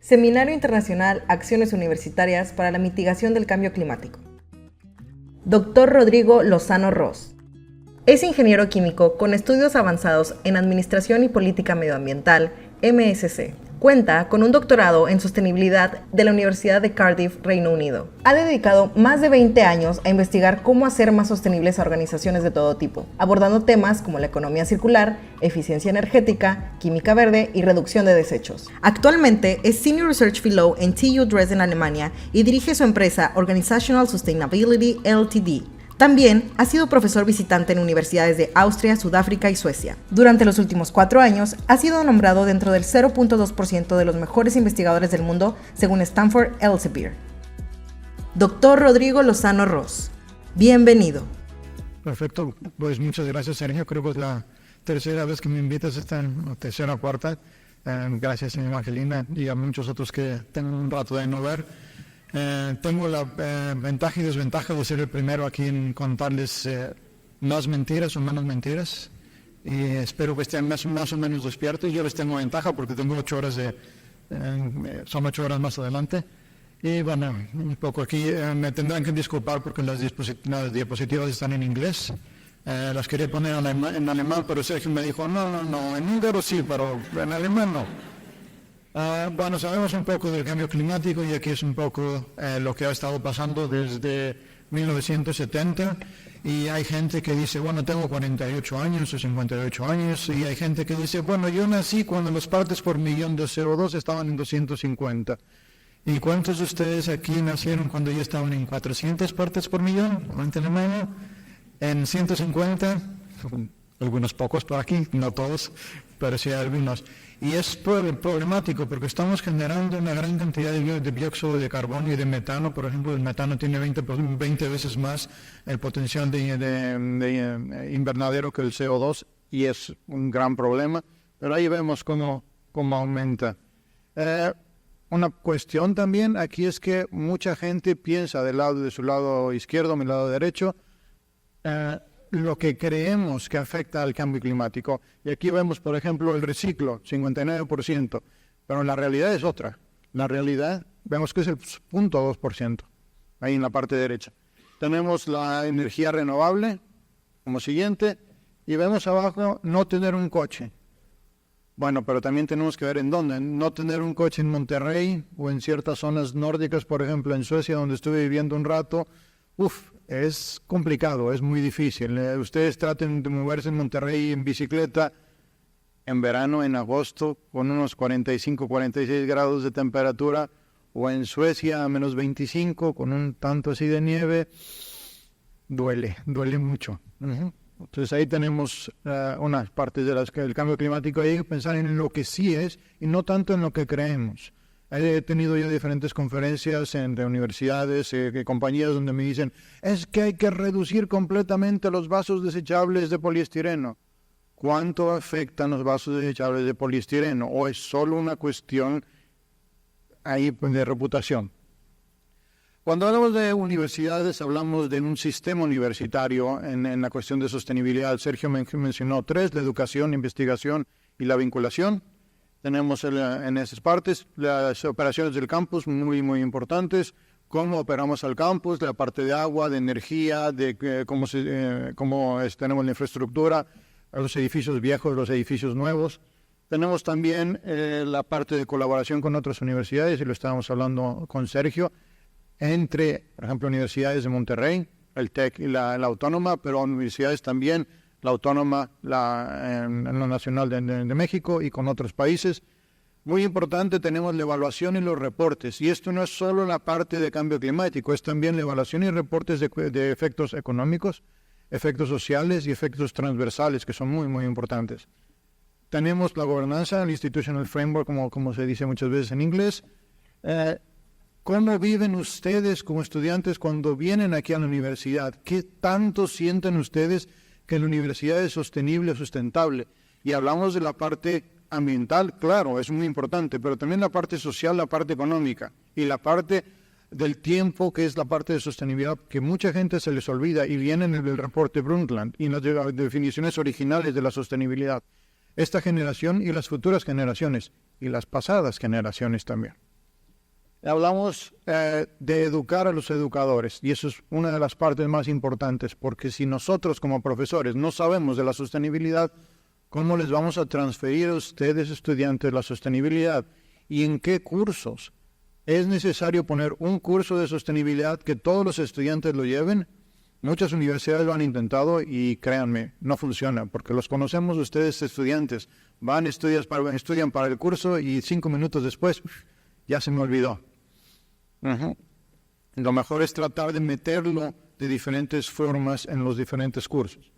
Seminario Internacional Acciones Universitarias para la Mitigación del Cambio Climático. Dr. Rodrigo Lozano Ros. Es ingeniero químico con estudios avanzados en Administración y Política Medioambiental, MSc. Cuenta con un doctorado en sostenibilidad de la Universidad de Cardiff, Reino Unido. Ha dedicado más de 20 años a investigar cómo hacer más sostenibles a organizaciones de todo tipo, abordando temas como la economía circular, eficiencia energética, química verde y reducción de desechos. Actualmente es Senior Research Fellow en TU Dresden, Alemania, y dirige su empresa Organizational Sustainability Ltd. También ha sido profesor visitante en universidades de Austria, Sudáfrica y Suecia. Durante los últimos 4 años, ha sido nombrado dentro del 0.2% de los mejores investigadores del mundo, según Stanford Elsevier. Dr. Rodrigo Lozano Ros. Bienvenido. Perfecto, pues muchas gracias, Sergio. Creo que es la tercera vez que me invitas, tercera o cuarta. Gracias, señora Angelina, y a muchos otros que tengo un rato de no ver. Tengo la ventaja y desventaja de ser el primero aquí en contarles más mentiras o menos mentiras, y espero que estén más o menos despiertos. Yo les tengo ventaja porque tengo 8 horas son 8 horas más adelante, y bueno, un poco aquí me tendrán que disculpar porque las diapositivas están en inglés. Las quería poner en alemán, pero Sergio me dijo, no, en húngaro sí, pero en alemán no. Bueno, sabemos un poco del cambio climático, y aquí es un poco lo que ha estado pasando desde 1970, y hay gente que dice, bueno, tengo 48 años o 58 años, y hay gente que dice, bueno, yo nací cuando las partes por millón de CO2 estaban en 250. ¿Y cuántos de ustedes aquí nacieron cuando ya estaban en 400 partes por millón? Levanten la mano. ¿En 150? Algunos pocos por aquí, no todos, pero sí algunos. Y es problemático porque estamos generando una gran cantidad de dióxido de carbono y de metano. Por ejemplo, el metano tiene 20 veces más el potencial de invernadero que el CO2, y es un gran problema. Pero ahí vemos cómo aumenta. Una cuestión también aquí es que mucha gente piensa de su lado izquierdo, mi lado derecho, lo que creemos que afecta al cambio climático. Y aquí vemos, por ejemplo, el reciclo, 59%, pero la realidad es otra. La realidad vemos que es el 0.2%, ahí en la parte derecha. Tenemos la energía renovable como siguiente, y vemos abajo no tener un coche. Bueno, pero también tenemos que ver en dónde. No tener un coche en Monterrey o en ciertas zonas nórdicas, por ejemplo en Suecia, donde estuve viviendo un rato, es complicado, es muy difícil. Ustedes traten de moverse en Monterrey en bicicleta en verano, en agosto, con unos 45, 46 grados de temperatura, o en Suecia a menos 25, con un tanto así de nieve. Duele mucho. Entonces ahí tenemos unas partes de las que el cambio climático hay que pensar en lo que sí es y no tanto en lo que creemos. He tenido yo diferentes conferencias entre universidades, compañías donde me dicen, es que hay que reducir completamente los vasos desechables de poliestireno. ¿Cuánto afectan los vasos desechables de poliestireno? ¿O es solo una cuestión ahí de reputación? Cuando hablamos de universidades, hablamos de un sistema universitario en la cuestión de sostenibilidad. Sergio mencionó 3, la educación, investigación y la vinculación. Tenemos en esas partes las operaciones del campus, muy, muy importantes. Cómo operamos al campus, la parte de agua, de energía, de cómo tenemos la infraestructura, los edificios viejos, los edificios nuevos. Tenemos también la parte de colaboración con otras universidades, y lo estábamos hablando con Sergio, entre, por ejemplo, universidades de Monterrey, el TEC y la Autónoma, pero universidades también, la Autónoma, la Nacional de México, y con otros países. Muy importante, tenemos la evaluación y los reportes, y esto no es solo la parte de cambio climático, es también la evaluación y reportes de efectos económicos, efectos sociales y efectos transversales, que son muy, muy importantes. Tenemos la gobernanza, el institutional framework, como se dice muchas veces en inglés. ¿Cómo viven ustedes como estudiantes cuando vienen aquí a la universidad? ¿Qué tanto sienten ustedes que la universidad es sostenible, sustentable? Y hablamos de la parte ambiental, claro, es muy importante, pero también la parte social, la parte económica, y la parte del tiempo, que es la parte de sostenibilidad, que mucha gente se les olvida, y viene en el reporte Brundtland y en las definiciones originales de la sostenibilidad. Esta generación y las futuras generaciones, y las pasadas generaciones también. Hablamos de educar a los educadores, y eso es una de las partes más importantes, porque si nosotros como profesores no sabemos de la sostenibilidad, ¿cómo les vamos a transferir a ustedes, estudiantes, la sostenibilidad? ¿Y en qué cursos? ¿Es necesario poner un curso de sostenibilidad que todos los estudiantes lo lleven? Muchas universidades lo han intentado y créanme, no funciona, porque los conocemos ustedes estudiantes. Van, estudian para el curso y 5 minutos después, ya se me olvidó. Lo mejor es tratar de meterlo de diferentes formas en los diferentes cursos.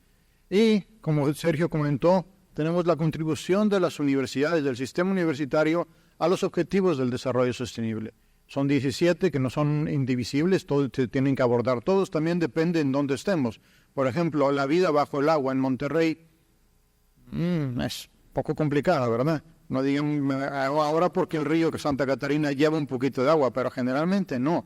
Y, como Sergio comentó, tenemos la contribución de las universidades, del sistema universitario, a los objetivos del desarrollo sostenible. Son 17 que no son indivisibles, todos se tienen que abordar todos, también depende en dónde estemos. Por ejemplo, la vida bajo el agua en Monterrey es poco complicada, ¿verdad? No digan ahora porque el río que Santa Catarina lleva un poquito de agua, pero generalmente no.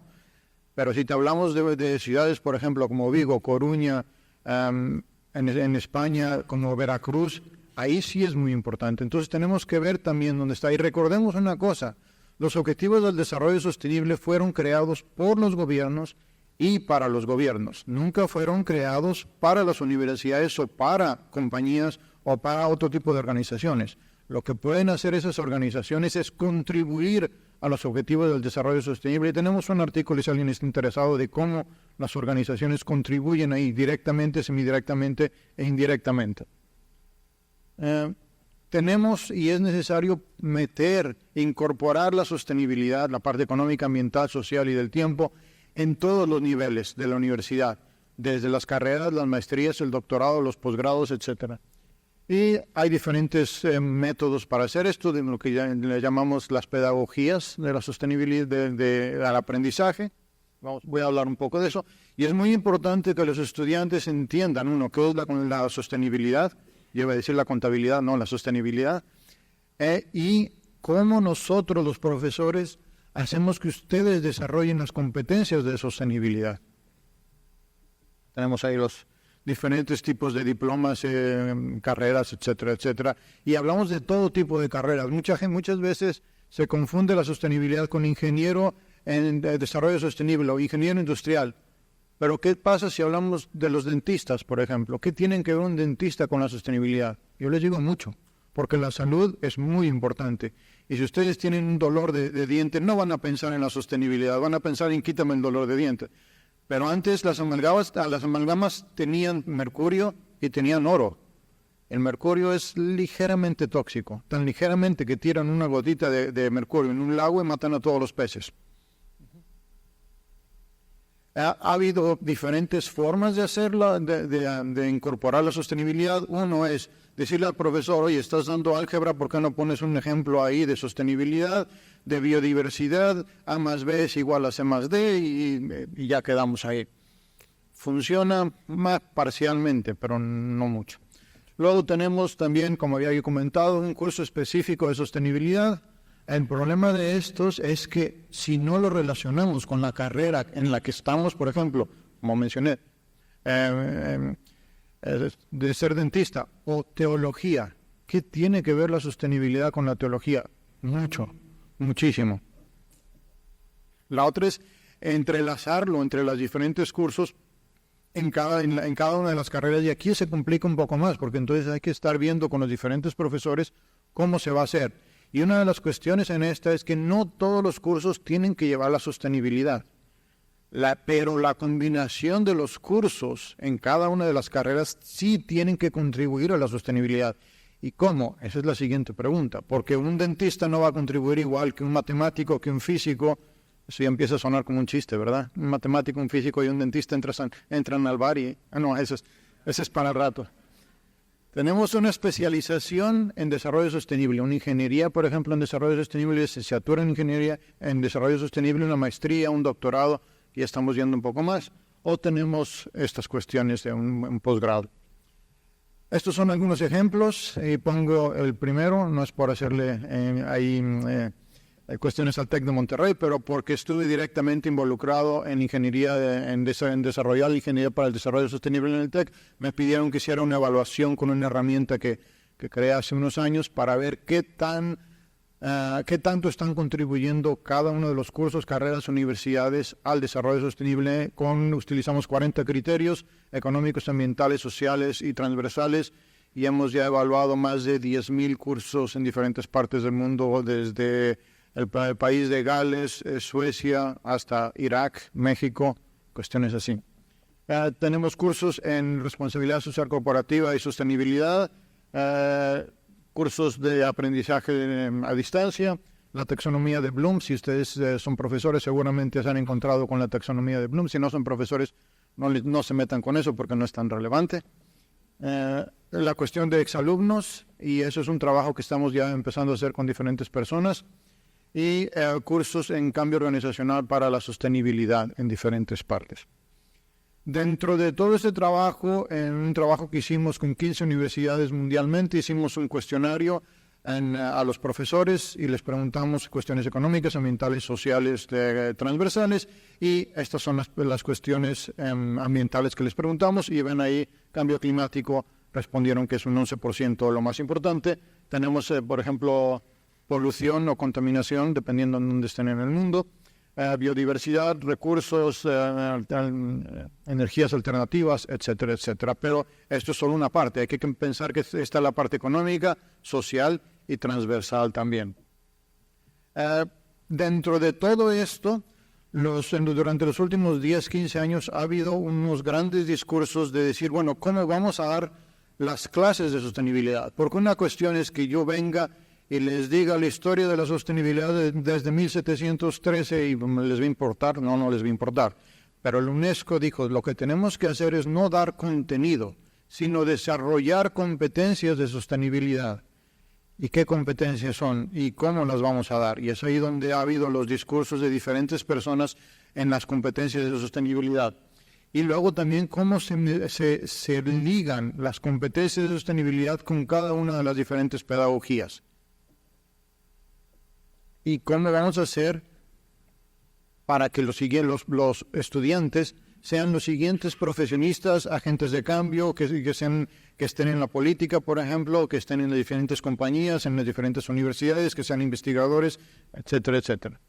Pero si te hablamos de ciudades, por ejemplo, como Vigo, Coruña, en España, como Veracruz, ahí sí es muy importante. Entonces tenemos que ver también dónde está. Y recordemos una cosa, los objetivos del desarrollo sostenible fueron creados por los gobiernos y para los gobiernos. Nunca fueron creados para las universidades o para compañías o para otro tipo de organizaciones. Lo que pueden hacer esas organizaciones es contribuir a los objetivos del desarrollo sostenible. Y tenemos un artículo, si alguien está interesado, de cómo las organizaciones contribuyen ahí directamente, semidirectamente e indirectamente. Tenemos y es necesario incorporar la sostenibilidad, la parte económica, ambiental, social y del tiempo en todos los niveles de la universidad, desde las carreras, las maestrías, el doctorado, los posgrados, etc. Y hay diferentes métodos para hacer esto, de lo que le llamamos las pedagogías de la sostenibilidad del aprendizaje. Voy a hablar un poco de eso. Y es muy importante que los estudiantes entiendan, qué es la sostenibilidad. Yo iba a decir la contabilidad, no, la sostenibilidad. Y cómo nosotros, los profesores, hacemos que ustedes desarrollen las competencias de sostenibilidad. Tenemos ahí los diferentes tipos de diplomas, carreras, etcétera, etcétera. Y hablamos de todo tipo de carreras. Muchas veces se confunde la sostenibilidad con ingeniero en desarrollo sostenible o ingeniero industrial. Pero ¿qué pasa si hablamos de los dentistas, por ejemplo? ¿Qué tienen que ver un dentista con la sostenibilidad? Yo les digo mucho, porque la salud es muy importante. Y si ustedes tienen un dolor de diente, no van a pensar en la sostenibilidad, van a pensar en quítame el dolor de diente. Pero antes las amalgamas tenían mercurio y tenían oro. El mercurio es ligeramente tóxico, tan ligeramente que tiran una gotita de mercurio en un lago y matan a todos los peces. Ha habido diferentes formas de hacerla, de incorporar la sostenibilidad. Uno es decirle al profesor, oye, estás dando álgebra, ¿por qué no pones un ejemplo ahí de sostenibilidad, de biodiversidad? A más B es igual a C más D y ya quedamos ahí. Funciona más parcialmente, pero no mucho. Luego tenemos también, como había yo comentado, un curso específico de sostenibilidad. El problema de estos es que si no lo relacionamos con la carrera en la que estamos, por ejemplo, como mencioné, de ser dentista o teología, ¿qué tiene que ver la sostenibilidad con la teología? Muchísimo. La otra es entrelazarlo entre los diferentes cursos en cada una de las carreras, y aquí se complica un poco más, porque entonces hay que estar viendo con los diferentes profesores cómo se va a hacer. Y una de las cuestiones en esta es que no todos los cursos tienen que llevar la sostenibilidad, pero la combinación de los cursos en cada una de las carreras sí tienen que contribuir a la sostenibilidad. ¿Y cómo? Esa es la siguiente pregunta, porque un dentista no va a contribuir igual que un matemático, que un físico. Eso ya empieza a sonar como un chiste, ¿verdad? Un matemático, un físico y un dentista entran al bar y... no, eso es para rato. Tenemos una especialización en desarrollo sostenible, una ingeniería, por ejemplo, en desarrollo sostenible, licenciatura en ingeniería en desarrollo sostenible, una maestría, un doctorado, y estamos yendo un poco más. O tenemos estas cuestiones de un posgrado. Estos son algunos ejemplos, y pongo el primero, no es por hacerle cuestiones al TEC de Monterrey, pero porque estuve directamente involucrado en ingeniería, en desarrollar la ingeniería para el desarrollo sostenible en el TEC. Me pidieron que hiciera una evaluación con una herramienta que creé hace unos años para ver qué tan ¿Qué tanto están contribuyendo cada uno de los cursos, carreras, universidades al desarrollo sostenible? Utilizamos 40 criterios económicos, ambientales, sociales y transversales, y hemos ya evaluado más de 10.000 cursos en diferentes partes del mundo, desde el país de Gales, Suecia, hasta Irak, México, cuestiones así. Tenemos cursos en responsabilidad social corporativa y sostenibilidad, cursos de aprendizaje a distancia, la taxonomía de Bloom. Si ustedes son profesores, seguramente se han encontrado con la taxonomía de Bloom. Si no son profesores, no se metan con eso porque no es tan relevante. La cuestión de exalumnos, y eso es un trabajo que estamos ya empezando a hacer con diferentes personas, y cursos en cambio organizacional para la sostenibilidad en diferentes partes. Dentro de todo este trabajo, en un trabajo que hicimos con 15 universidades mundialmente, hicimos un cuestionario a los profesores y les preguntamos cuestiones económicas, ambientales, sociales, transversales, y estas son las cuestiones ambientales que les preguntamos, y ven ahí cambio climático, respondieron que es un 11% lo más importante. Tenemos, por ejemplo, polución o contaminación, dependiendo de dónde estén en el mundo. Biodiversidad, recursos, energías alternativas, etcétera, etcétera. Pero esto es solo una parte. Hay que pensar que está la parte económica, social y transversal también. Dentro de todo esto, durante los últimos 10, 15 años ha habido unos grandes discursos de decir, bueno, ¿cómo vamos a dar las clases de sostenibilidad? Porque una cuestión es que yo venga y les diga la historia de la sostenibilidad desde 1713 y les va a importar. No les va a importar. Pero la UNESCO dijo, lo que tenemos que hacer es no dar contenido, sino desarrollar competencias de sostenibilidad. ¿Y qué competencias son? ¿Y cómo las vamos a dar? Y es ahí donde ha habido los discursos de diferentes personas en las competencias de sostenibilidad. Y luego también cómo se ligan las competencias de sostenibilidad con cada una de las diferentes pedagogías. ¿Y cómo vamos a hacer para que los estudiantes sean los siguientes profesionistas, agentes de cambio, que estén en la política, por ejemplo, que estén en las diferentes compañías, en las diferentes universidades, que sean investigadores, etcétera, etcétera?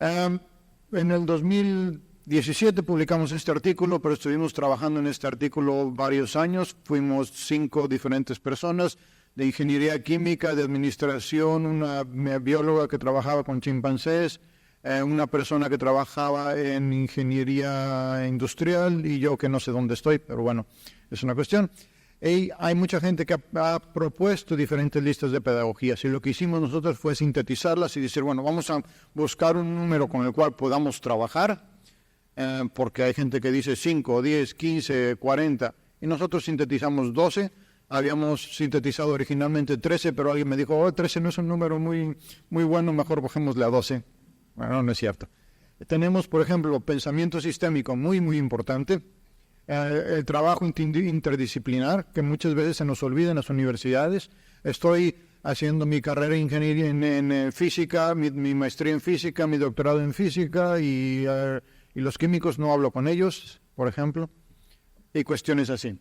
En el 2017 publicamos este artículo, pero estuvimos trabajando en este artículo varios años. Fuimos 5 diferentes personas, de ingeniería química, de administración, una bióloga que trabajaba con chimpancés, una persona que trabajaba en ingeniería industrial, y yo que no sé dónde estoy, pero bueno, es una cuestión. Y hay mucha gente que ha propuesto diferentes listas de pedagogías, y lo que hicimos nosotros fue sintetizarlas y decir, bueno, vamos a buscar un número con el cual podamos trabajar, porque hay gente que dice 5, 10, 15, 40, y nosotros sintetizamos 12. Habíamos sintetizado originalmente 13, pero alguien me dijo, 13 no es un número muy bueno, mejor bajémosle a 12. Bueno, no es cierto. Tenemos, por ejemplo, pensamiento sistémico, muy importante. El trabajo interdisciplinar, que muchas veces se nos olvida en las universidades. Estoy haciendo mi carrera en ingeniería en física, mi maestría en física, mi doctorado en física, y los químicos no hablo con ellos, por ejemplo, y cuestiones así.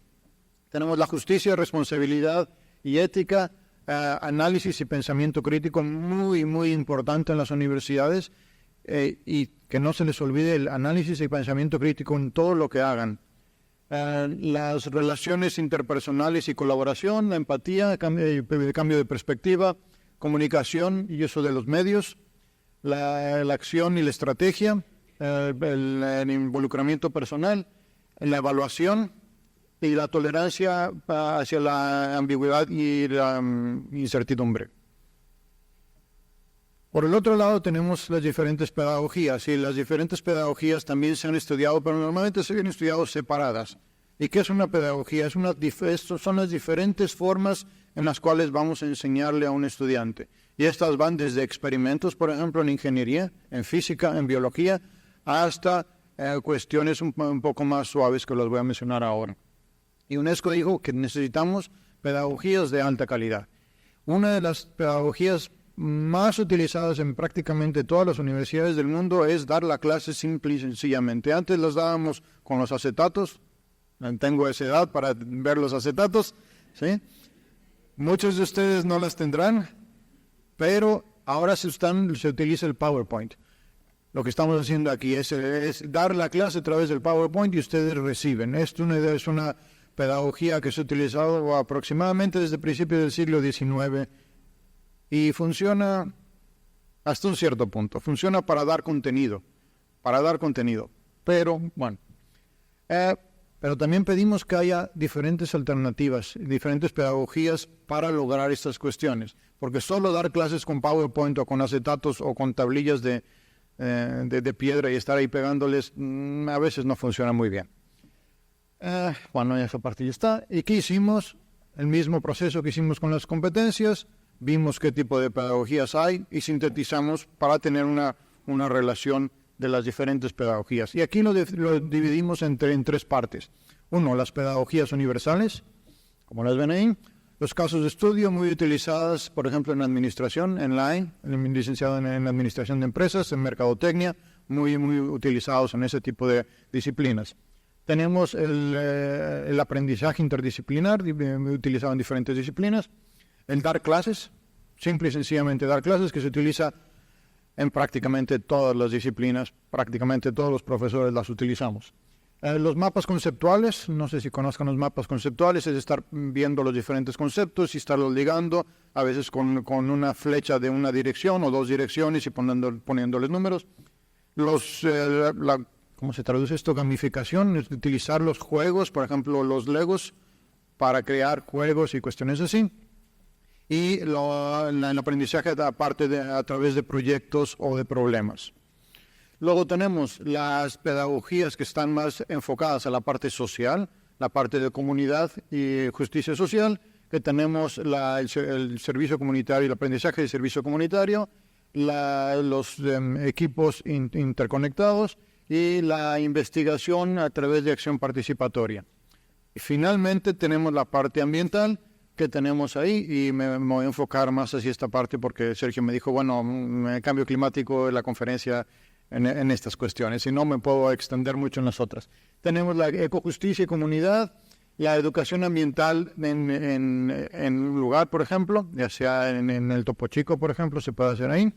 Tenemos la justicia, responsabilidad y ética, análisis y pensamiento crítico, muy importante en las universidades, y que no se les olvide el análisis y pensamiento crítico en todo lo que hagan. Las relaciones interpersonales y colaboración, la empatía, cambio de perspectiva, comunicación y uso de los medios, la acción y la estrategia, el involucramiento personal, la evaluación y la tolerancia hacia la ambigüedad y la incertidumbre. Por el otro lado tenemos las diferentes pedagogías, y las diferentes pedagogías también se han estudiado, pero normalmente se han estudiado separadas. ¿Y qué es una pedagogía? Son las diferentes formas en las cuales vamos a enseñarle a un estudiante. Y estas van desde experimentos, por ejemplo, en ingeniería, en física, en biología, hasta cuestiones un poco más suaves que las voy a mencionar ahora. Y UNESCO dijo que necesitamos pedagogías de alta calidad. Una de las pedagogías más utilizadas en prácticamente todas las universidades del mundo es dar la clase simple y sencillamente. Antes las dábamos con los acetatos. Tengo esa edad para ver los acetatos, ¿sí? Muchos de ustedes no las tendrán, pero ahora se utiliza el PowerPoint. Lo que estamos haciendo aquí es dar la clase a través del PowerPoint y ustedes reciben. Esto es una pedagogía que se ha utilizado aproximadamente desde principios del siglo XIX y funciona hasta un cierto punto. Funciona para dar contenido. Pero, bueno, pero también pedimos que haya diferentes alternativas, diferentes pedagogías para lograr estas cuestiones. Porque solo dar clases con PowerPoint o con acetatos o con tablillas de piedra y estar ahí pegándoles, a veces no funciona muy bien. Bueno, esa parte ya está. ¿Y qué hicimos? El mismo proceso que hicimos con las competencias, vimos qué tipo de pedagogías hay y sintetizamos para tener una relación de las diferentes pedagogías. Y aquí lo dividimos en tres partes. Uno, las pedagogías universales, como las ven ahí. Los casos de estudio muy utilizadas, por ejemplo, en administración, licenciado en administración de empresas, en mercadotecnia, muy utilizados en ese tipo de disciplinas. Tenemos el aprendizaje interdisciplinar, muy utilizado en diferentes disciplinas. El dar clases, simple y sencillamente dar clases, que se utiliza en prácticamente todas las disciplinas, prácticamente todos los profesores las utilizamos. Los mapas conceptuales, no sé si conozcan los mapas conceptuales, es estar viendo los diferentes conceptos y estarlos ligando, a veces con una flecha de una dirección o dos direcciones y poniéndoles números. ¿Cómo se traduce esto? Gamificación, es utilizar los juegos, por ejemplo, los Legos, para crear juegos y cuestiones así. Y el aprendizaje aparte a través de proyectos o de problemas. Luego tenemos las pedagogías que están más enfocadas a la parte social, la parte de comunidad y justicia social, que tenemos el servicio comunitario, el aprendizaje de servicio comunitario, los equipos interconectados y la investigación a través de acción participatoria. Y finalmente tenemos la parte ambiental que tenemos ahí y me voy a enfocar más hacia esta parte porque Sergio me dijo, bueno, el cambio climático, la conferencia en estas cuestiones y no me puedo extender mucho en las otras. Tenemos la ecojusticia y comunidad, la educación ambiental en un lugar, por ejemplo, ya sea en el Topo Chico, por ejemplo, se puede hacer ahí.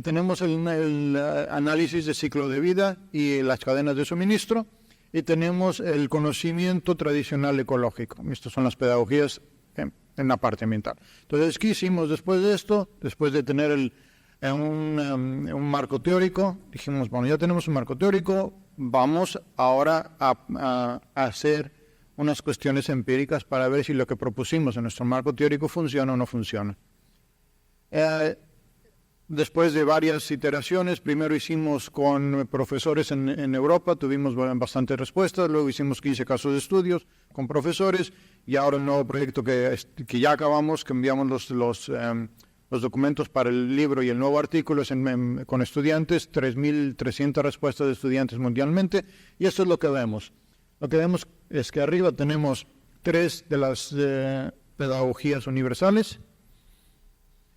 Tenemos el análisis de ciclo de vida y las cadenas de suministro y tenemos el conocimiento tradicional ecológico. Estas son las pedagogías en la parte ambiental. Entonces, ¿qué hicimos después de esto? Después de tener un marco teórico, dijimos, bueno, ya tenemos un marco teórico, vamos ahora a hacer unas cuestiones empíricas para ver si lo que propusimos en nuestro marco teórico funciona o no funciona. Después de varias iteraciones, primero hicimos con profesores en Europa, tuvimos bastantes respuestas, luego hicimos 15 casos de estudios con profesores y ahora el nuevo proyecto que ya acabamos, que enviamos los documentos para el libro y el nuevo artículo es con estudiantes, 3.300 respuestas de estudiantes mundialmente y esto es lo que vemos. Lo que vemos es que arriba tenemos 3 de las pedagogías universales.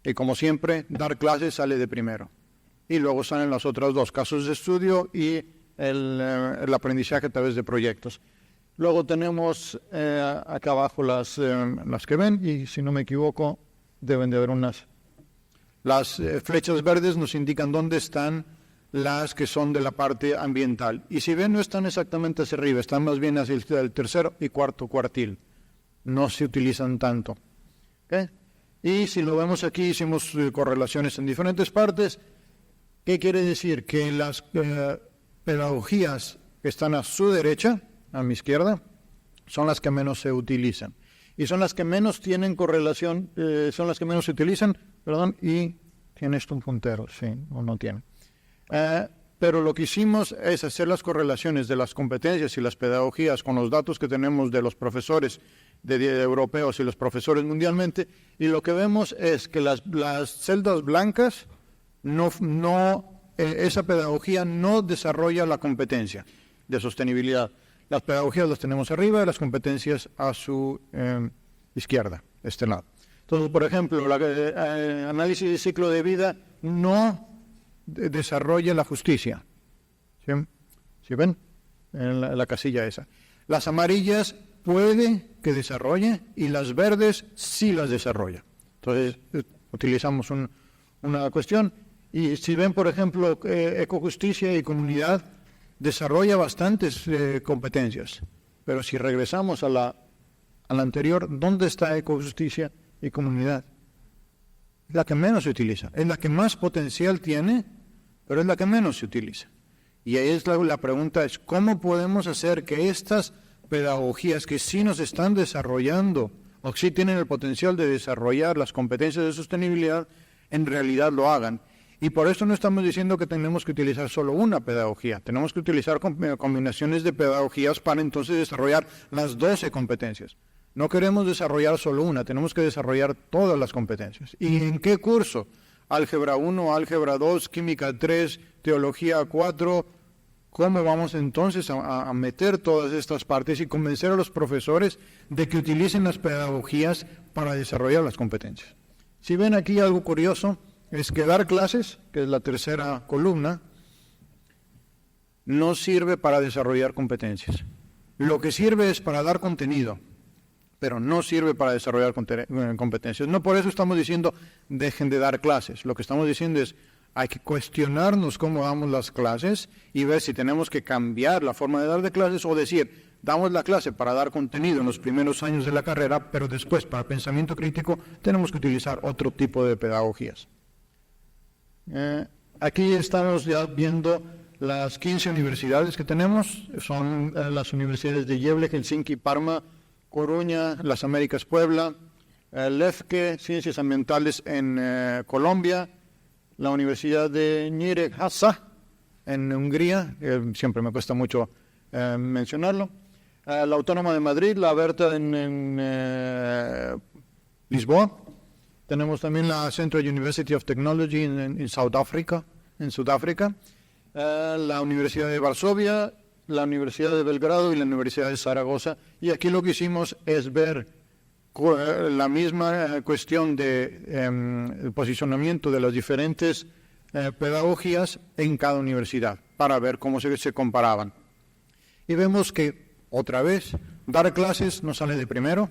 Y como siempre, dar clases sale de primero. Y luego salen las otras 2, casos de estudio y el aprendizaje a través de proyectos. Luego tenemos acá abajo las que ven, y si no me equivoco, deben de haber unas. Las flechas verdes nos indican dónde están las que son de la parte ambiental. Y si ven, no están exactamente hacia arriba, están más bien hacia el tercero y cuarto cuartil. No se utilizan tanto. ¿Okay? Y si lo vemos aquí, hicimos correlaciones en diferentes partes. ¿Qué quiere decir? Que las pedagogías que están a su derecha, a mi izquierda, son las que menos se utilizan. Y son las que menos tienen correlación, son las que menos se utilizan, y tiene esto un puntero, sí, o no tiene. Pero lo que hicimos es hacer las correlaciones de las competencias y las pedagogías con los datos que tenemos de los profesores de europeos y los profesores mundialmente, y lo que vemos es que las celdas blancas, esa pedagogía no desarrolla la competencia de sostenibilidad. Las pedagogías las tenemos arriba y las competencias a su izquierda, este lado. Entonces, por ejemplo, el análisis de ciclo de vida no desarrolla la justicia. ¿Sí ven? En la casilla esa. Las amarillas puede que desarrolle y las verdes sí las desarrolla. Entonces, utilizamos una cuestión. Y si ven, por ejemplo, ecojusticia y comunidad, desarrolla bastantes competencias. Pero si regresamos a la anterior, ¿dónde está ecojusticia y comunidad? Es la que menos se utiliza, es la que más potencial tiene, pero es la que menos se utiliza. Y ahí es la pregunta es, ¿cómo podemos hacer que estas pedagogías que sí nos están desarrollando, o sí tienen el potencial de desarrollar las competencias de sostenibilidad, en realidad lo hagan? Y por eso no estamos diciendo que tenemos que utilizar solo una pedagogía, tenemos que utilizar combinaciones de pedagogías para entonces desarrollar las 12 competencias. No queremos desarrollar solo una, tenemos que desarrollar todas las competencias. ¿Y en qué curso? Álgebra 1, Álgebra 2, Química 3, Teología 4. ¿Cómo vamos entonces a meter todas estas partes y convencer a los profesores de que utilicen las pedagogías para desarrollar las competencias? Si ven aquí algo curioso, es que dar clases, que es la tercera columna, no sirve para desarrollar competencias. Lo que sirve es para dar contenido, pero no sirve para desarrollar competencias. No por eso estamos diciendo dejen de dar clases. Lo que estamos diciendo es hay que cuestionarnos cómo damos las clases y ver si tenemos que cambiar la forma de dar de clases o decir, damos la clase para dar contenido en los primeros años de la carrera, pero después para pensamiento crítico tenemos que utilizar otro tipo de pedagogías. Aquí estamos ya viendo las 15 universidades que tenemos. Son las universidades de Gävle, Helsinki, Parma, Coruña, Las Américas, Puebla, Lefke, Ciencias Ambientales en Colombia, la Universidad de Nyíregyháza en Hungría, siempre me cuesta mucho mencionarlo, la Autónoma de Madrid, la Aberta en Lisboa. Tenemos también la Central University of Technology en Sudáfrica, la Universidad de Varsovia, la Universidad de Belgrado y la Universidad de Zaragoza. Y aquí lo que hicimos es ver la misma cuestión de posicionamiento de las diferentes pedagogías en cada universidad para ver cómo se comparaban. Y vemos que, otra vez, dar clases no sale de primero.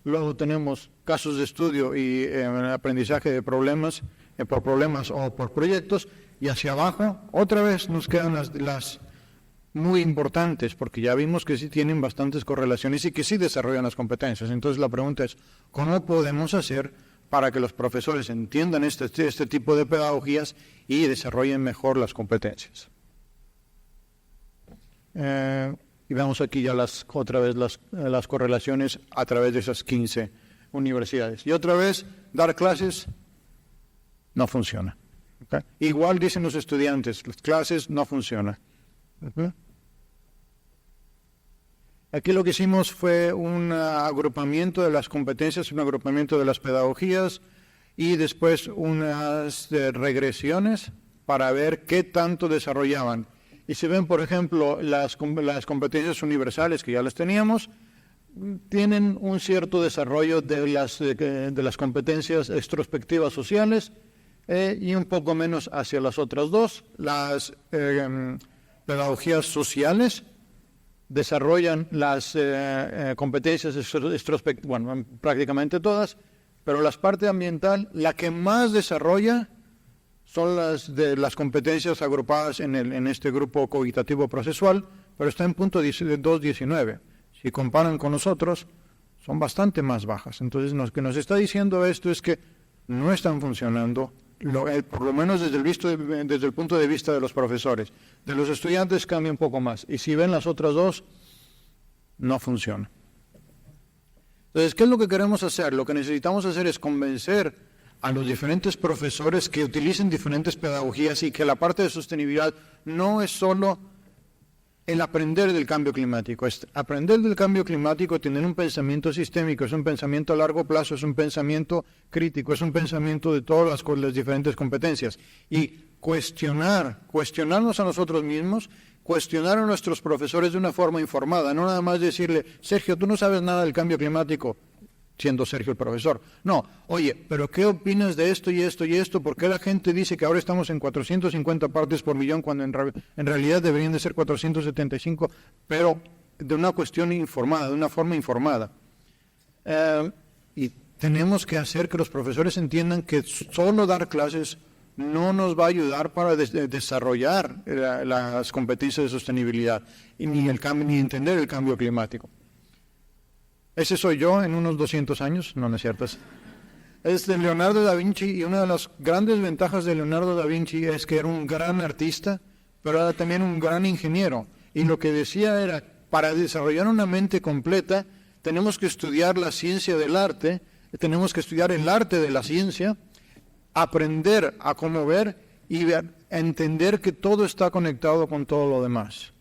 Luego tenemos casos de estudio y aprendizaje de problemas, por problemas o por proyectos. Y hacia abajo, otra vez nos quedan las muy importantes, porque ya vimos que sí tienen bastantes correlaciones y que sí desarrollan las competencias. Entonces la pregunta es, ¿cómo podemos hacer para que los profesores entiendan este tipo de pedagogías y desarrollen mejor las competencias? Y vemos aquí ya otra vez las correlaciones a través de esas 15 universidades. Y otra vez, dar clases no funciona. ¿Okay? Igual dicen los estudiantes, las clases no funcionan. ¿Okay? Aquí lo que hicimos fue un agrupamiento de las competencias, un agrupamiento de las pedagogías y después unas regresiones para ver qué tanto desarrollaban. Y si ven, por ejemplo, las competencias universales que ya las teníamos, tienen un cierto desarrollo de las competencias extrospectivas sociales y un poco menos hacia las otras dos. Las pedagogías sociales desarrollan las competencias extrospectivas, bueno, prácticamente todas, pero la parte ambiental, la que más desarrolla son las competencias agrupadas en este grupo cogitativo procesual, pero está en punto 2.19. Si comparan con nosotros, son bastante más bajas. Entonces, lo que nos está diciendo esto es que no están funcionando, por lo menos desde el punto de vista de los profesores. De los estudiantes cambia un poco más. Y si ven las otras dos, no funciona. Entonces, ¿qué es lo que queremos hacer? Lo que necesitamos hacer es convencer a los diferentes profesores que utilicen diferentes pedagogías y que la parte de sostenibilidad no es solo el aprender del cambio climático, es aprender del cambio climático, tener un pensamiento sistémico, es un pensamiento a largo plazo, es un pensamiento crítico, es un pensamiento de todas las diferentes competencias. Y cuestionarnos a nosotros mismos, cuestionar a nuestros profesores de una forma informada, no nada más decirle, Sergio, tú no sabes nada del cambio climático, siendo Sergio el profesor. No, oye, pero ¿qué opinas de esto y esto y esto? ¿Por qué la gente dice que ahora estamos en 450 partes por millón cuando en realidad deberían de ser 475? Pero de una cuestión informada, de una forma informada. Y tenemos que hacer que los profesores entiendan que solo dar clases no nos va a ayudar para desarrollar las competencias de sostenibilidad ni entender el cambio climático. Ese soy yo en unos 200 años, no es cierto. Es de Leonardo da Vinci, y una de las grandes ventajas de Leonardo da Vinci es que era un gran artista, pero era también un gran ingeniero. Y lo que decía era, para desarrollar una mente completa, tenemos que estudiar la ciencia del arte, tenemos que estudiar el arte de la ciencia, aprender a cómo ver y entender que todo está conectado con todo lo demás.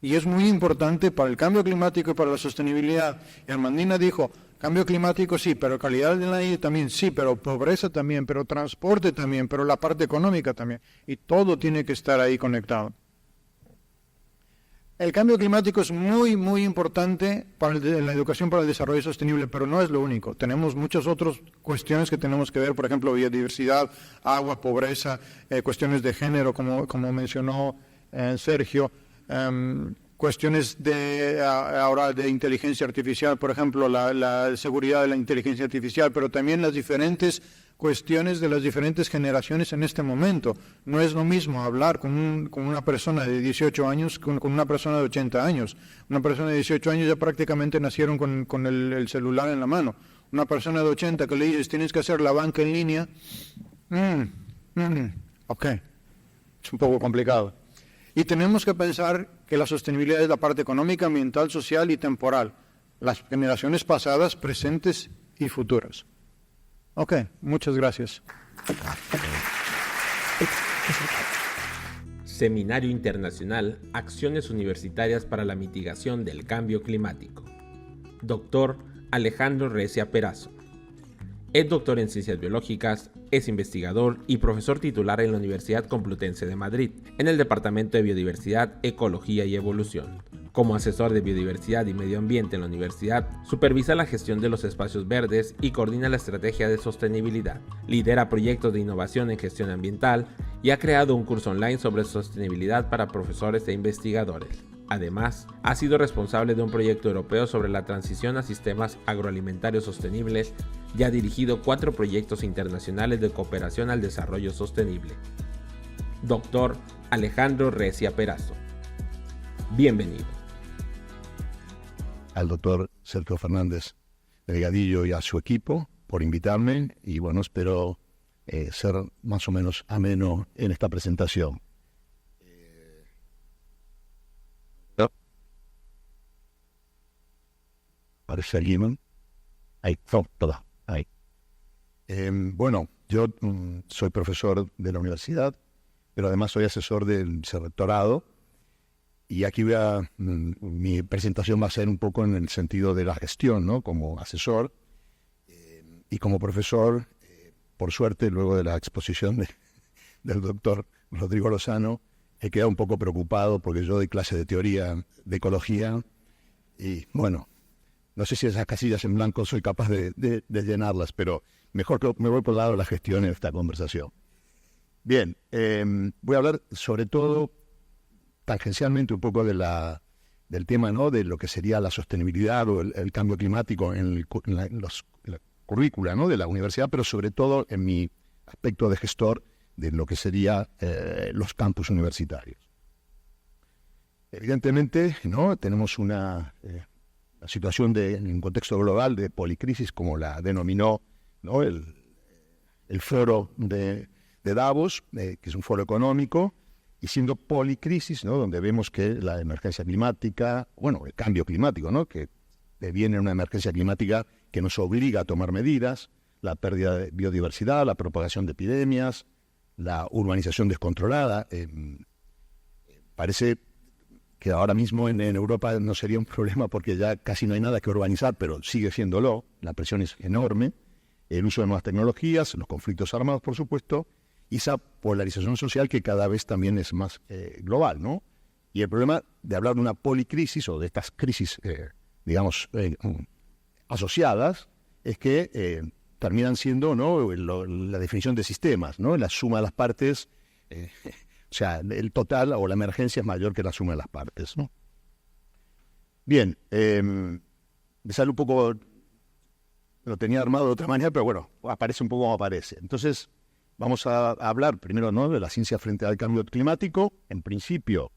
Y es muy importante para el cambio climático y para la sostenibilidad. Y Armandina dijo, cambio climático sí, pero calidad del aire también sí, pero pobreza también, pero transporte también, pero la parte económica también. Y todo tiene que estar ahí conectado. El cambio climático es muy, muy importante para la educación para el desarrollo sostenible, pero no es lo único. Tenemos muchas otras cuestiones que tenemos que ver, por ejemplo, biodiversidad, agua, pobreza, cuestiones de género, como mencionó Sergio, cuestiones ahora de inteligencia artificial, por ejemplo, la seguridad de la inteligencia artificial, pero también las diferentes cuestiones de las diferentes generaciones en este momento. No es lo mismo hablar con una persona de 18 años con una persona de 80 años. Una persona de 18 años ya prácticamente nacieron con el celular en la mano. Una persona de 80 que le dices, tienes que hacer la banca en línea, ok, es un poco complicado. Y tenemos que pensar que la sostenibilidad es la parte económica, ambiental, social y temporal. Las generaciones pasadas, presentes y futuras. Ok, muchas gracias. Seminario Internacional Acciones Universitarias para la Mitigación del Cambio Climático. Dr. Alejandro Recia Perazo. Es doctor en Ciencias Biológicas, es investigador y profesor titular en la Universidad Complutense de Madrid, en el Departamento de Biodiversidad, Ecología y Evolución. Como asesor de biodiversidad y medio ambiente en la universidad, supervisa la gestión de los espacios verdes y coordina la estrategia de sostenibilidad. Lidera proyectos de innovación en gestión ambiental y ha creado un curso online sobre sostenibilidad para profesores e investigadores. Además, ha sido responsable de un proyecto europeo sobre la transición a sistemas agroalimentarios sostenibles y ha dirigido 4 proyectos internacionales de cooperación al desarrollo sostenible. Dr. Alejandro Recia Perazo. Bienvenido. Al doctor Sergio Fernández Delgadillo y a su equipo por invitarme y bueno, espero ser más o menos ameno en esta presentación. ¿Parece alguien? Ahí, toda, ahí. Bueno, yo soy profesor de la universidad, pero además soy asesor del vicerrectorado. Y aquí mi presentación va a ser un poco en el sentido de la gestión, ¿no? Como asesor y como profesor, por suerte, luego de la exposición del doctor Rodrigo Lozano, he quedado un poco preocupado porque yo doy clase de teoría de ecología y, bueno, no sé si esas casillas en blanco soy capaz de llenarlas, pero mejor que me voy por el lado de la gestión en esta conversación. Bien, voy a hablar sobre todo tangencialmente un poco del tema, ¿no? De lo que sería la sostenibilidad o el cambio climático en la currícula, ¿no? De la universidad, pero sobre todo en mi aspecto de gestor de lo que sería los campus universitarios. Evidentemente, ¿no? Tenemos una situación en un contexto global de policrisis, como la denominó, ¿no? el foro de Davos, que es un foro económico, y siendo policrisis, ¿no? Donde vemos que la emergencia climática, bueno, el cambio climático, ¿no? Que deviene una emergencia climática que nos obliga a tomar medidas, la pérdida de biodiversidad, la propagación de epidemias, la urbanización descontrolada. Parece que ahora mismo en Europa no sería un problema porque ya casi no hay nada que urbanizar, pero sigue siéndolo, la presión es enorme, el uso de nuevas tecnologías, los conflictos armados, por supuesto, y esa polarización social que cada vez también es más global, ¿no? Y el problema de hablar de una policrisis o de estas crisis, digamos, asociadas, es que terminan siendo, ¿no? La definición de sistemas, ¿no? La suma de las partes, o sea, el total o la emergencia es mayor que la suma de las partes, ¿no? Bien, me sale un poco lo tenía armado de otra manera, pero bueno, aparece un poco como aparece. Entonces, vamos a hablar primero, ¿no?, de la ciencia frente al cambio climático. En principio,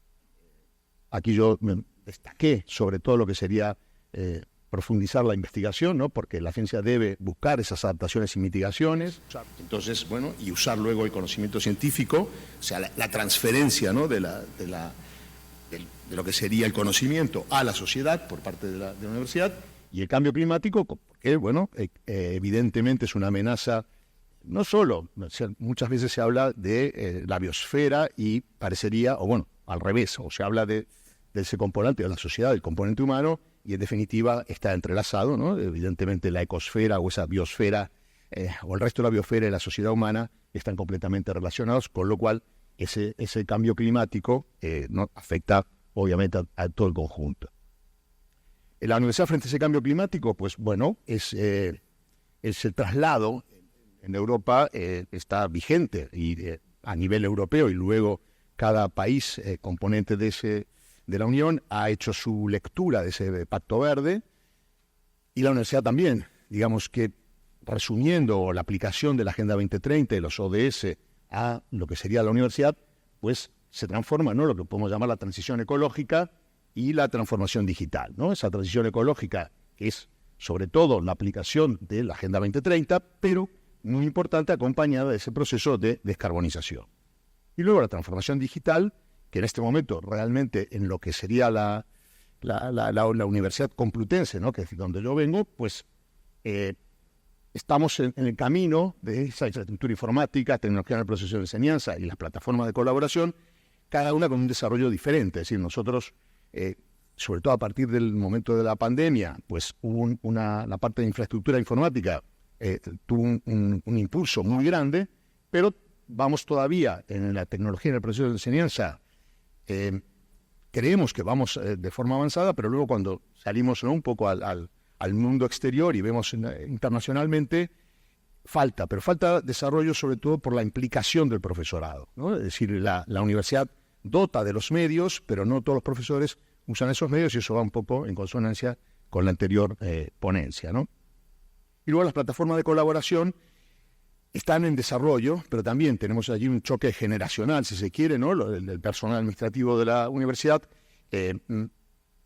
aquí yo me destaqué sobre todo lo que sería profundizar la investigación, ¿no?, porque la ciencia debe buscar esas adaptaciones y mitigaciones. Entonces, bueno, y usar luego el conocimiento científico, o sea, la transferencia, ¿no?, de lo que sería el conocimiento a la sociedad por parte de la universidad. Y el cambio climático, porque, bueno, evidentemente es una amenaza, no solo, o sea, muchas veces se habla de la biosfera y parecería, o bueno, al revés, o se habla de ese componente de la sociedad, del componente humano, y en definitiva está entrelazado, ¿no? Evidentemente la ecosfera o esa biosfera, o el resto de la biosfera y la sociedad humana están completamente relacionados, con lo cual ese cambio climático no afecta obviamente a todo el conjunto. La universidad frente a ese cambio climático, pues bueno, es el traslado en Europa está vigente y a nivel europeo, y luego cada país componente de la Unión ha hecho su lectura de ese Pacto Verde, y la universidad también. Digamos que, resumiendo la aplicación de la Agenda 2030 y los ODS a lo que sería la universidad, pues se transforma, ¿no?, lo que podemos llamar la transición ecológica y la transformación digital, ¿no? Esa transición ecológica que es sobre todo la aplicación de la Agenda 2030, pero muy importante, acompañada de ese proceso de descarbonización. Y luego la transformación digital, que en este momento realmente en lo que sería la Universidad Complutense, ¿no?, que es donde yo vengo, pues estamos en el camino de esa infraestructura informática, tecnología en el proceso de enseñanza y las plataformas de colaboración, cada una con un desarrollo diferente. Es decir, nosotros, sobre todo a partir del momento de la pandemia, pues hubo la parte de infraestructura informática tuvo un impulso muy grande, pero vamos todavía en la tecnología en el proceso de enseñanza. Creemos que vamos de forma avanzada, pero luego cuando salimos, ¿no?, un poco al mundo exterior y vemos internacionalmente, falta desarrollo, sobre todo por la implicación del profesorado, ¿no? Es decir, la universidad dota de los medios, pero no todos los profesores usan esos medios, y eso va un poco en consonancia con la anterior ponencia, ¿no? Y luego las plataformas de colaboración están en desarrollo, pero también tenemos allí un choque generacional, si se quiere, ¿no? El personal administrativo de la universidad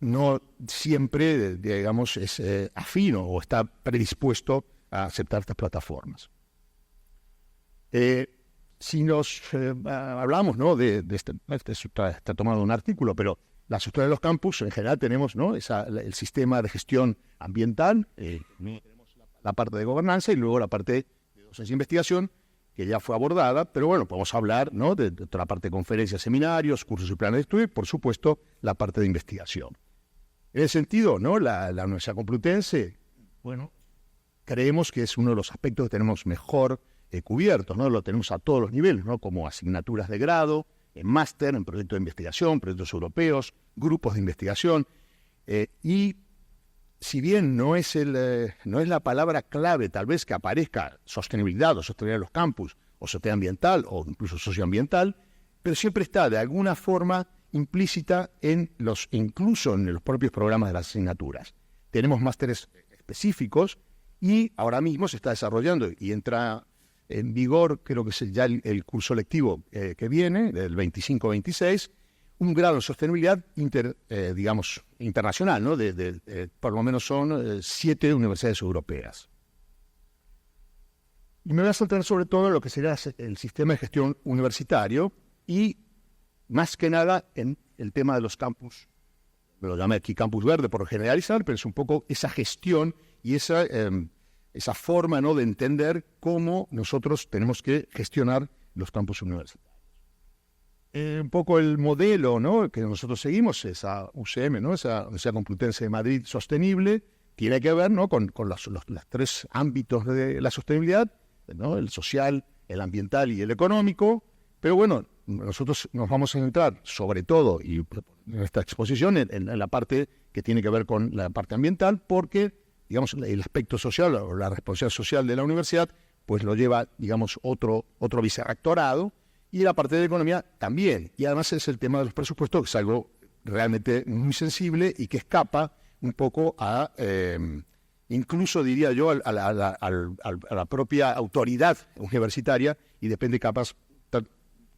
no siempre, digamos, es afín o está predispuesto a aceptar estas plataformas. Si nos hablamos, ¿no?, de está tomado un artículo, pero la estructura de los campus, en general tenemos, ¿no?, el sistema de gestión ambiental, la parte de gobernanza y luego la parte de docencia e investigación, que ya fue abordada, pero bueno, podemos hablar, ¿no?, de toda la parte de conferencias, seminarios, cursos y planes de estudio, y por supuesto la parte de investigación. En ese sentido, ¿no?, la Universidad Complutense, bueno, creemos que es uno de los aspectos que tenemos mejor cubiertos, ¿no? Lo tenemos a todos los niveles, ¿no?, como asignaturas de grado, en máster, en proyectos de investigación, proyectos europeos, grupos de investigación, y si bien no es la palabra clave tal vez que aparezca sostenibilidad o sostenibilidad de los campus, o sostenibilidad ambiental o incluso socioambiental, pero siempre está de alguna forma implícita incluso en los propios programas de las asignaturas. Tenemos másteres específicos y ahora mismo se está desarrollando y entra en vigor, creo que es ya el curso lectivo que viene, del 25-26, un grado de sostenibilidad internacional, ¿no? Por lo menos son 7 universidades europeas. Y me voy a centrar sobre todo en lo que sería el sistema de gestión universitario y más que nada en el tema de los campus. Me lo llamé aquí campus verde por generalizar, pero es un poco esa gestión y esa forma, ¿no?, de entender cómo nosotros tenemos que gestionar los campus universitarios. Un poco el modelo, ¿no?, que nosotros seguimos, esa UCM, ¿no?, esa Universidad Complutense de Madrid sostenible, tiene que ver, ¿no?, con los 3 ámbitos de la sostenibilidad, ¿no?, el social, el ambiental y el económico. Pero bueno, nosotros nos vamos a centrar sobre todo, y en esta exposición, en la parte que tiene que ver con la parte ambiental, porque, digamos, el aspecto social o la responsabilidad social de la universidad, pues lo lleva, digamos, otro vicerrectorado, y la parte de economía también. Y además es el tema de los presupuestos, que es algo realmente muy sensible y que escapa un poco a incluso diría yo a la propia autoridad universitaria, y depende capaz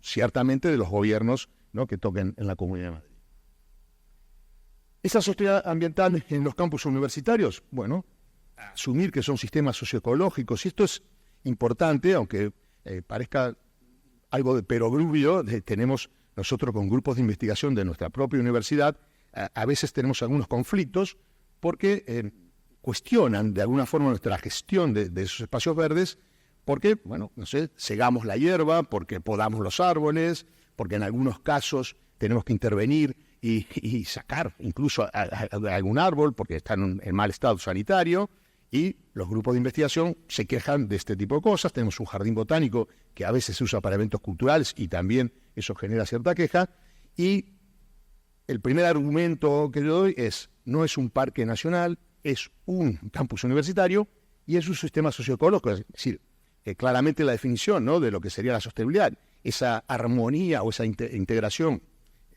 ciertamente de los gobiernos, ¿no?, que toquen en la Comunidad de Madrid. Esa sostenibilidad ambiental en los campus universitarios, bueno, asumir que son sistemas socioecológicos, y esto es importante, aunque parezca algo de perogrullo, tenemos nosotros con grupos de investigación de nuestra propia universidad, a veces tenemos algunos conflictos porque cuestionan de alguna forma nuestra gestión de esos espacios verdes, porque, bueno, no sé, segamos la hierba, porque podamos los árboles, porque en algunos casos tenemos que intervenir y sacar incluso a algún árbol porque están en mal estado sanitario, y los grupos de investigación se quejan de este tipo de cosas. Tenemos un jardín botánico que a veces se usa para eventos culturales y también eso genera cierta queja, y el primer argumento que yo doy es: no es un parque nacional, es un campus universitario y es un sistema socioecológico. Es decir, claramente la definición, ¿no?, de lo que sería la sostenibilidad, esa armonía o esa integración,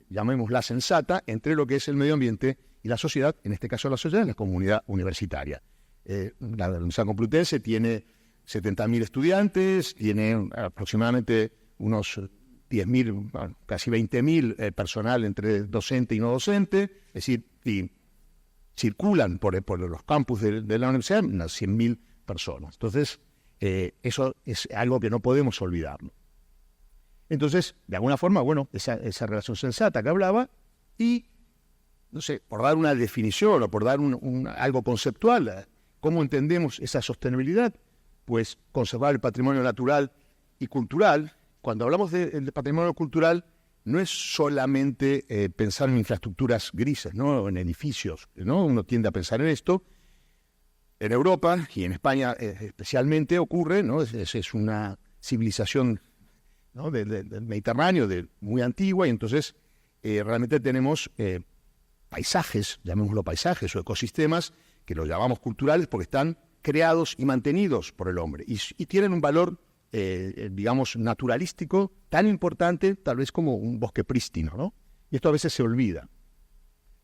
llamémosla sensata, entre lo que es el medio ambiente y la sociedad, en este caso la sociedad, la comunidad universitaria. La Universidad Complutense tiene 70.000 estudiantes, tiene aproximadamente unos 10.000, bueno, casi 20.000 personal entre docente y no docente, es decir, y circulan por los campus de la universidad unas 100.000 personas. Entonces, eso es algo que no podemos olvidarlo. Entonces, de alguna forma, bueno, esa relación sensata que hablaba, y, no sé, por dar una definición o por dar algo conceptual, ¿cómo entendemos esa sostenibilidad? Pues conservar el patrimonio natural y cultural. Cuando hablamos del patrimonio cultural, no es solamente pensar en infraestructuras grises, ¿no?, en edificios, ¿no? Uno tiende a pensar en esto. En Europa y en España especialmente ocurre, ¿no? Es una civilización, ¿no?, del Mediterráneo muy antigua, y entonces realmente tenemos paisajes, llamémoslo paisajes o ecosistemas, que los llamamos culturales porque están creados y mantenidos por el hombre y tienen un valor, digamos, naturalístico tan importante tal vez como un bosque prístino, ¿no? Y esto a veces se olvida.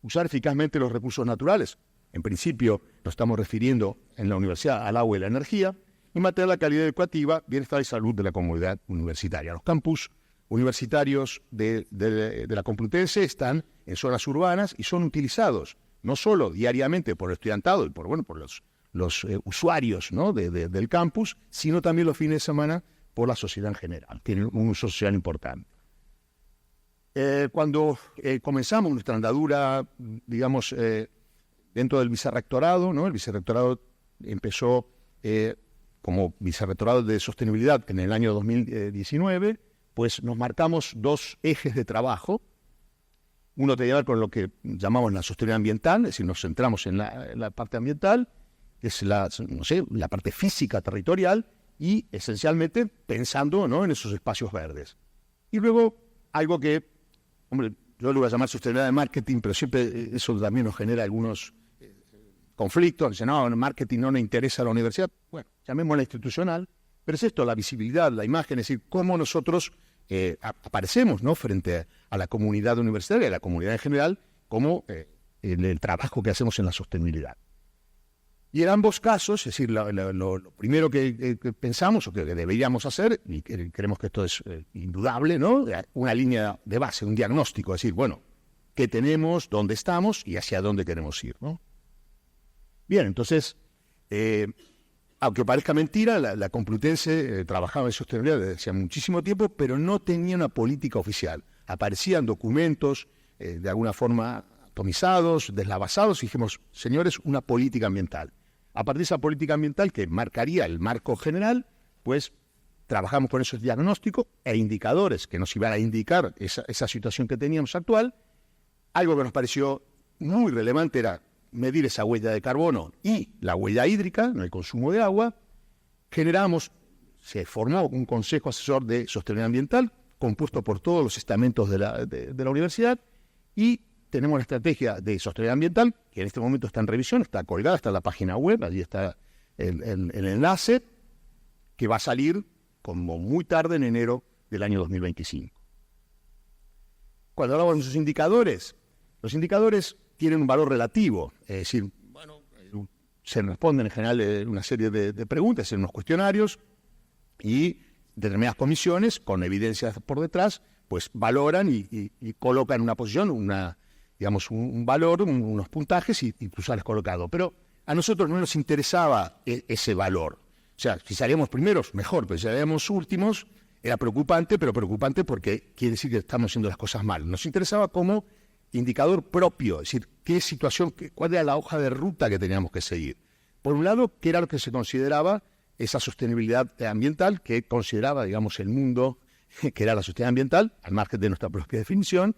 Usar eficazmente los recursos naturales. En principio nos estamos refiriendo en la universidad al agua y la energía, y mantener la calidad educativa, bienestar y salud de la comunidad universitaria. Los campus universitarios de la Complutense están en zonas urbanas y son utilizados no solo diariamente por el estudiantado y por los usuarios, ¿no?, del campus, sino también los fines de semana por la sociedad en general. Tienen un uso social importante. Cuando comenzamos nuestra andadura, digamos, dentro del vicerrectorado, ¿no?, el vicerrectorado empezó como vicerrectorado de sostenibilidad en el año 2019, pues nos marcamos dos ejes de trabajo. Uno tiene que ver con lo que llamamos la sostenibilidad ambiental, es decir, nos centramos en la parte ambiental, que es la parte física, territorial, y esencialmente pensando, ¿no?, en esos espacios verdes. Y luego algo que, hombre, yo lo voy a llamar sostenibilidad de marketing, pero siempre eso también nos genera algunos conflictos. Dicen, no, el marketing no le interesa a la universidad. Bueno, llamémosla institucional, pero es esto, la visibilidad, la imagen, es decir, cómo nosotros aparecemos, ¿no?, frente a la comunidad universitaria, a la comunidad en general, como el trabajo que hacemos en la sostenibilidad. Y en ambos casos, es decir, lo primero que pensamos o que deberíamos hacer, y creemos que esto es indudable, ¿no?, una línea de base, un diagnóstico, es decir, bueno, ¿qué tenemos, dónde estamos y hacia dónde queremos ir, ¿no? Bien, entonces, aunque parezca mentira, la Complutense trabajaba en sostenibilidad desde hace muchísimo tiempo, pero no tenía una política oficial. Aparecían documentos de alguna forma atomizados, deslavazados, y dijimos, señores, una política ambiental. A partir de esa política ambiental que marcaría el marco general, pues trabajamos con esos diagnósticos e indicadores que nos iban a indicar esa situación que teníamos actual. Algo que nos pareció muy relevante era medir esa huella de carbono y la huella hídrica, no el consumo de agua. Se formó un consejo asesor de sostenibilidad ambiental, compuesto por todos los estamentos de la universidad, y tenemos la estrategia de sostenibilidad ambiental, que en este momento está en revisión, está colgada, está en la página web, allí está el enlace, que va a salir como muy tarde en enero del año 2025. Cuando hablamos de los indicadores tienen un valor relativo, es decir, bueno, se responden en general una serie de preguntas en unos cuestionarios y determinadas comisiones, con evidencias por detrás, pues valoran y colocan una posición, un valor, unos puntajes y tú sales colocado. Pero a nosotros no nos interesaba ese valor. O sea, si salíamos primeros, mejor, pero si salíamos últimos, era preocupante, pero preocupante porque quiere decir que estamos haciendo las cosas mal. Nos interesaba como indicador propio, es decir, qué situación, cuál era la hoja de ruta que teníamos que seguir. Por un lado, qué era lo que se consideraba esa sostenibilidad ambiental, que consideraba, digamos, el mundo, que era la sostenibilidad ambiental, al margen de nuestra propia definición,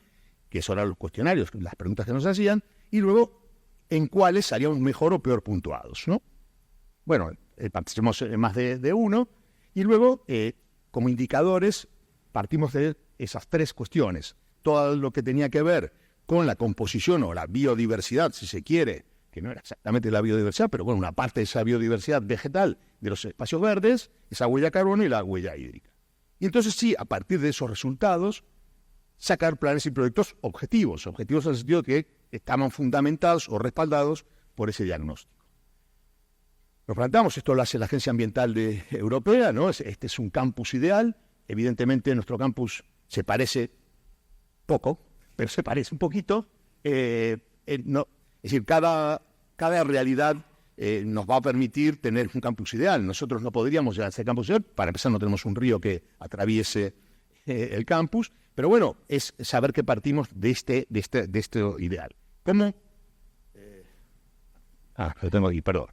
que esos eran los cuestionarios, las preguntas que nos hacían, y luego en cuáles salíamos mejor o peor puntuados, ¿no? Bueno, participamos en más de uno, y luego, como indicadores, partimos de esas tres cuestiones. Todo lo que tenía que ver con la composición o la biodiversidad, si se quiere, que no era exactamente la biodiversidad, pero bueno, una parte de esa biodiversidad vegetal de los espacios verdes, esa huella de carbono y la huella hídrica. Y entonces sí, a partir de esos resultados, sacar planes y proyectos objetivos en el sentido de que estaban fundamentados o respaldados por ese diagnóstico. Nos planteamos, esto lo hace la Agencia Ambiental Europea, ¿no? Este es un campus ideal. Evidentemente nuestro campus se parece poco, pero se parece un poquito. No, es decir, cada realidad nos va a permitir tener un campus ideal. Nosotros no podríamos llegar a ese campus ideal. Para empezar, no tenemos un río que atraviese el campus, pero bueno, es saber que partimos de este ideal. ¿Cómo? Lo tengo aquí, perdón.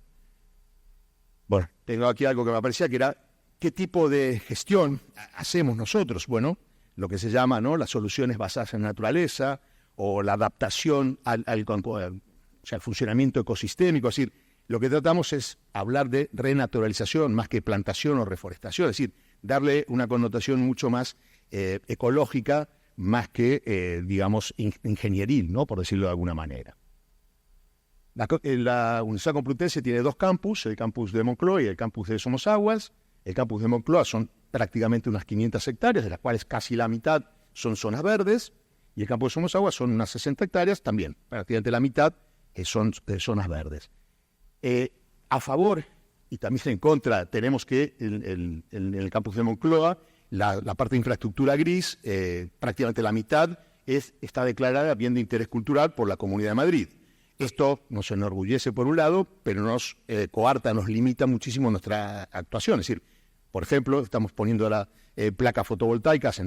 Bueno, tengo aquí algo que me parecía que era qué tipo de gestión hacemos nosotros. Bueno, lo que se llama, ¿no?, las soluciones basadas en naturaleza o la adaptación al funcionamiento ecosistémico. Es decir, lo que tratamos es hablar de renaturalización más que plantación o reforestación. Es decir, darle una connotación mucho más ecológica, más que, digamos, ingenieril, ¿no?, por decirlo de alguna manera. La Universidad Complutense tiene dos campus, el campus de Moncloa y el campus de Somosaguas. El campus de Moncloa son prácticamente unas 500 hectáreas, de las cuales casi la mitad son zonas verdes, y el campus de Somosaguas son unas 60 hectáreas, también prácticamente la mitad son zonas verdes. A favor y también en contra, tenemos que en el campus de Moncloa la parte de infraestructura gris, prácticamente la mitad está declarada bien de interés cultural por la Comunidad de Madrid. Esto nos enorgullece por un lado, pero nos coarta, nos limita muchísimo nuestra actuación. Es decir, por ejemplo, estamos poniendo placas fotovoltaicas,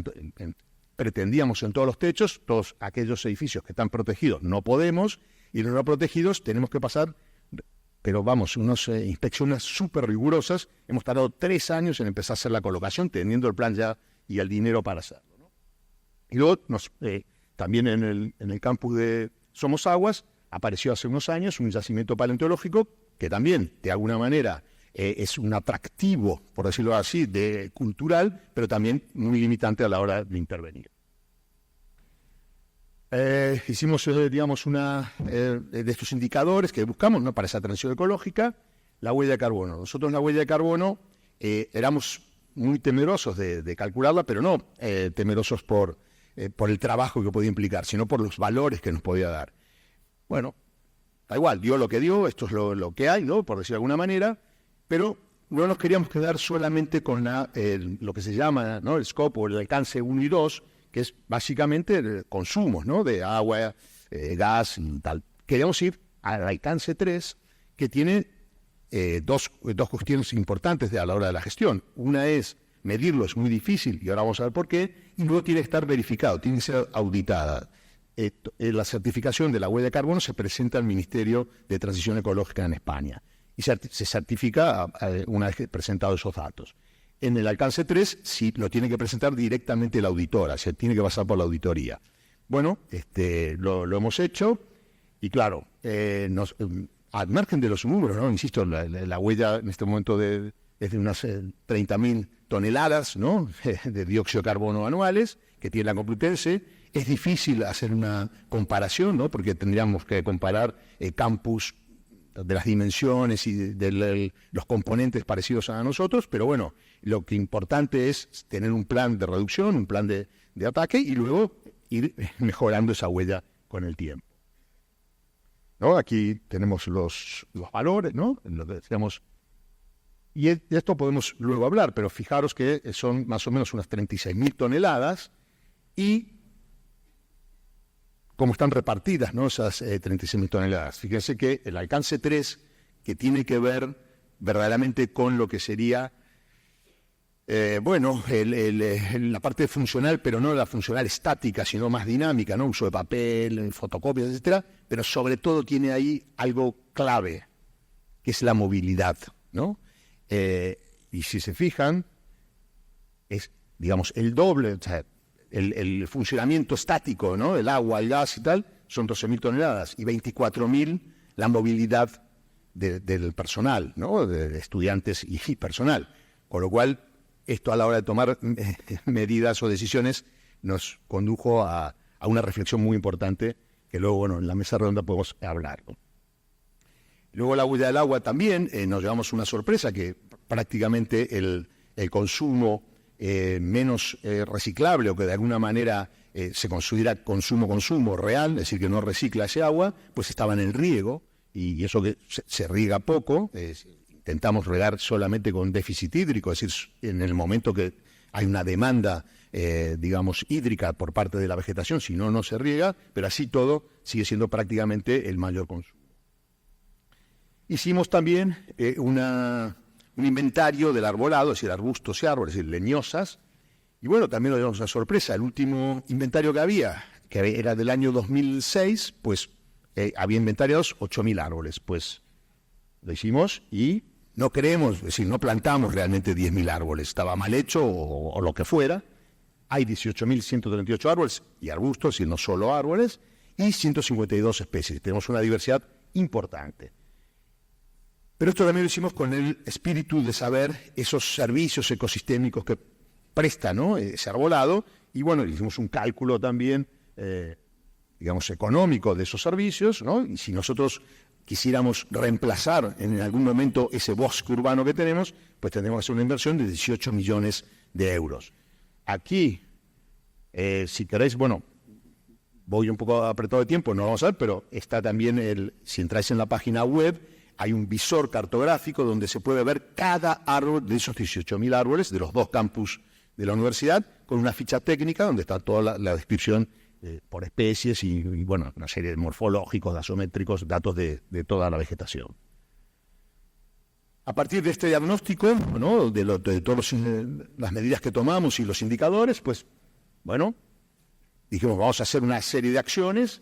pretendíamos en todos los techos, todos aquellos edificios que están protegidos no podemos, y los no protegidos tenemos que pasar, pero vamos, unas inspecciones súper rigurosas. Hemos tardado 3 años en empezar a hacer la colocación, teniendo el plan ya y el dinero para hacerlo, ¿no? Y luego, también en el campus de Somosaguas, apareció hace unos años un yacimiento paleontológico que también, de alguna manera, es un atractivo, por decirlo así, cultural, pero también muy limitante a la hora de intervenir. Hicimos, digamos, de estos indicadores que buscamos, ¿no?, para esa transición ecológica, la huella de carbono. Nosotros la huella de carbono éramos muy temerosos de calcularla, pero no temerosos por el trabajo que podía implicar, sino por los valores que nos podía dar. Bueno, da igual, dio lo que dio, esto es lo que hay, ¿no?, por decirlo de alguna manera, pero no nos queríamos quedar solamente con lo que se llama, ¿no?, el scope o el alcance 1 y 2, que es básicamente consumos, ¿no?, de agua, gas y tal. Queríamos ir al alcance 3, que tiene dos cuestiones importantes a la hora de la gestión. Una es medirlo, es muy difícil, y ahora vamos a ver por qué, y luego tiene que estar verificado, tiene que ser auditada. La certificación de la huella de carbono se presenta al Ministerio de Transición Ecológica en España y se certifica una vez presentados esos datos. En el alcance 3 sí lo tiene que presentar directamente la auditora, se tiene que pasar por la auditoría. Bueno, lo hemos hecho y claro, al margen de los números, ¿no?, insisto, la huella en este momento es de unas 30.000 toneladas, ¿no?, de dióxido de carbono anuales que tiene la Complutense. Es difícil hacer una comparación, ¿no?, porque tendríamos que comparar campus de las dimensiones y de los componentes parecidos a nosotros, pero bueno, lo que importante es tener un plan de reducción, un plan de ataque y luego ir mejorando esa huella con el tiempo. ¿no? Aquí tenemos los valores, ¿no? Lo que decíamos. Y de esto podemos luego hablar, pero fijaros que son más o menos unas 36.000 toneladas y cómo están repartidas, ¿no? Esas 36.000 toneladas. Fíjense que el alcance 3, que tiene que ver verdaderamente con lo que sería, la parte funcional, pero no la funcional estática, sino más dinámica, ¿no? Uso de papel, fotocopias, etcétera, pero sobre todo tiene ahí algo clave, que es la movilidad, ¿no? Y si se fijan, es, digamos, el doble, o sea, el funcionamiento estático, ¿no? El agua, el gas y tal, son 12.000 toneladas, y 24.000 la movilidad del personal, ¿no? De estudiantes y personal. Con lo cual, esto a la hora de tomar medidas o decisiones nos condujo a una reflexión muy importante que luego, bueno, en la mesa redonda podemos hablar, ¿no? Luego la huella del agua también, nos llevamos una sorpresa que prácticamente el consumo menos reciclable, o que de alguna manera se considera consumo real, es decir, que no recicla ese agua, pues estaba en el riego, y eso que se riega poco, intentamos regar solamente con déficit hídrico, es decir, en el momento que hay una demanda, digamos, hídrica por parte de la vegetación, si no, no se riega, pero así todo sigue siendo prácticamente el mayor consumo. Hicimos también un inventario del arbolado, es decir, arbustos y árboles, es decir, leñosas, y bueno, también nos llevamos una sorpresa. El último inventario que había, que era del año 2006, pues había inventariados 8.000 árboles. Pues lo hicimos y no creemos, es decir, no plantamos realmente 10.000 árboles, estaba mal hecho o lo que fuera. Hay 18.138 árboles y arbustos, y no solo árboles, y 152 especies. Tenemos una diversidad importante. Pero esto también lo hicimos con el espíritu de saber esos servicios ecosistémicos que presta, ¿no?, ese arbolado, y bueno, hicimos un cálculo también, digamos, económico de esos servicios, ¿no? Y si nosotros quisiéramos reemplazar en algún momento ese bosque urbano que tenemos, pues tendríamos que hacer una inversión de 18 millones de euros. Aquí, si queréis, bueno, voy un poco apretado de tiempo, no lo vamos a ver, pero está también, si entráis en la página web, hay un visor cartográfico donde se puede ver cada árbol de esos 18.000 árboles de los 2 campus de la universidad, con una ficha técnica donde está toda la descripción por especies y, bueno, una serie de morfológicos, gasométricos, datos de toda la vegetación. A partir de este diagnóstico, ¿no?, de todas las medidas que tomamos y los indicadores, pues, bueno, dijimos, vamos a hacer una serie de acciones,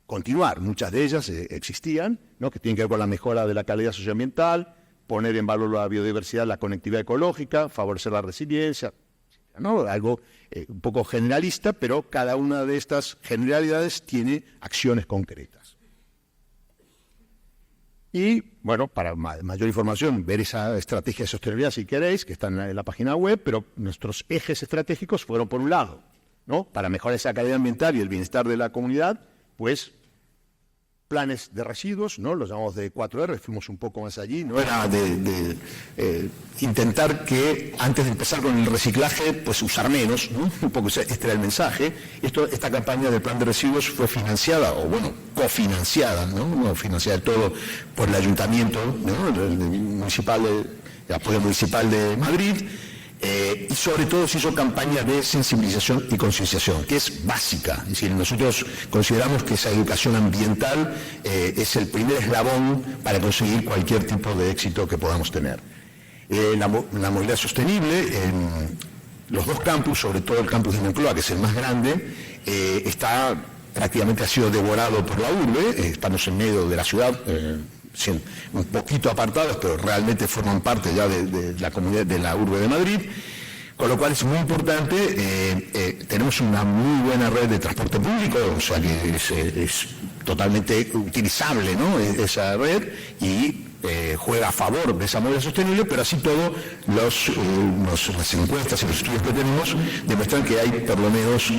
continuar, muchas de ellas existían, ¿no?, que tienen que ver con la mejora de la calidad socioambiental, poner en valor la biodiversidad, la conectividad ecológica, favorecer la resiliencia, ¿no? Algo un poco generalista, pero cada una de estas generalidades tiene acciones concretas. Y, bueno, para mayor información, ver esa estrategia de sostenibilidad, si queréis, que está en la página web, pero nuestros ejes estratégicos fueron, por un lado, ¿no?, para mejorar esa calidad ambiental y el bienestar de la comunidad, pues planes de residuos, ¿no?, los llamamos de 4R, fuimos un poco más allí, no era de intentar que antes de empezar con el reciclaje, pues usar menos, ¿no? Un poco este era el mensaje. Esta campaña del plan de residuos fue financiada, o bueno, cofinanciada, no financiada del todo por el ayuntamiento, ¿no?, el apoyo municipal de Madrid. Y sobre todo se hizo campaña de sensibilización y concienciación, que es básica. Es decir, nosotros consideramos que esa educación ambiental es el primer eslabón para conseguir cualquier tipo de éxito que podamos tener. La movilidad sostenible, en los 2 campus, sobre todo el campus de Moncloa, que es el más grande, prácticamente ha sido devorado por la urbe. Estamos en medio de la ciudad, un poquito apartados, pero realmente forman parte ya de la comunidad de la urbe de Madrid, con lo cual es muy importante. Tenemos una muy buena red de transporte público, o sea que es totalmente utilizable, ¿no?, esa red, y juega a favor de esa movilidad sostenible, pero así todo las encuestas y los estudios que tenemos demuestran que hay por lo menos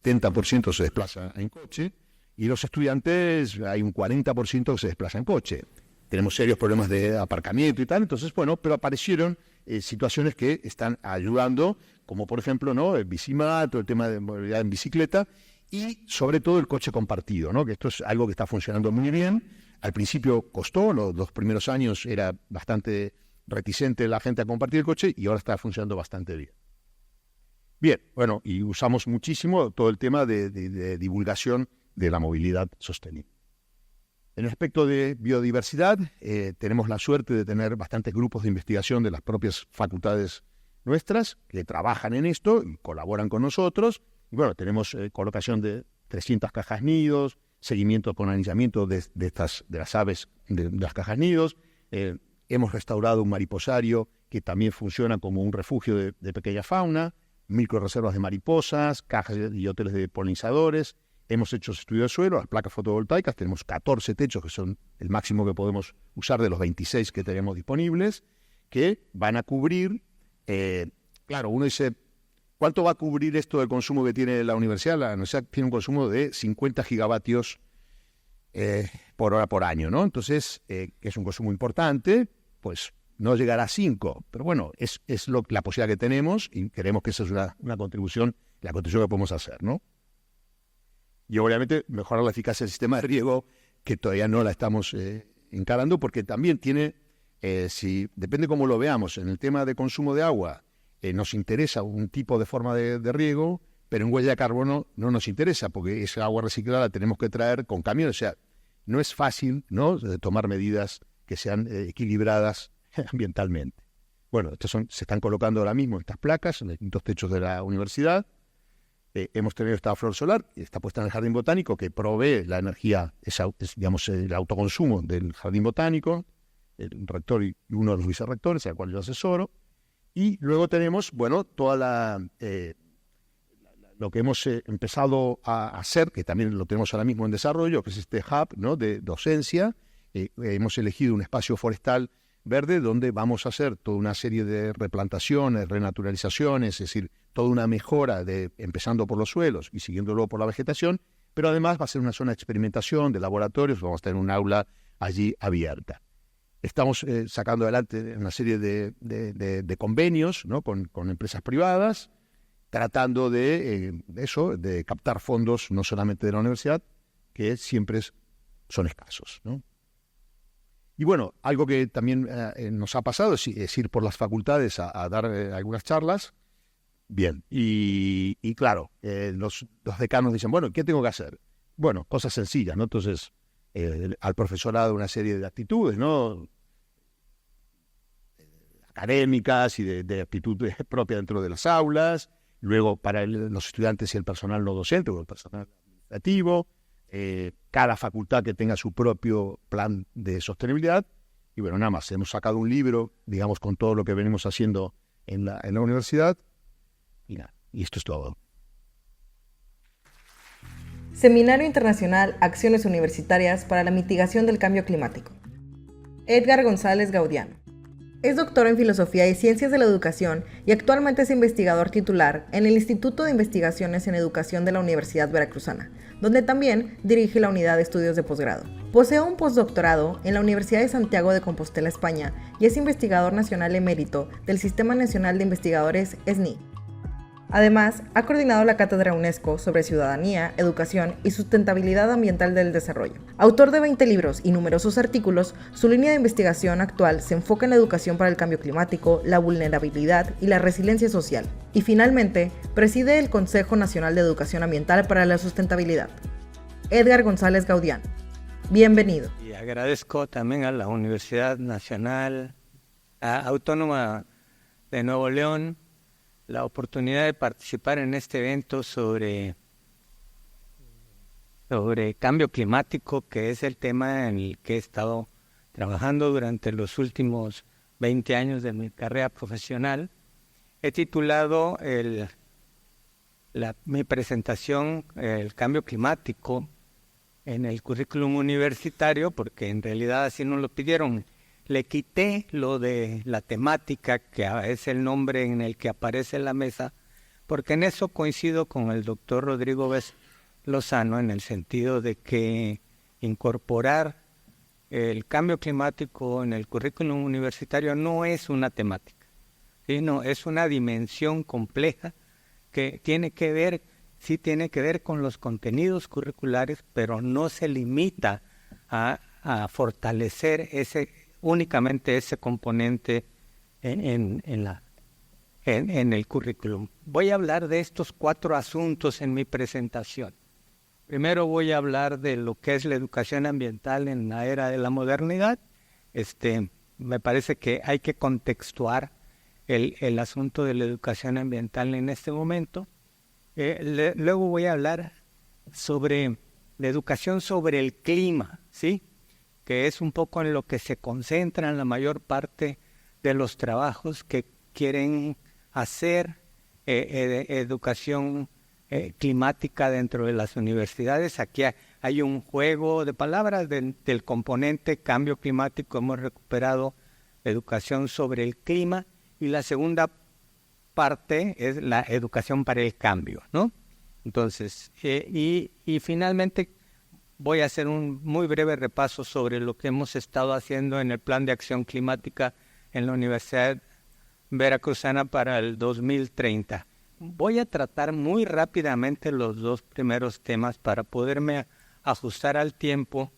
70% se desplaza en coche, y los estudiantes hay un 40% que se desplaza en coche. Tenemos serios problemas de aparcamiento y tal, entonces, bueno, pero aparecieron situaciones que están ayudando, como por ejemplo, ¿no?, el bicimat, el tema de movilidad en bicicleta, y sobre todo el coche compartido, ¿no? Que esto es algo que está funcionando muy bien. Al principio costó, los primeros años era bastante reticente la gente a compartir el coche y ahora está funcionando bastante bien. Bien, bueno, y usamos muchísimo todo el tema de divulgación de la movilidad sostenible. En el aspecto de biodiversidad, tenemos la suerte de tener bastantes grupos de investigación de las propias facultades nuestras que trabajan en esto y colaboran con nosotros. Y bueno, tenemos colocación de 300 cajas nidos, seguimiento con anillamiento de las aves de las cajas nidos. Hemos restaurado un mariposario que también funciona como un refugio de pequeña fauna, microreservas de mariposas, cajas y hoteles de polinizadores. Hemos hecho estudios de suelo, las placas fotovoltaicas, tenemos 14 techos que son el máximo que podemos usar de los 26 que tenemos disponibles, que van a cubrir, claro, uno dice, ¿cuánto va a cubrir esto del consumo que tiene la universidad? La universidad tiene un consumo de 50 gigavatios por hora por año, ¿no? Entonces, que es un consumo importante, pues no llegará a 5, pero bueno, es la posibilidad que tenemos y creemos que esa es una contribución, la contribución que podemos hacer, ¿no? Y obviamente mejorar la eficacia del sistema de riego, que todavía no la estamos encarando, porque también tiene, depende cómo lo veamos, en el tema de consumo de agua, nos interesa un tipo de forma de riego, pero en huella de carbono no nos interesa, porque esa agua reciclada la tenemos que traer con camiones. O sea, no es fácil, ¿no?, tomar medidas que sean equilibradas ambientalmente. Bueno, se están colocando ahora mismo estas placas en los distintos techos de la universidad. Hemos tenido esta flor solar, está puesta en el jardín botánico, que provee la energía, digamos, el autoconsumo del jardín botánico, el rector y uno de los vicerrectores, al cual yo asesoro. Y luego tenemos, bueno, lo que hemos empezado a hacer, que también lo tenemos ahora mismo en desarrollo, que es este hub, ¿no?, de docencia. Hemos elegido un espacio forestal verde donde vamos a hacer toda una serie de replantaciones, renaturalizaciones, es decir, toda una mejora empezando por los suelos y siguiéndolo por la vegetación, pero además va a ser una zona de experimentación, de laboratorios, vamos a tener un aula allí abierta. Estamos sacando adelante una serie de convenios, ¿no?, con empresas privadas, tratando de captar fondos no solamente de la universidad, que siempre son escasos, ¿no? Y bueno, algo que también nos ha pasado es ir por las facultades a dar algunas charlas. Bien, y claro, los decanos dicen, bueno, ¿qué tengo que hacer? Bueno, cosas sencillas, ¿no? Entonces, al profesorado una serie de actitudes, ¿no?, académicas y de actitudes propias dentro de las aulas. Luego, para los estudiantes y el personal no docente o el personal administrativo, cada facultad que tenga su propio plan de sostenibilidad. Y bueno, nada más, hemos sacado un libro, digamos, con todo lo que venimos haciendo en la universidad. Y esto es todo. Seminario Internacional Acciones Universitarias para la Mitigación del Cambio Climático. Edgar González Gaudiano. Es doctor en Filosofía y Ciencias de la Educación y actualmente es investigador titular en el Instituto de Investigaciones en Educación de la Universidad Veracruzana, donde también dirige la unidad de estudios de posgrado. Posee un postdoctorado en la Universidad de Santiago de Compostela, España, y es investigador nacional emérito del Sistema Nacional de Investigadores SNI. Además, ha coordinado la Cátedra UNESCO sobre Ciudadanía, Educación y Sustentabilidad Ambiental del Desarrollo. Autor de 20 libros y numerosos artículos, su línea de investigación actual se enfoca en la educación para el cambio climático, la vulnerabilidad y la resiliencia social. Y finalmente, preside el Consejo Nacional de Educación Ambiental para la Sustentabilidad. Edgar González Gaudiano. Bienvenido. Y agradezco también a la Universidad Nacional Autónoma de Nuevo León la oportunidad de participar en este evento sobre cambio climático, que es el tema en el que he estado trabajando durante los últimos 20 años de mi carrera profesional. He titulado mi presentación El cambio climático en el currículum universitario, porque en realidad así nos lo pidieron. Le quité lo de la temática, que es el nombre en el que aparece en la mesa, porque en eso coincido con el doctor Rodrigo Lozano, en el sentido de que incorporar el cambio climático en el currículum universitario no es una temática, sino es una dimensión compleja que tiene que ver sí tiene que ver con los contenidos curriculares, pero no se limita a fortalecer únicamente ese componente en el currículum. Voy a hablar de estos 4 asuntos en mi presentación. Primero voy a hablar de lo que es la educación ambiental en la era de la modernidad. Me parece que hay que contextuar el asunto de la educación ambiental en este momento. Luego voy a hablar sobre la educación sobre el clima, ¿sí? Que es un poco en lo que se concentran la mayor parte de los trabajos que quieren hacer educación climática dentro de las universidades. Aquí hay un juego de palabras del componente cambio climático. Hemos recuperado educación sobre el clima, y la segunda parte es la educación para el cambio, ¿no? Entonces, y finalmente voy a hacer un muy breve repaso sobre lo que hemos estado haciendo en el Plan de Acción Climática en la Universidad Veracruzana para el 2030. Voy a tratar muy rápidamente los 2 primeros temas para poderme ajustar al tiempo,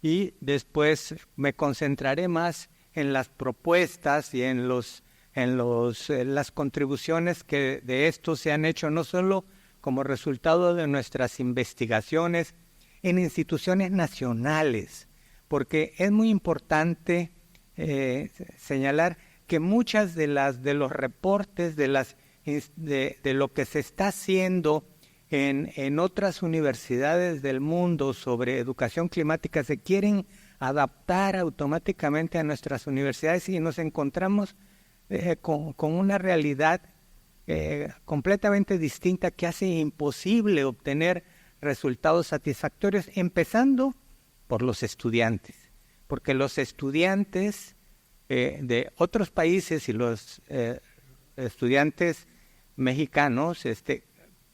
y después me concentraré más en las propuestas y en las contribuciones que de esto se han hecho, no solo como resultado de nuestras investigaciones en instituciones nacionales, porque es muy importante señalar que muchas de los reportes de lo que se está haciendo en otras universidades del mundo sobre educación climática se quieren adaptar automáticamente a nuestras universidades, y nos encontramos con una realidad completamente distinta que hace imposible obtener resultados satisfactorios, empezando por los estudiantes, porque los estudiantes de otros países y los estudiantes mexicanos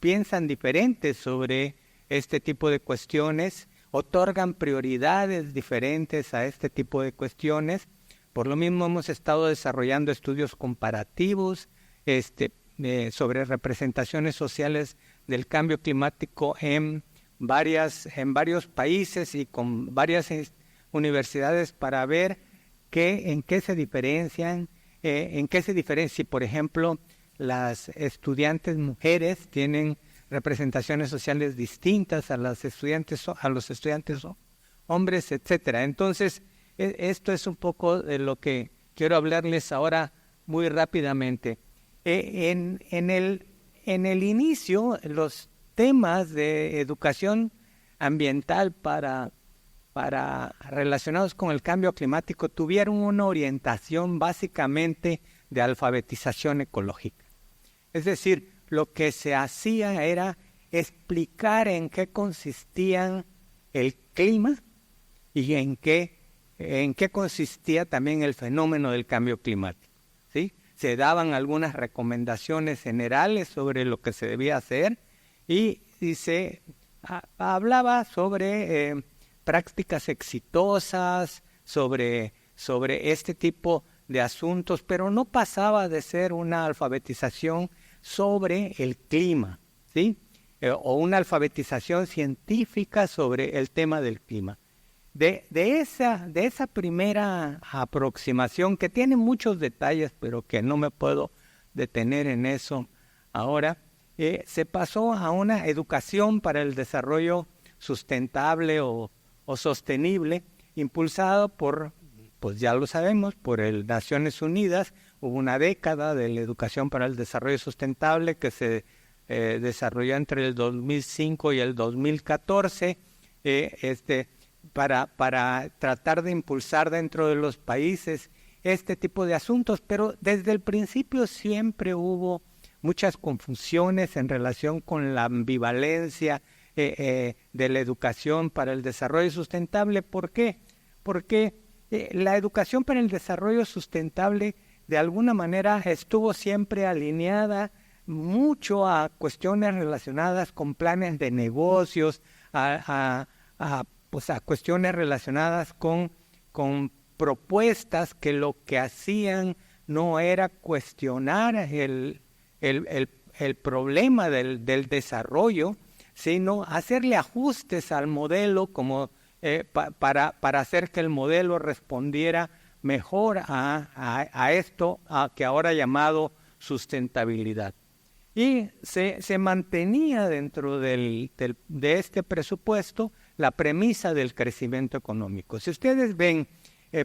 piensan diferentes sobre este tipo de cuestiones, otorgan prioridades diferentes a este tipo de cuestiones. Por lo mismo hemos estado desarrollando estudios comparativos sobre representaciones sociales del cambio climático en varios países y con varias universidades para ver en qué se diferencian, si por ejemplo las estudiantes mujeres tienen representaciones sociales distintas a los estudiantes hombres, etcétera. Entonces, esto es un poco de lo que quiero hablarles ahora muy rápidamente. En el inicio, los temas de educación ambiental relacionados con el cambio climático tuvieron una orientación básicamente de alfabetización ecológica. Es decir, lo que se hacía era explicar en qué consistían el clima y en qué consistía también el fenómeno del cambio climático, ¿sí? Se daban algunas recomendaciones generales sobre lo que se debía hacer, y se hablaba sobre prácticas exitosas, sobre este tipo de asuntos, pero no pasaba de ser una alfabetización sobre el clima, ¿sí? O una alfabetización científica sobre el tema del clima. De esa primera aproximación, que tiene muchos detalles, pero que no me puedo detener en eso ahora, se pasó a una educación para el desarrollo sustentable o sostenible, impulsado por, pues ya lo sabemos, por el Naciones Unidas. Hubo una década de la educación para el desarrollo sustentable que se desarrolló entre el 2005 y el 2014, para tratar de impulsar dentro de los países este tipo de asuntos, pero desde el principio siempre hubo muchas confusiones en relación con la ambivalencia de la educación para el desarrollo sustentable. ¿Por qué? Porque la educación para el desarrollo sustentable de alguna manera estuvo siempre alineada mucho a cuestiones relacionadas con planes de negocios, a cuestiones relacionadas con propuestas que lo que hacían no era cuestionar el el problema del desarrollo, sino hacerle ajustes al modelo como, para hacer que el modelo respondiera mejor a esto que ahora llamado sustentabilidad. Y se mantenía dentro de este presupuesto la premisa del crecimiento económico. Si ustedes ven,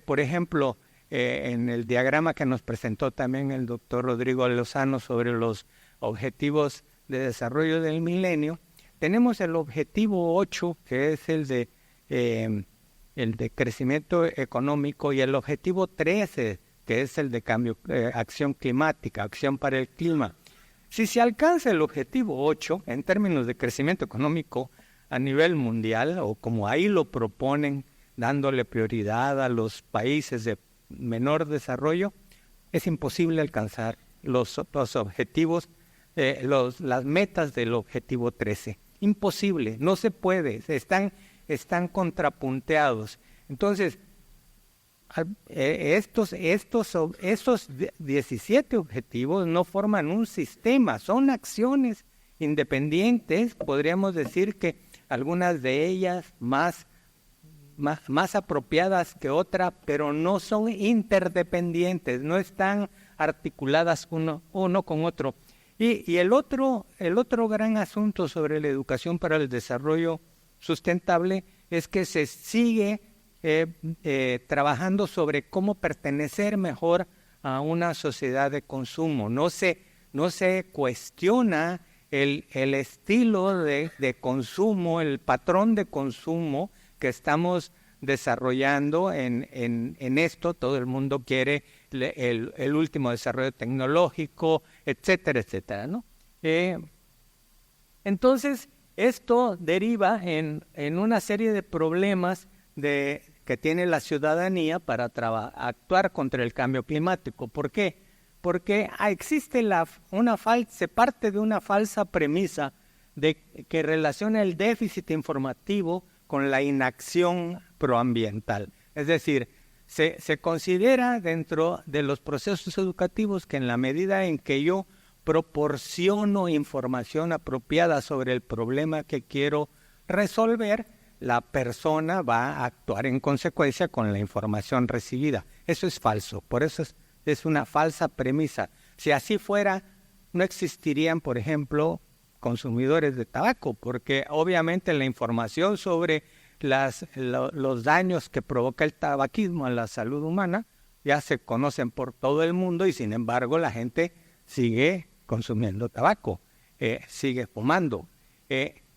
por ejemplo, en el diagrama que nos presentó también el doctor Rodrigo Lozano sobre los objetivos de desarrollo del milenio, tenemos el objetivo 8, que es el de crecimiento económico, y el objetivo 13, que es el de acción climática, acción para el clima. Si se alcanza el objetivo 8 en términos de crecimiento económico a nivel mundial, o como ahí lo proponen, dándole prioridad a los países de menor desarrollo, es imposible alcanzar los objetivos, las metas del objetivo 13. Imposible, no se puede, están contrapunteados. Entonces, esos 17 objetivos no forman un sistema, son acciones independientes, podríamos decir que algunas de ellas más apropiadas que otras, pero no son interdependientes, no están articuladas uno con otro. Y el otro gran asunto sobre la educación para el desarrollo sustentable es que se sigue trabajando sobre cómo pertenecer mejor a una sociedad de consumo. No se cuestiona el estilo de consumo, el patrón de consumo que estamos desarrollando en esto. Todo el mundo quiere el último desarrollo tecnológico, etcétera, etcétera, ¿no? Entonces, esto deriva en una serie de problemas que tiene la ciudadanía para actuar contra el cambio climático. ¿Por qué? Porque se parte de una falsa premisa que relaciona el déficit informativo con la inacción proambiental. Es decir, se considera dentro de los procesos educativos que en la medida en que yo proporciono información apropiada sobre el problema que quiero resolver, la persona va a actuar en consecuencia con la información recibida. Eso es falso, por eso es una falsa premisa. Si así fuera, no existirían, por ejemplo, consumidores de tabaco, porque obviamente la información sobre los daños que provoca el tabaquismo a la salud humana ya se conocen por todo el mundo, y sin embargo la gente sigue consumiendo tabaco, sigue fumando.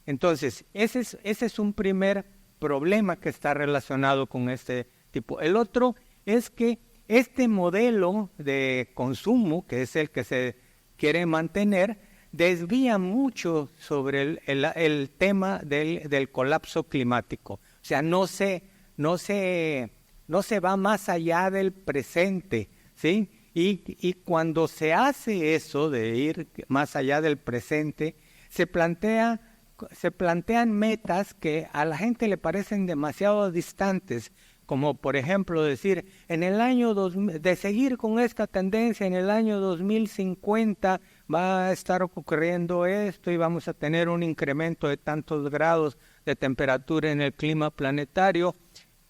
Entonces, ese es un primer problema que está relacionado con este tipo. El otro es que este modelo de consumo, que es el que se quiere mantener, desvía mucho sobre el tema del colapso climático. O sea, no se va más allá del presente, ¿sí? Y cuando se hace eso de ir más allá del presente, se plantean metas que a la gente le parecen demasiado distantes, como por ejemplo decir, de seguir con esta tendencia, en el año 2050 va a estar ocurriendo esto y vamos a tener un incremento de tantos grados de temperatura en el clima planetario.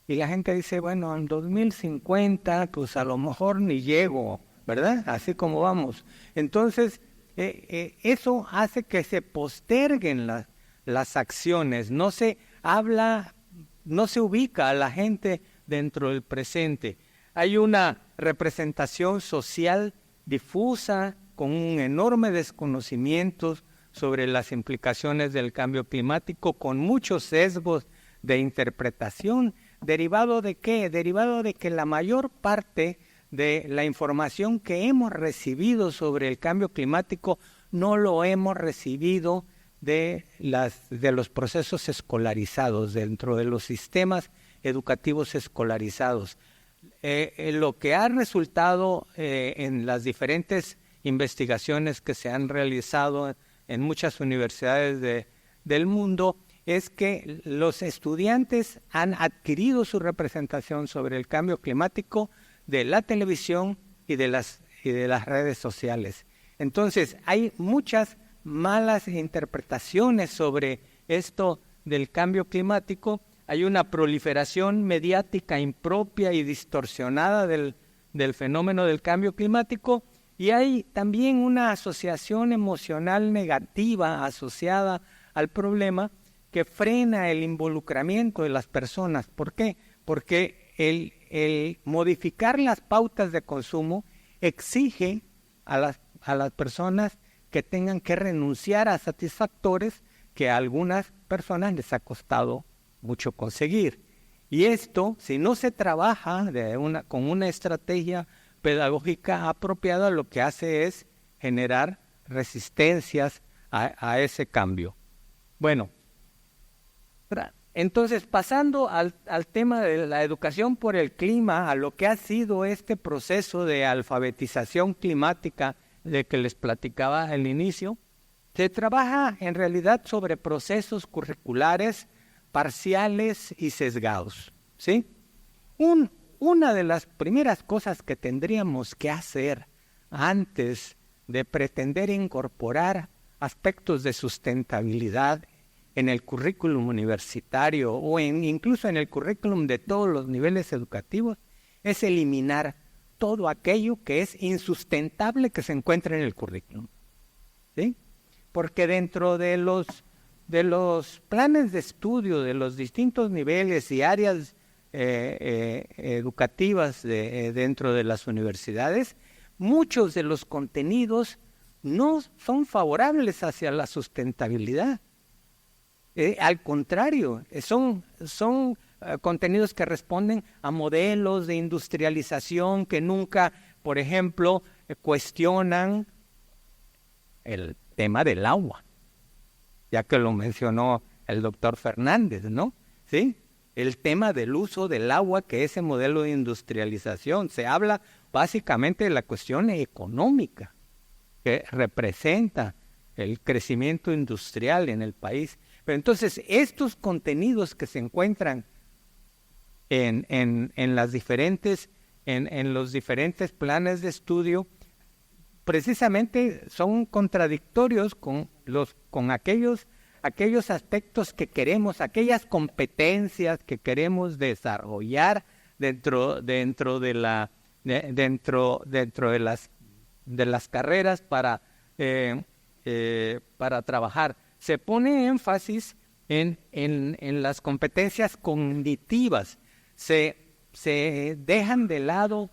Y la gente dice, bueno, en 2050 pues a lo mejor ni llego, ¿verdad? Así como vamos. Entonces, eso hace que se posterguen las acciones, no se ubica a la gente dentro del presente. Hay una representación social difusa con un enorme desconocimiento sobre las implicaciones del cambio climático, con muchos sesgos de interpretación. ¿Derivado de qué? Derivado de que la mayor parte de la información que hemos recibido sobre el cambio climático no lo hemos recibido de los procesos escolarizados, dentro de los sistemas educativos escolarizados. Lo que ha resultado en las diferentes investigaciones que se han realizado en muchas universidades del mundo es que los estudiantes han adquirido su representación sobre el cambio climático de la televisión y de las redes sociales. Entonces, hay muchas malas interpretaciones sobre esto del cambio climático. Hay una proliferación mediática impropia y distorsionada del fenómeno del cambio climático, y hay también una asociación emocional negativa asociada al problema que frena el involucramiento de las personas. ¿Por qué? Porque el modificar las pautas de consumo exige a las personas que tengan que renunciar a satisfactores que a algunas personas les ha costado mucho conseguir. Y esto, si no se trabaja con una estrategia pedagógica apropiada, lo que hace es generar resistencias a ese cambio. Bueno, entonces pasando al tema de la educación por el clima, a lo que ha sido este proceso de alfabetización climática de que les platicaba al inicio, se trabaja en realidad sobre procesos curriculares parciales y sesgados, ¿sí? Una de las primeras cosas que tendríamos que hacer antes de pretender incorporar aspectos de sustentabilidad en el currículum universitario o incluso en el currículum de todos los niveles educativos es eliminar todo aquello que es insustentable que se encuentra en el currículum, ¿sí? Porque dentro de los planes de estudio de los distintos niveles y áreas educativas dentro de las universidades, muchos de los contenidos no son favorables hacia la sustentabilidad. Al contrario, son contenidos que responden a modelos de industrialización que nunca, por ejemplo, cuestionan el tema del agua, ya que lo mencionó el doctor Fernández, ¿no? ¿Sí? El tema del uso del agua, que ese modelo de industrialización, se habla básicamente de la cuestión económica que representa el crecimiento industrial en el país. Pero entonces estos contenidos que se encuentran en los diferentes planes de estudio, precisamente son contradictorios con aquellos aspectos que queremos, aquellas competencias que queremos desarrollar dentro de las carreras para trabajar. Se pone énfasis en las competencias cognitivas. Se dejan de lado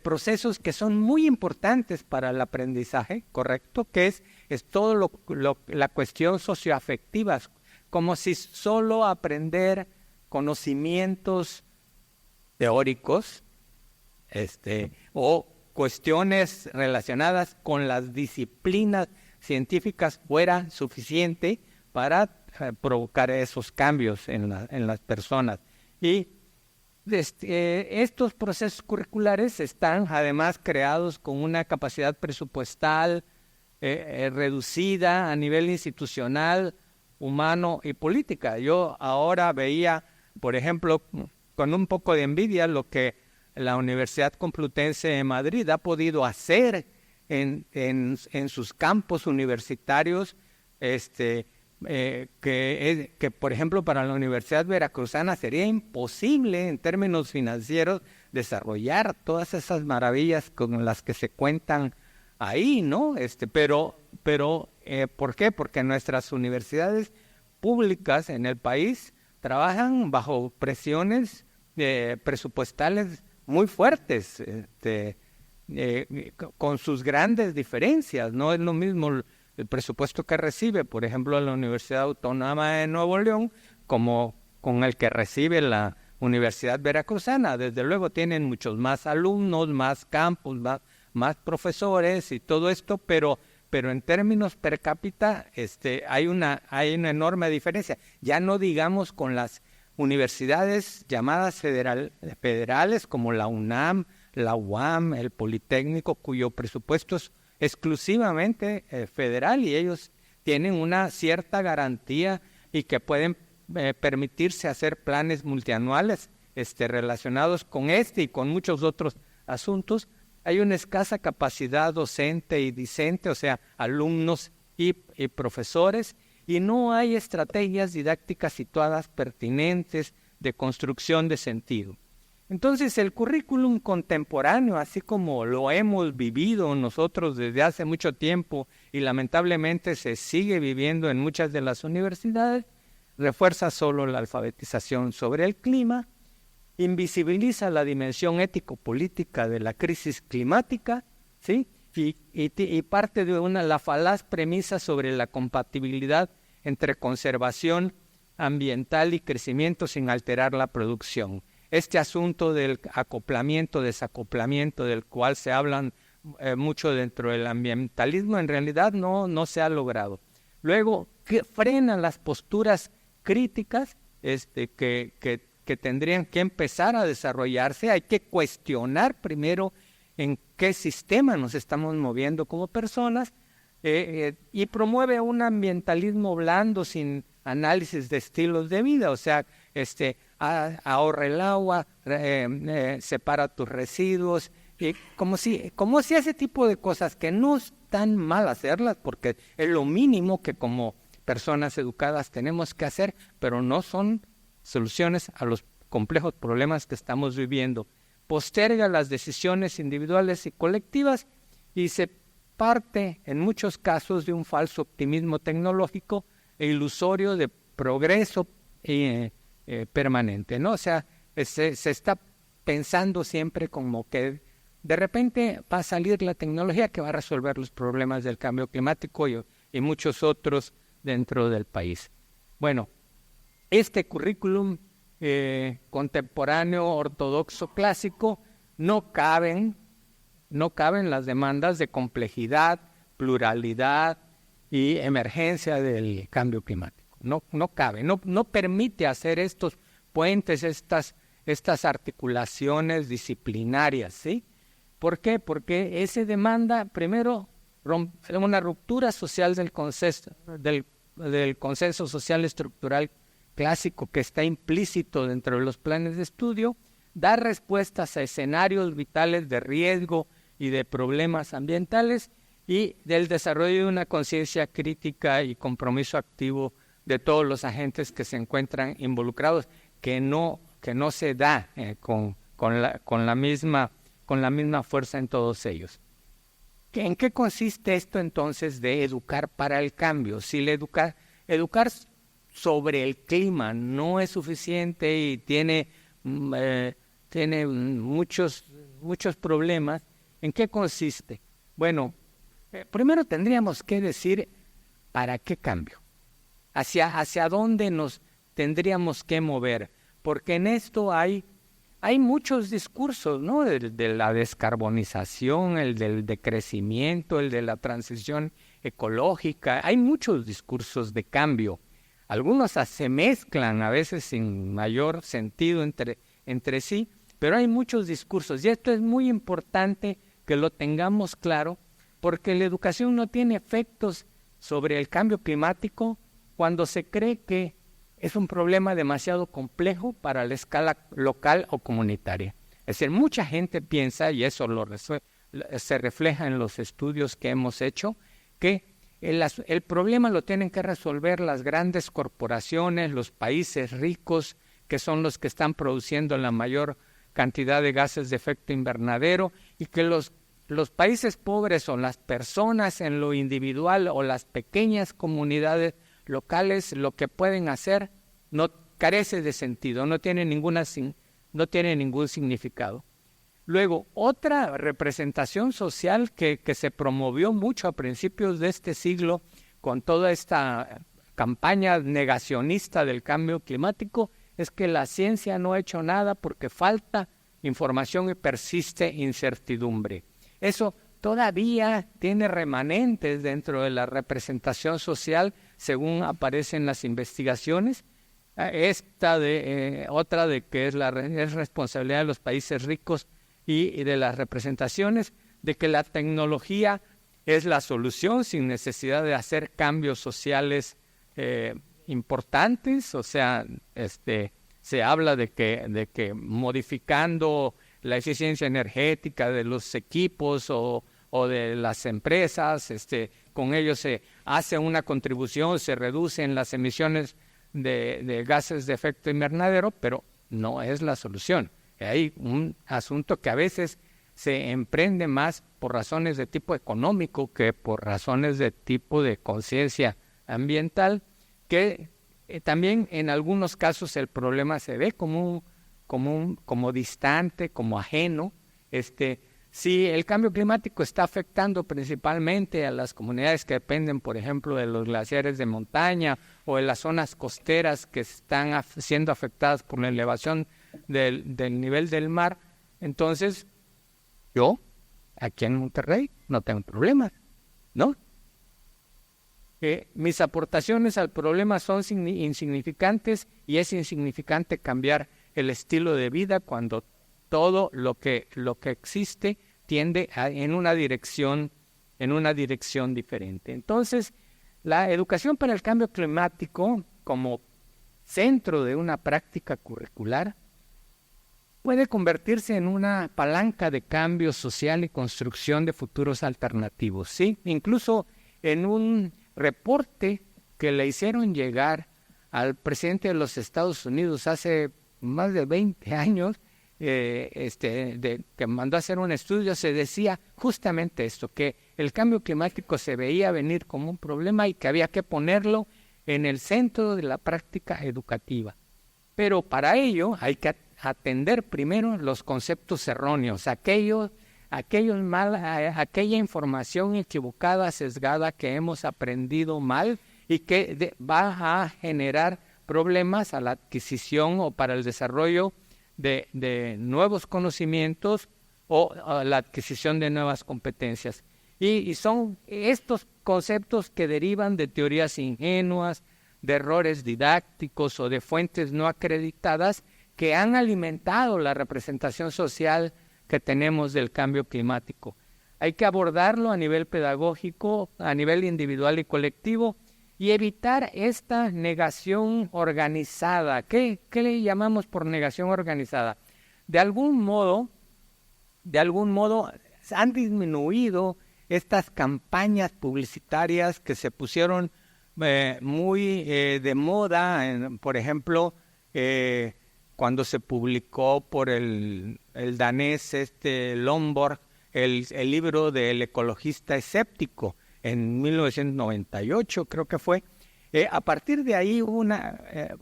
procesos que son muy importantes para el aprendizaje, ¿correcto? Que es todo la cuestión socioafectiva, como si solo aprender conocimientos teóricos o cuestiones relacionadas con las disciplinas científicas fuera suficiente para provocar esos cambios en las personas. Y estos procesos curriculares están además creados con una capacidad presupuestal reducida a nivel institucional, humano y política. Yo ahora veía, por ejemplo, con un poco de envidia lo que la Universidad Complutense de Madrid ha podido hacer en sus campos universitarios, que por ejemplo para la Universidad Veracruzana sería imposible en términos financieros desarrollar todas esas maravillas con las que se cuentan ahí, ¿no? Pero ¿por qué? Porque nuestras universidades públicas en el país trabajan bajo presiones presupuestales muy fuertes, con sus grandes diferencias. No es lo mismo el presupuesto que recibe, por ejemplo, la Universidad Autónoma de Nuevo León, como con el que recibe la Universidad Veracruzana. Desde luego tienen muchos más alumnos, más campus, más profesores y todo esto, pero en términos per cápita hay una enorme diferencia. Ya no digamos con las universidades llamadas federales como la UNAM, la UAM, el Politécnico, cuyo presupuesto es exclusivamente federal, y ellos tienen una cierta garantía y que pueden permitirse hacer planes multianuales relacionados con y con muchos otros asuntos. hay una escasa capacidad docente y discente, o sea, alumnos y profesores, y no hay estrategias didácticas situadas pertinentes de construcción de sentido. Entonces, el currículum contemporáneo, así como lo hemos vivido nosotros desde hace mucho tiempo y lamentablemente se sigue viviendo en muchas de las universidades, refuerza solo la alfabetización sobre el clima, invisibiliza la dimensión ético-política de la crisis climática, ¿sí? Y parte de la falaz premisa sobre la compatibilidad entre conservación ambiental y crecimiento sin alterar la producción. Este asunto del acoplamiento, desacoplamiento, del cual se hablan mucho dentro del ambientalismo, en realidad no se ha logrado. Luego, que frenan las posturas críticas que tendrían que empezar a desarrollarse. Hay que cuestionar primero en qué sistema nos estamos moviendo como personas, y promueve un ambientalismo blando sin análisis de estilos de vida, o sea, ahorra el agua, separa tus residuos, y como si ese tipo de cosas que no están mal hacerlas, porque es lo mínimo que como personas educadas tenemos que hacer, pero no son soluciones a los complejos problemas que estamos viviendo. Posterga las decisiones individuales y colectivas y se parte en muchos casos de un falso optimismo tecnológico e ilusorio de progreso permanente, ¿no? O sea, se está pensando siempre como que de repente va a salir la tecnología que va a resolver los problemas del cambio climático y muchos otros dentro del país. Bueno, este currículum contemporáneo, ortodoxo, clásico, no caben las demandas de complejidad, pluralidad y emergencia del cambio climático. No cabe, no permite hacer estos puentes, estas articulaciones disciplinarias, ¿sí? ¿Por qué? Porque ese demanda, primero, una ruptura social del consenso social estructural clásico que está implícito dentro de los planes de estudio, dar respuestas a escenarios vitales de riesgo y de problemas ambientales y del desarrollo de una conciencia crítica y compromiso activo de todos los agentes que se encuentran involucrados, que no se da con la misma fuerza en todos ellos. ¿En qué consiste esto entonces de educar para el cambio? Si educar sobre el clima no es suficiente y tiene muchos problemas, ¿en qué consiste? Bueno, primero tendríamos que decir ¿para qué cambio? ¿Hacia dónde nos tendríamos que mover? Porque en esto hay muchos discursos, ¿no? De la descarbonización, el del decrecimiento, el de la transición ecológica. Hay muchos discursos de cambio. Algunos se mezclan a veces sin mayor sentido entre sí, pero hay muchos discursos. Y esto es muy importante que lo tengamos claro, porque la educación no tiene efectos sobre el cambio climático cuando se cree que es un problema demasiado complejo para la escala local o comunitaria. Es decir, mucha gente piensa, y eso se refleja en los estudios que hemos hecho, que el problema lo tienen que resolver las grandes corporaciones, los países ricos, que son los que están produciendo la mayor cantidad de gases de efecto invernadero, y que los países pobres o las personas en lo individual o las pequeñas comunidades locales lo que pueden hacer no carece de sentido, no tiene ningún significado. Luego, otra representación social que se promovió mucho a principios de este siglo con toda esta campaña negacionista del cambio climático es que la ciencia no ha hecho nada porque falta información y persiste incertidumbre. Eso todavía tiene remanentes dentro de la representación social según aparecen las investigaciones. Otra de que es responsabilidad de los países ricos y de las representaciones, de que la tecnología es la solución sin necesidad de hacer cambios sociales importantes. O sea, se habla de que modificando la eficiencia energética de los equipos o de las empresas, con ello se hace una contribución, se reducen las emisiones de gases de efecto invernadero, pero no es la solución. Hay un asunto que a veces se emprende más por razones de tipo económico que por razones de tipo de conciencia ambiental, que también en algunos casos el problema se ve como distante, como ajeno. Si el cambio climático está afectando principalmente a las comunidades que dependen, por ejemplo, de los glaciares de montaña o de las zonas costeras que están siendo afectadas por la elevación del nivel del mar, entonces yo, aquí en Monterrey, no tengo problemas, ¿no? Mis aportaciones al problema son insignificantes y es insignificante cambiar el estilo de vida cuando todo lo que existe tiende en una dirección diferente. Entonces, la educación para el cambio climático como centro de una práctica curricular puede convertirse en una palanca de cambio social y construcción de futuros alternativos, ¿sí? Incluso en un reporte que le hicieron llegar al presidente de los Estados Unidos hace más de 20 años, que mandó a hacer un estudio, se decía justamente esto, que el cambio climático se veía venir como un problema y que había que ponerlo en el centro de la práctica educativa. Pero para ello hay que atender primero los conceptos erróneos, aquella información equivocada, sesgada que hemos aprendido mal y que va a generar problemas a la adquisición o para el desarrollo de nuevos conocimientos o a la adquisición de nuevas competencias. Y son estos conceptos que derivan de teorías ingenuas, de errores didácticos o de fuentes no acreditadas que han alimentado la representación social que tenemos del cambio climático. Hay que abordarlo a nivel pedagógico, a nivel individual y colectivo, y evitar esta negación organizada. ¿Qué le llamamos por negación organizada? De algún modo han disminuido estas campañas publicitarias que se pusieron muy de moda, por ejemplo, cuando se publicó por el danés Lomborg el libro del ecologista escéptico en 1998, creo que fue. A partir de ahí hubo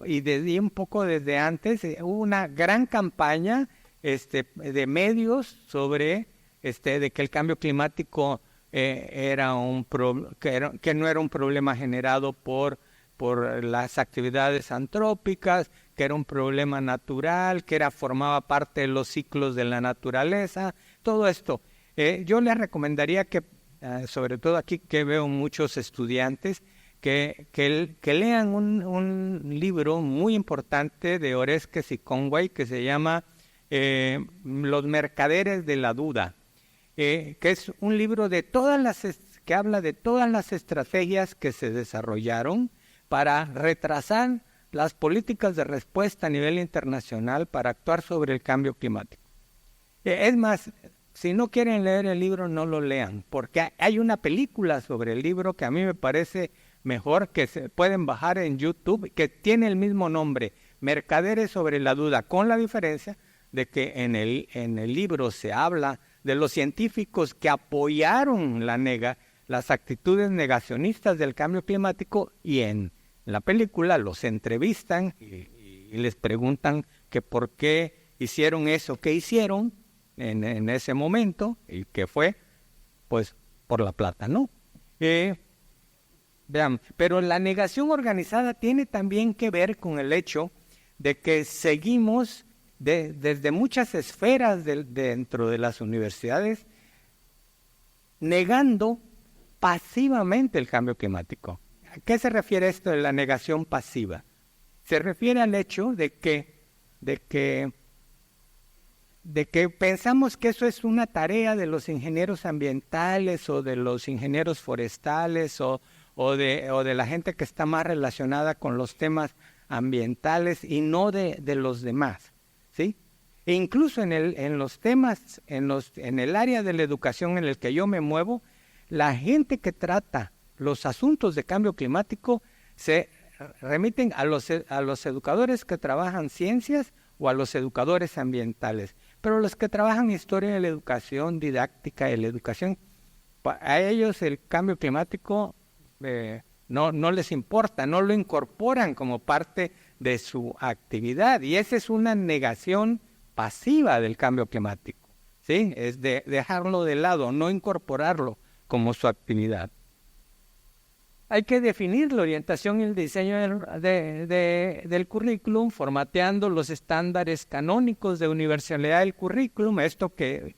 y desde un poco desde antes, hubo una gran campaña de medios sobre de que el cambio climático que no era un problema generado por las actividades antrópicas, que era un problema natural, que formaba parte de los ciclos de la naturaleza, todo esto. Yo les recomendaría que, sobre todo aquí que veo muchos estudiantes, que lean un libro muy importante de Oreskes y Conway que se llama Los mercaderes de la duda, que es un libro que habla de todas las estrategias que se desarrollaron para retrasar las políticas de respuesta a nivel internacional para actuar sobre el cambio climático. Es más, si no quieren leer el libro, no lo lean, porque hay una película sobre el libro que a mí me parece mejor, que se pueden bajar en YouTube, que tiene el mismo nombre, Mercaderes sobre la duda, con la diferencia de que en el libro se habla de los científicos que apoyaron las actitudes negacionistas del cambio climático, y en la película los entrevistan y les preguntan que por qué hicieron eso que hicieron en ese momento, y que fue pues por la plata, ¿no? Vean, pero la negación organizada tiene también que ver con el hecho de que seguimos desde muchas esferas dentro de las universidades negando pasivamente el cambio climático. ¿A qué se refiere esto de la negación pasiva? Se refiere al hecho de que pensamos que eso es una tarea de los ingenieros ambientales o de los ingenieros forestales o de la gente que está más relacionada con los temas ambientales y no de los demás, ¿sí? E incluso en los temas, en el área de la educación en el que yo me muevo, la gente que trata los asuntos de cambio climático se remiten a los educadores que trabajan ciencias o a los educadores ambientales. Pero los que trabajan historia de la educación, didáctica de la educación, a ellos el cambio climático no les importa, no lo incorporan como parte de su actividad. Y esa es una negación pasiva del cambio climático, ¿sí? Es de dejarlo de lado, no incorporarlo como su actividad. Hay que definir la orientación y el diseño del currículum, formateando los estándares canónicos de universalidad del currículum, esto que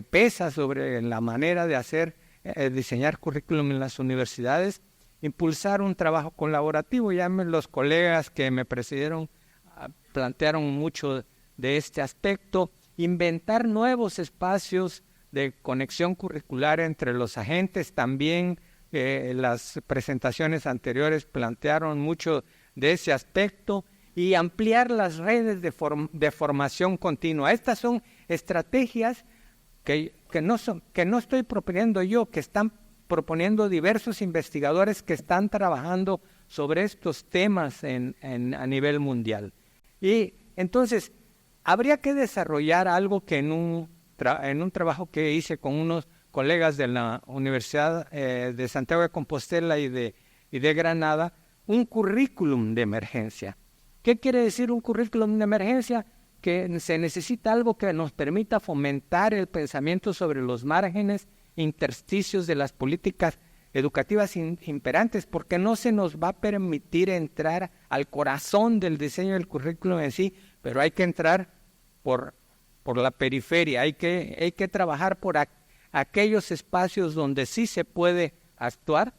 pesa sobre la manera de diseñar currículum en las universidades, impulsar un trabajo colaborativo. Ya los colegas que me precedieron plantearon mucho de este aspecto, inventar nuevos espacios de conexión curricular entre los agentes. También las presentaciones anteriores plantearon mucho de ese aspecto, y ampliar las redes de formación continua. Estas son estrategias que no estoy proponiendo yo, que están proponiendo diversos investigadores que están trabajando sobre estos temas a nivel mundial. Y entonces habría que desarrollar algo que en un trabajo que hice con unos colegas de la Universidad de Santiago de Compostela y de Granada, un currículum de emergencia. ¿Qué quiere decir un currículum de emergencia? Que se necesita algo que nos permita fomentar el pensamiento sobre los márgenes, intersticios de las políticas educativas imperantes, porque no se nos va a permitir entrar al corazón del diseño del currículum en sí, pero hay que entrar por la periferia, hay que trabajar por aquellos espacios donde sí se puede actuar.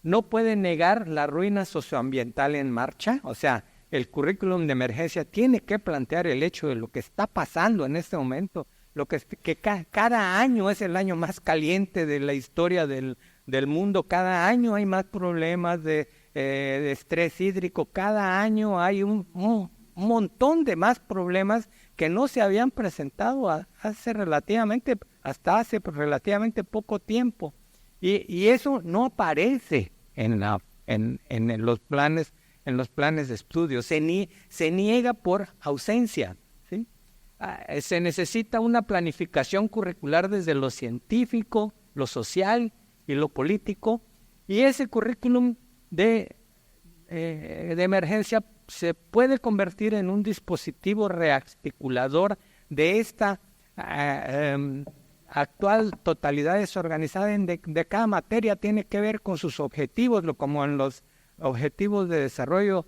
No puede negar la ruina socioambiental en marcha, o sea, el currículum de emergencia tiene que plantear el hecho de lo que está pasando en este momento, que cada año es el año más caliente de la historia del mundo. Cada año hay más problemas de estrés hídrico, cada año hay un montón de más problemas que no se habían presentado hasta hace relativamente poco tiempo, y eso no aparece en los planes de estudio, se niega por ausencia, ¿sí? Se necesita una planificación curricular desde lo científico, lo social y lo político, y ese currículum de emergencia se puede convertir en un dispositivo rearticulador de esta actual totalidad desorganizada de cada materia. Tiene que ver con sus objetivos, como en los objetivos de desarrollo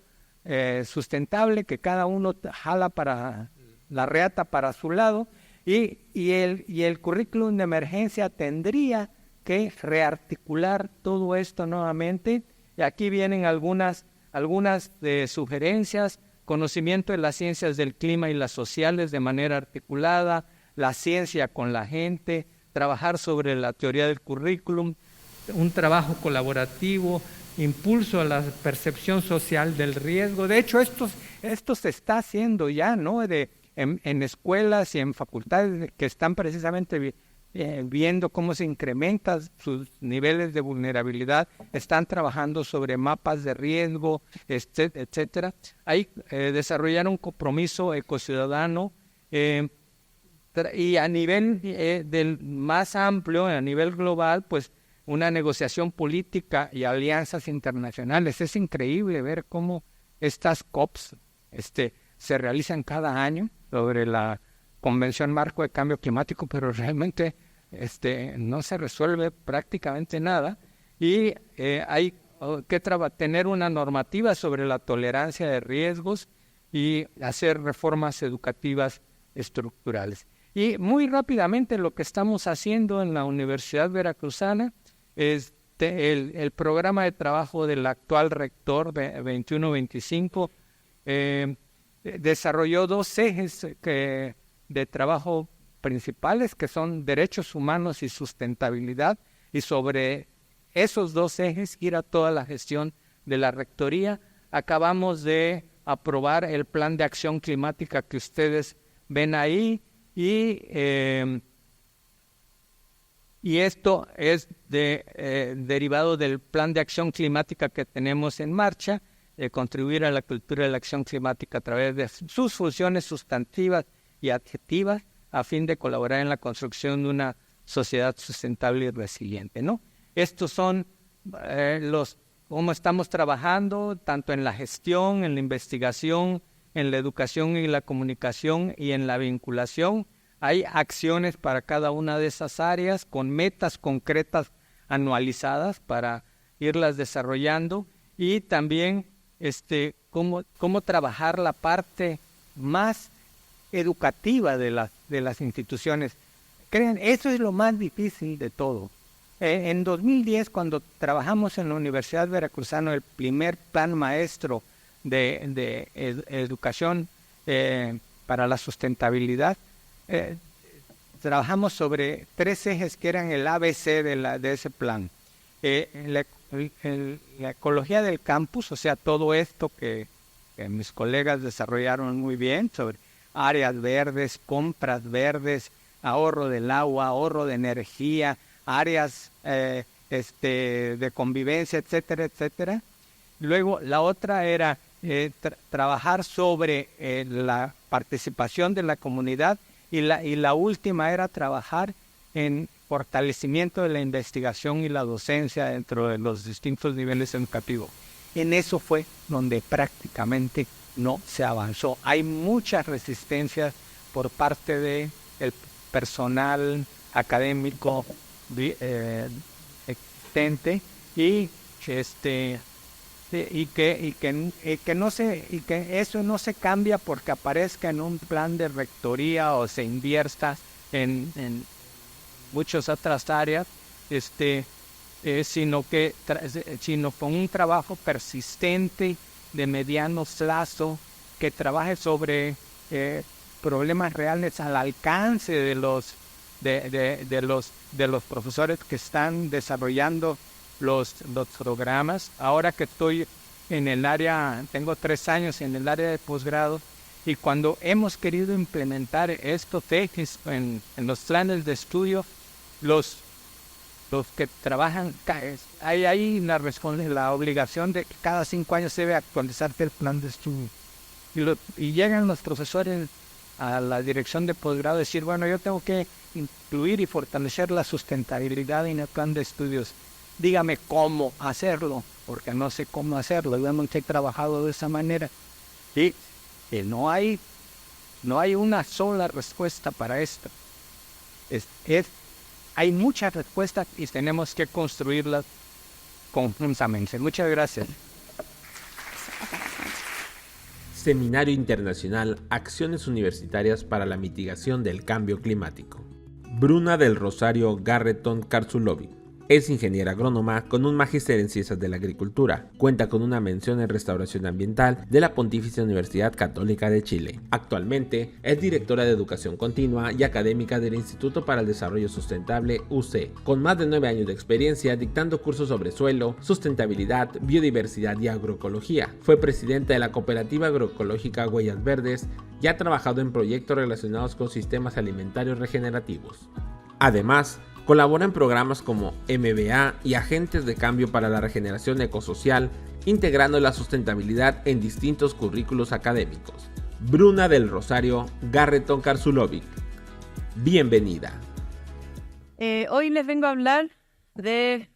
sustentable, que cada uno jala para la reata para su lado, y el currículum de emergencia tendría que rearticular todo esto nuevamente. Y aquí vienen algunas sugerencias: conocimiento de las ciencias del clima y las sociales de manera articulada, la ciencia con la gente, trabajar sobre la teoría del currículum, un trabajo colaborativo, impulso a la percepción social del riesgo. De hecho, esto se está haciendo ya, ¿no? En escuelas y en facultades que están precisamente viendo cómo se incrementan sus niveles de vulnerabilidad, están trabajando sobre mapas de riesgo, etcétera. Ahí desarrollar un compromiso ecociudadano, y a nivel del más amplio, a nivel global, pues una negociación política y alianzas internacionales. Es increíble ver cómo estas COPs se realizan cada año sobre la Convención Marco de Cambio Climático, pero realmente no se resuelve prácticamente nada, y hay que tener una normativa sobre la tolerancia de riesgos y hacer reformas educativas estructurales. Y muy rápidamente lo que estamos haciendo en la Universidad Veracruzana es el programa de trabajo del actual rector 21-25 desarrolló dos ejes de trabajo principales, que son derechos humanos y sustentabilidad, y sobre esos dos ejes gira toda la gestión de la rectoría. Acabamos de aprobar el plan de acción climática que ustedes ven ahí, y esto es derivado del plan de acción climática que tenemos en marcha, de contribuir a la cultura de la acción climática a través de sus funciones sustantivas y adjetivas, a fin de colaborar en la construcción de una sociedad sustentable y resiliente, ¿no? Estos son cómo estamos trabajando, tanto en la gestión, en la investigación, en la educación y la comunicación y en la vinculación. Hay acciones para cada una de esas áreas con metas concretas anualizadas para irlas desarrollando, y también cómo trabajar la parte más educativa de las instituciones. Crean, eso es lo más difícil de todo. En 2010, cuando trabajamos en la Universidad Veracruzana el primer plan maestro de educación para la sustentabilidad, trabajamos sobre 3 ejes que eran el ABC de ese plan. La ecología del campus, o sea, todo esto que mis colegas desarrollaron muy bien, sobre áreas verdes, compras verdes, ahorro del agua, ahorro de energía, áreas de convivencia, etcétera, etcétera. Luego, la otra era trabajar sobre la participación de la comunidad, y la última era trabajar en fortalecimiento de la investigación y la docencia dentro de los distintos niveles educativos. En eso fue donde prácticamente no se avanzó. Hay muchas resistencias por parte del personal académico existente, y que eso no se cambia porque aparezca en un plan de rectoría o se invierta en muchas otras áreas, sino con un trabajo persistente de mediano plazo, que trabaje sobre problemas reales al alcance de los profesores que están desarrollando los programas. Ahora que estoy en el área, tengo 3 años en el área de posgrado, y cuando hemos querido implementar estos ejes en los planes de estudio, los que trabajan, hay ahí la obligación de que cada 5 años se debe actualizarse el plan de estudio. Y llegan los profesores a la dirección de posgrado a decir, bueno, yo tengo que incluir y fortalecer la sustentabilidad en el plan de estudios. Dígame cómo hacerlo, porque no sé cómo hacerlo. Yo nunca he trabajado de esa manera. Y no hay una sola respuesta para esto. Hay muchas respuestas y tenemos que construirlas conjuntamente. Muchas gracias. Seminario Internacional Acciones Universitarias para la Mitigación del Cambio Climático. Bruna del Rosario Garretón Karzulovic es ingeniera agrónoma con un magíster en Ciencias de la Agricultura. Cuenta con una mención en Restauración Ambiental de la Pontificia Universidad Católica de Chile. Actualmente es directora de Educación Continua y académica del Instituto para el Desarrollo Sustentable UC, con más de 9 años de experiencia dictando cursos sobre suelo, sustentabilidad, biodiversidad y agroecología. Fue presidenta de la Cooperativa Agroecológica Huellas Verdes y ha trabajado en proyectos relacionados con sistemas alimentarios regenerativos. Además, colabora en programas como MBA y Agentes de Cambio para la Regeneración Ecosocial, integrando la sustentabilidad en distintos currículos académicos. Bruna del Rosario Garretón Karzulovic, bienvenida. Hoy les vengo a hablar de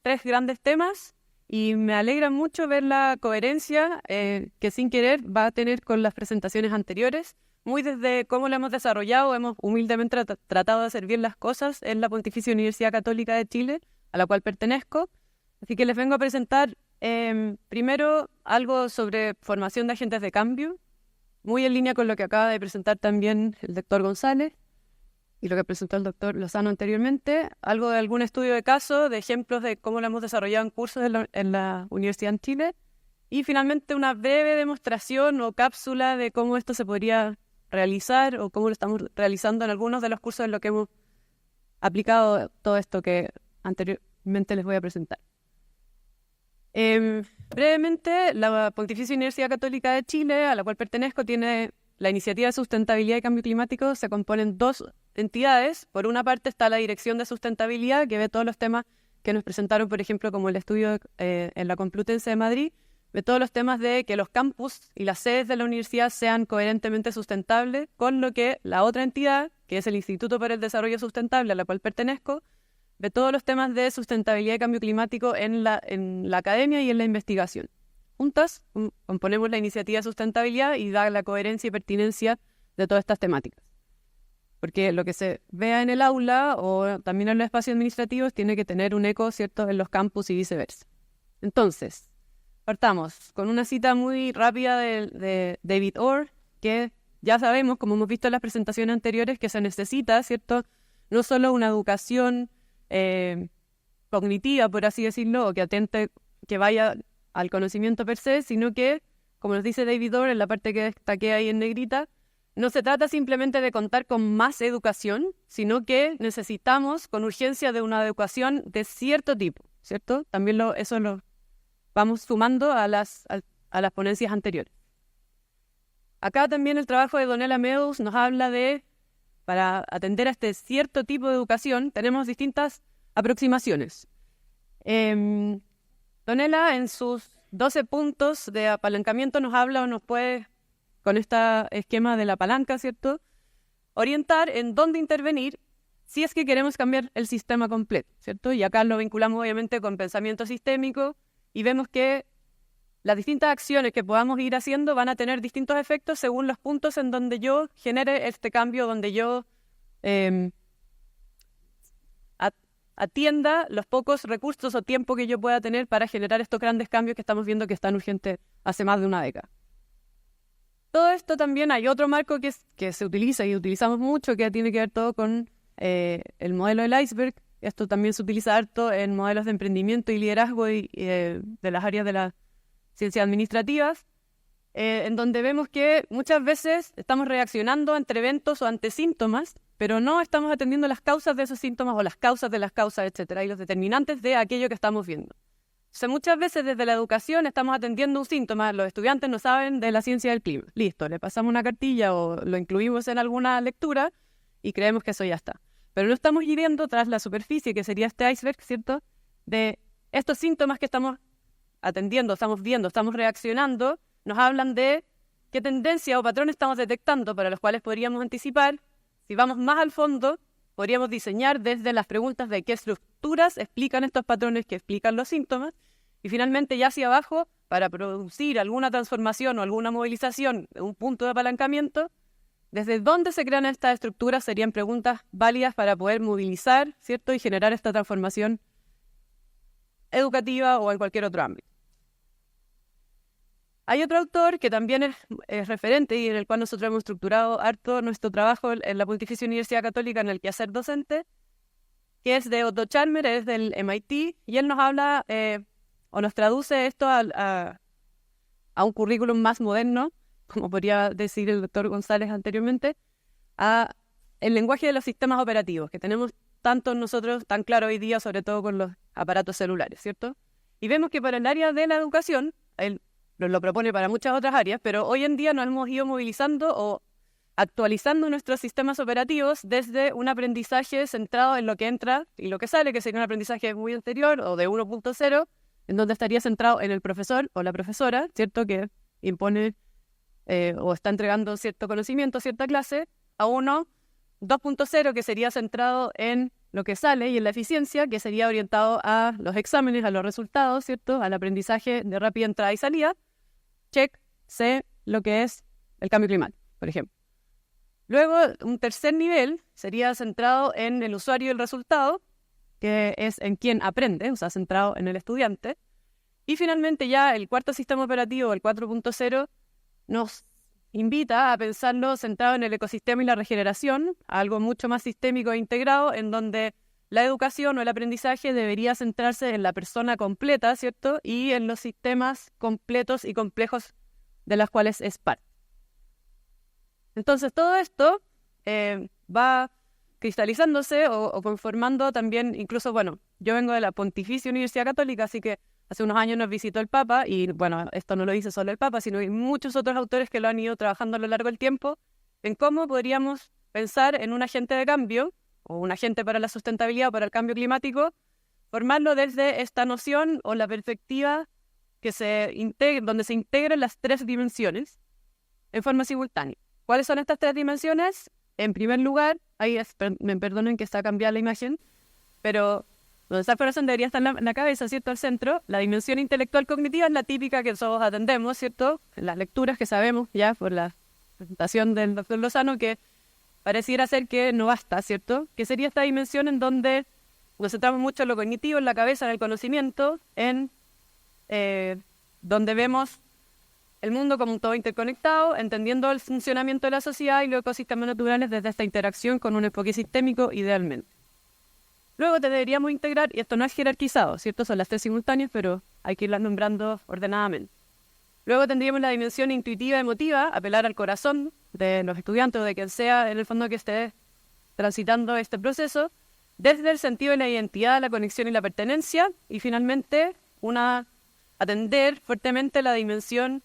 3 grandes temas, y me alegra mucho ver la coherencia que sin querer va a tener con las presentaciones anteriores. Muy desde cómo lo hemos desarrollado, hemos humildemente tratado de hacer bien las cosas en la Pontificia Universidad Católica de Chile, a la cual pertenezco. Así que les vengo a presentar primero algo sobre formación de agentes de cambio, muy en línea con lo que acaba de presentar también el doctor González y lo que presentó el doctor Lozano anteriormente, algo de algún estudio de caso, de ejemplos de cómo lo hemos desarrollado en cursos en la Universidad en Chile, y finalmente una breve demostración o cápsula de cómo esto se podría realizar o cómo lo estamos realizando en algunos de los cursos en los que hemos aplicado todo esto que anteriormente les voy a presentar. Brevemente, la Pontificia Universidad Católica de Chile, a la cual pertenezco, tiene la iniciativa de sustentabilidad y cambio climático se componen dos entidades. Por una parte está la Dirección de Sustentabilidad, que ve todos los temas que nos presentaron, por ejemplo, como el estudio en la Complutense de Madrid, ve todos los temas de que los campus y las sedes de la universidad sean coherentemente sustentables, con lo que la otra entidad, que es el Instituto para el Desarrollo Sustentable, a la cual pertenezco, ve todos los temas de sustentabilidad y cambio climático en la academia y en la investigación. Juntas componemos la iniciativa de sustentabilidad y da la coherencia y pertinencia de todas estas temáticas. Porque lo que se vea en el aula o también en los espacios administrativos tiene que tener un eco, ¿cierto?, en los campus y viceversa. Entonces, partamos con una cita muy rápida de David Orr, que ya sabemos, como hemos visto en las presentaciones anteriores, que se necesita, ¿cierto?, no solo una educación cognitiva, por así decirlo, o que atente, que vaya al conocimiento per se, sino que, como nos dice David Orr en la parte que destaqué ahí en negrita, no se trata simplemente de contar con más educación, sino que necesitamos con urgencia de una educación de cierto tipo, ¿cierto? También eso lo vamos sumando a las ponencias anteriores. Acá también el trabajo de Donella Meadows nos habla de, para atender a este cierto tipo de educación, tenemos distintas aproximaciones. Donella, en sus 12 puntos de apalancamiento, nos habla o nos puede, con este esquema de la palanca, ¿cierto?, orientar en dónde intervenir si es que queremos cambiar el sistema completo, ¿cierto? Y acá lo vinculamos obviamente con pensamiento sistémico y vemos que las distintas acciones que podamos ir haciendo van a tener distintos efectos según los puntos en donde yo genere este cambio, donde yo atienda los pocos recursos o tiempo que yo pueda tener para generar estos grandes cambios que estamos viendo que están urgentes hace más de una década. Todo esto también hay otro marco que se utiliza y utilizamos mucho, que tiene que ver todo con el modelo del iceberg. Esto también se utiliza harto en modelos de emprendimiento y liderazgo de las áreas de las ciencias administrativas, en donde vemos que muchas veces estamos reaccionando ante eventos o ante síntomas, pero no estamos atendiendo las causas de esos síntomas o las causas de las causas, etcétera, y los determinantes de aquello que estamos viendo. O sea, muchas veces desde la educación estamos atendiendo un síntoma, los estudiantes no saben de la ciencia del clima. Listo, le pasamos una cartilla o lo incluimos en alguna lectura y creemos que eso ya está. Pero no estamos yendo tras la superficie, que sería este iceberg, ¿cierto?, de estos síntomas que estamos atendiendo, estamos viendo, estamos reaccionando, nos hablan de qué tendencia o patrón estamos detectando para los cuales podríamos anticipar. Si vamos más al fondo, podríamos diseñar desde las preguntas de qué estructuras explican estos patrones, que explican los síntomas, y finalmente ya hacia abajo, para producir alguna transformación o alguna movilización de un punto de apalancamiento, desde dónde se crean estas estructuras serían preguntas válidas para poder movilizar, ¿cierto?, y generar esta transformación educativa o en cualquier otro ámbito. Hay otro autor que también es referente y en el cual nosotros hemos estructurado harto nuestro trabajo en la Pontificia Universidad Católica en el quehacer docente, que es de Otto Scharmer, es del MIT, y él nos habla o nos traduce esto a un currículum más moderno, como podría decir el doctor González anteriormente, a el lenguaje de los sistemas operativos, que tenemos tanto nosotros tan claro hoy día, sobre todo con los aparatos celulares, ¿cierto? Y vemos que para el área de la educación, él lo propone para muchas otras áreas, pero hoy en día nos hemos ido movilizando o actualizando nuestros sistemas operativos desde un aprendizaje centrado en lo que entra y lo que sale, que sería un aprendizaje muy anterior o de 1.0, en donde estaría centrado en el profesor o la profesora, ¿cierto?, que impone o está entregando cierto conocimiento, cierta clase, a uno 2.0, que sería centrado en lo que sale y en la eficiencia, que sería orientado a los exámenes, a los resultados, ¿cierto?, al aprendizaje de rápida entrada y salida. Check, sé lo que es el cambio climático, por ejemplo. Luego, un tercer nivel sería centrado en el usuario y el resultado, que es en quien aprende, o sea, centrado en el estudiante. Y finalmente ya el cuarto sistema operativo, el 4.0, nos invita a pensarlo centrado en el ecosistema y la regeneración, algo mucho más sistémico e integrado, en donde la educación o el aprendizaje debería centrarse en la persona completa, ¿cierto?, y en los sistemas completos y complejos de los cuales es parte. Entonces, todo esto va cristalizándose o conformando también, incluso, bueno, yo vengo de la Pontificia Universidad Católica, así que Hace unos años nos visitó el Papa, y bueno, esto no lo dice solo el Papa, sino que hay muchos otros autores que lo han ido trabajando a lo largo del tiempo, en cómo podríamos pensar en un agente de cambio, o un agente para la sustentabilidad o para el cambio climático, formarlo desde esta noción o la perspectiva donde se integran las tres dimensiones en forma simultánea. ¿Cuáles son estas tres dimensiones? En primer lugar, me perdonen que está cambiada la imagen, pero donde está el corazón debería estar en la cabeza, ¿cierto? Al centro, la dimensión intelectual cognitiva es la típica que todos atendemos, ¿cierto? En las lecturas que sabemos ya por la presentación del doctor Lozano, que pareciera ser que no basta, ¿cierto? Que sería esta dimensión en donde nos centramos mucho en lo cognitivo, en la cabeza, en el conocimiento, en donde vemos el mundo como un todo interconectado, entendiendo el funcionamiento de la sociedad y los ecosistemas naturales desde esta interacción con un enfoque sistémico, idealmente. Luego deberíamos integrar, y esto no es jerarquizado, ¿cierto? Son las tres simultáneas, pero hay que irlas nombrando ordenadamente. Luego tendríamos la dimensión intuitiva emotiva, apelar al corazón de los estudiantes o de quien sea en el fondo que esté transitando este proceso, desde el sentido de la identidad, la conexión y la pertenencia, y finalmente atender fuertemente la dimensión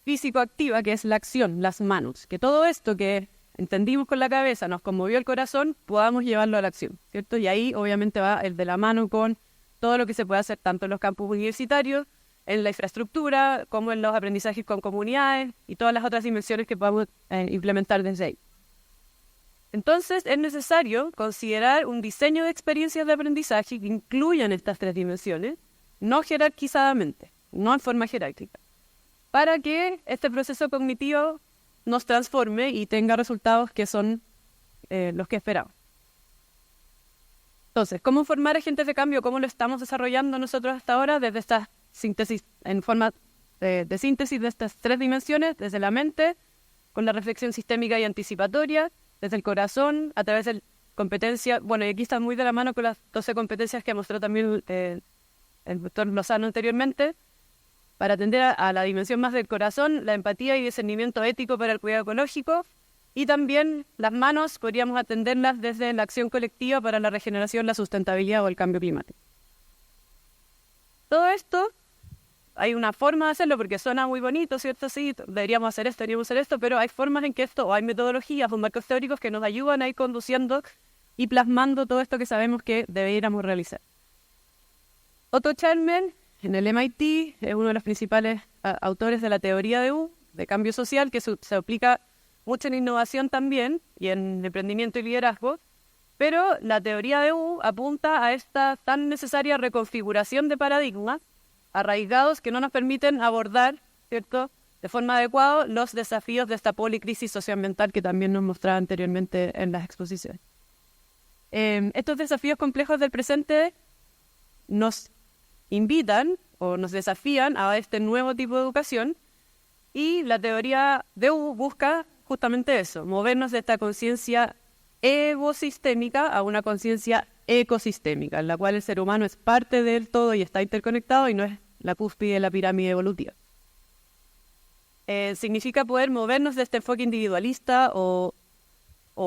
físico-activa, que es la acción, las manos. Que todo esto que entendimos con la cabeza, nos conmovió el corazón, podamos llevarlo a la acción, ¿cierto? Y ahí obviamente va el de la mano con todo lo que se puede hacer tanto en los campus universitarios, en la infraestructura, como en los aprendizajes con comunidades y todas las otras dimensiones que podamos implementar desde ahí. Entonces es necesario considerar un diseño de experiencias de aprendizaje que incluyan estas tres dimensiones, no jerarquizadamente, no en forma jerárquica, para que este proceso cognitivo nos transforme y tenga resultados que son los que esperamos. Entonces, ¿cómo formar agentes de cambio? ¿Cómo lo estamos desarrollando nosotros hasta ahora? Desde esta síntesis, en forma de síntesis de estas tres dimensiones, desde la mente, con la reflexión sistémica y anticipatoria, desde el corazón, a través de competencia, bueno, y aquí está muy de la mano con las 12 competencias que mostró también el doctor Lozano anteriormente, para atender a la dimensión más del corazón, la empatía y discernimiento ético para el cuidado ecológico, y también las manos podríamos atenderlas desde la acción colectiva para la regeneración, la sustentabilidad o el cambio climático. Todo esto, hay una forma de hacerlo porque suena muy bonito, ¿cierto? Sí, deberíamos hacer esto, pero hay formas en que esto, o hay metodologías o marcos teóricos que nos ayudan a ir conduciendo y plasmando todo esto que sabemos que deberíamos realizar. Otto Scharmer, en el MIT, es uno de los principales autores de la teoría de U, de cambio social, que se aplica mucho en innovación también y en emprendimiento y liderazgo, pero la teoría de U apunta a esta tan necesaria reconfiguración de paradigmas arraigados que no nos permiten abordar, ¿cierto?, de forma adecuada los desafíos de esta policrisis socioambiental que también nos mostraba anteriormente en las exposiciones. Estos desafíos complejos del presente nos invitan o nos desafían a este nuevo tipo de educación, y la teoría de U busca justamente eso, movernos de esta conciencia egosistémica a una conciencia ecosistémica, en la cual el ser humano es parte del todo y está interconectado y no es la cúspide de la pirámide evolutiva. Significa poder movernos de este enfoque individualista o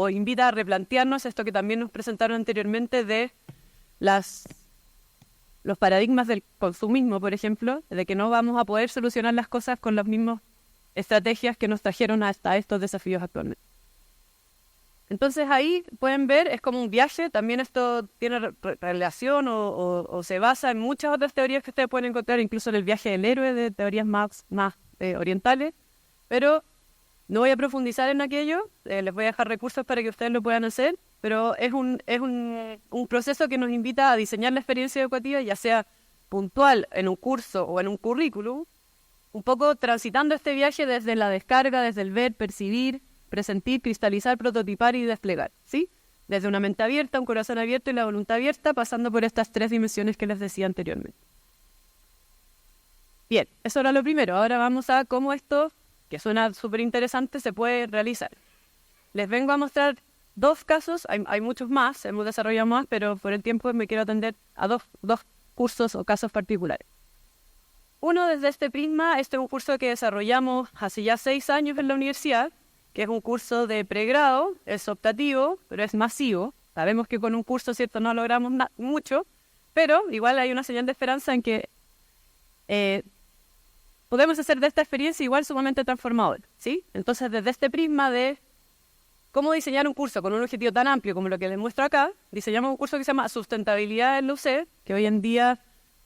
invita a replantearnos esto que también nos presentaron anteriormente de los paradigmas del consumismo, por ejemplo, de que no vamos a poder solucionar las cosas con las mismas estrategias que nos trajeron hasta estos desafíos actualmente. Entonces ahí pueden ver, es como un viaje, también esto tiene relación o se basa en muchas otras teorías que ustedes pueden encontrar, incluso en el viaje del héroe de teorías más orientales, pero no voy a profundizar en aquello, les voy a dejar recursos para que ustedes lo puedan hacer, pero es un proceso que nos invita a diseñar la experiencia educativa, ya sea puntual en un curso o en un currículum, un poco transitando este viaje desde la descarga, desde el ver, percibir, presentir, cristalizar, prototipar y desplegar, ¿sí? Desde una mente abierta, un corazón abierto y la voluntad abierta, pasando por estas tres dimensiones que les decía anteriormente. Bien, eso era lo primero. Ahora vamos a cómo esto, que suena súper interesante, se puede realizar. Les vengo a mostrar dos casos, hay muchos más, hemos desarrollado más, pero por el tiempo me quiero atender a dos cursos o casos particulares. Uno, desde este prisma, este es un curso que desarrollamos hace ya 6 años en la universidad, que es un curso de pregrado, es optativo, pero es masivo. Sabemos que con un curso, ¿cierto?, no logramos mucho, pero igual hay una señal de esperanza en que podemos hacer de esta experiencia igual sumamente transformadora, ¿sí? Entonces, desde este prisma de cómo diseñar un curso con un objetivo tan amplio como lo que les muestro acá, diseñamos un curso que se llama Sustentabilidad en la UC, que hoy en día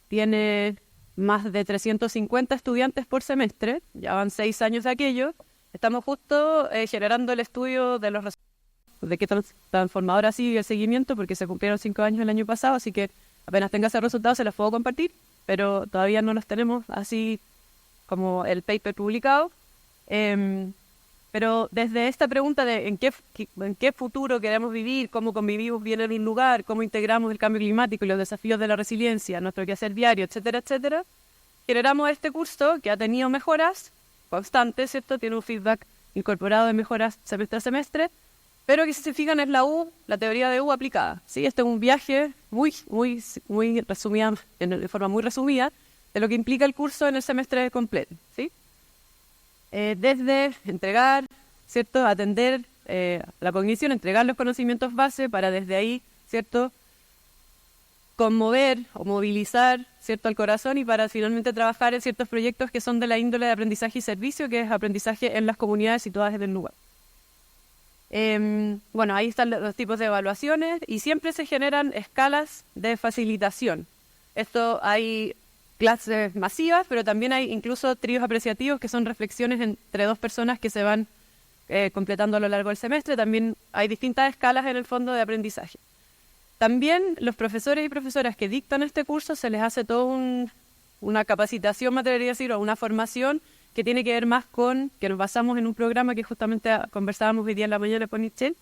tiene más de 350 estudiantes por semestre, ya van 6 años de aquello. Estamos justo generando el estudio de los resultados, de qué transformadora sigue el seguimiento, porque se cumplieron 5 años el año pasado, así que apenas tenga ese resultado se los puedo compartir, pero todavía no los tenemos así como el paper publicado. Pero desde esta pregunta de en qué futuro queremos vivir, cómo convivimos bien en un lugar, cómo integramos el cambio climático y los desafíos de la resiliencia, nuestro quehacer diario, etcétera, etcétera, generamos este curso que ha tenido mejoras constantes, ¿cierto? Tiene un feedback incorporado de mejoras semestre a semestre, pero que si se fijan es la teoría de U aplicada, ¿sí? Este es un viaje muy resumida, de forma muy resumida, de lo que implica el curso en el semestre completo, ¿sí? Desde entregar, ¿cierto? Atender la cognición, entregar los conocimientos base para desde ahí, ¿cierto? Conmover o movilizar, ¿cierto? Al corazón y para finalmente trabajar en ciertos proyectos que son de la índole de aprendizaje y servicio, que es aprendizaje en las comunidades situadas en el lugar. Bueno, ahí están los tipos de evaluaciones y siempre se generan escalas de facilitación. Esto hay clases masivas, pero también hay incluso tríos apreciativos que son reflexiones entre 2 personas que se van completando a lo largo del semestre. También hay distintas escalas en el fondo de aprendizaje. También los profesores y profesoras que dictan este curso se les hace toda una capacitación, me atrevería a decir, o una formación que tiene que ver más con, que nos basamos en un programa que justamente conversábamos hoy día en la mañana con Michelle,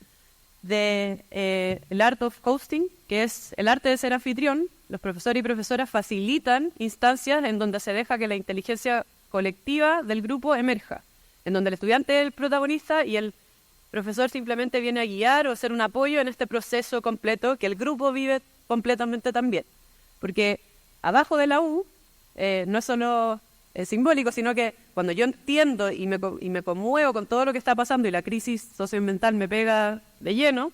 de el Art of Hosting, que es el arte de ser anfitrión. Los profesores y profesoras facilitan instancias en donde se deja que la inteligencia colectiva del grupo emerja, en donde el estudiante es el protagonista y el profesor simplemente viene a guiar o ser un apoyo en este proceso completo que el grupo vive completamente también. Porque abajo de la U no es solo simbólico, sino que cuando yo entiendo y me conmuevo con todo lo que está pasando y la crisis socioambiental me pega de lleno,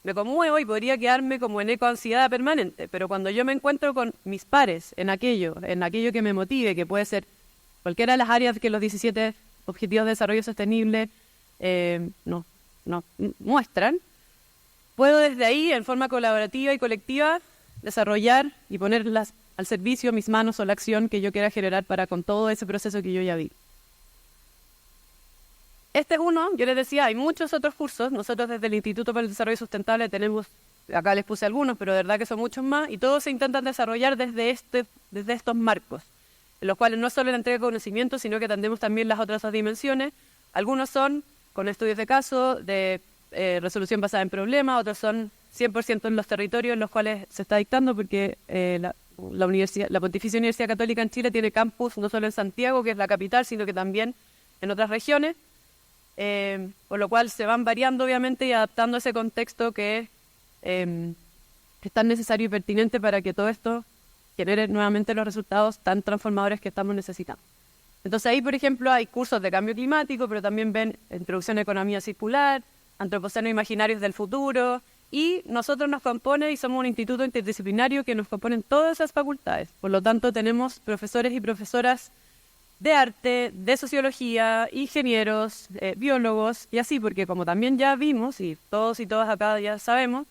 me conmuevo y podría quedarme como en ecoansiedad permanente, pero cuando yo me encuentro con mis pares en aquello que me motive, que puede ser cualquiera de las áreas que los 17 Objetivos de Desarrollo Sostenible nos muestran, puedo desde ahí, en forma colaborativa y colectiva, desarrollar y poner al servicio mis manos o la acción que yo quiera generar para con todo ese proceso que yo ya vi. Este es uno, yo les decía, hay muchos otros cursos. Nosotros desde el Instituto para el Desarrollo Sustentable tenemos, acá les puse algunos, pero de verdad que son muchos más, y todos se intentan desarrollar desde estos marcos, en los cuales no solo la entrega de conocimiento, sino que atendemos también las otras 2 dimensiones. Algunos son con estudios de caso, de resolución basada en problemas, otros son 100% en los territorios en los cuales se está dictando, porque la Pontificia Universidad Católica en Chile tiene campus no solo en Santiago, que es la capital, sino que también en otras regiones. Por lo cual se van variando obviamente y adaptando a ese contexto que es tan necesario y pertinente para que todo esto genere nuevamente los resultados tan transformadores que estamos necesitando. Entonces ahí, por ejemplo, hay cursos de cambio climático, pero también ven introducción a economía circular, antropoceno imaginarios del futuro, y nosotros nos compone y somos un instituto interdisciplinario que nos componen todas esas facultades. Por lo tanto, tenemos profesores y profesoras de arte, de sociología, ingenieros, biólogos y así, porque como también ya vimos, y todos y todas acá ya sabemos,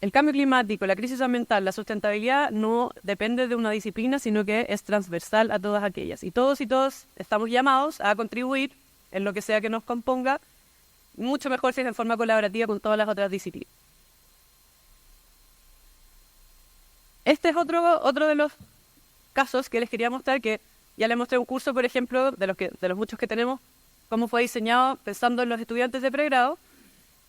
el cambio climático, la crisis ambiental, la sustentabilidad no depende de una disciplina, sino que es transversal a todas aquellas. Y todos estamos llamados a contribuir en lo que sea que nos componga, mucho mejor si es en forma colaborativa con todas las otras disciplinas. Este es otro de los casos que les quería mostrar, que ya les mostré un curso, por ejemplo, de los muchos que tenemos, cómo fue diseñado pensando en los estudiantes de pregrado.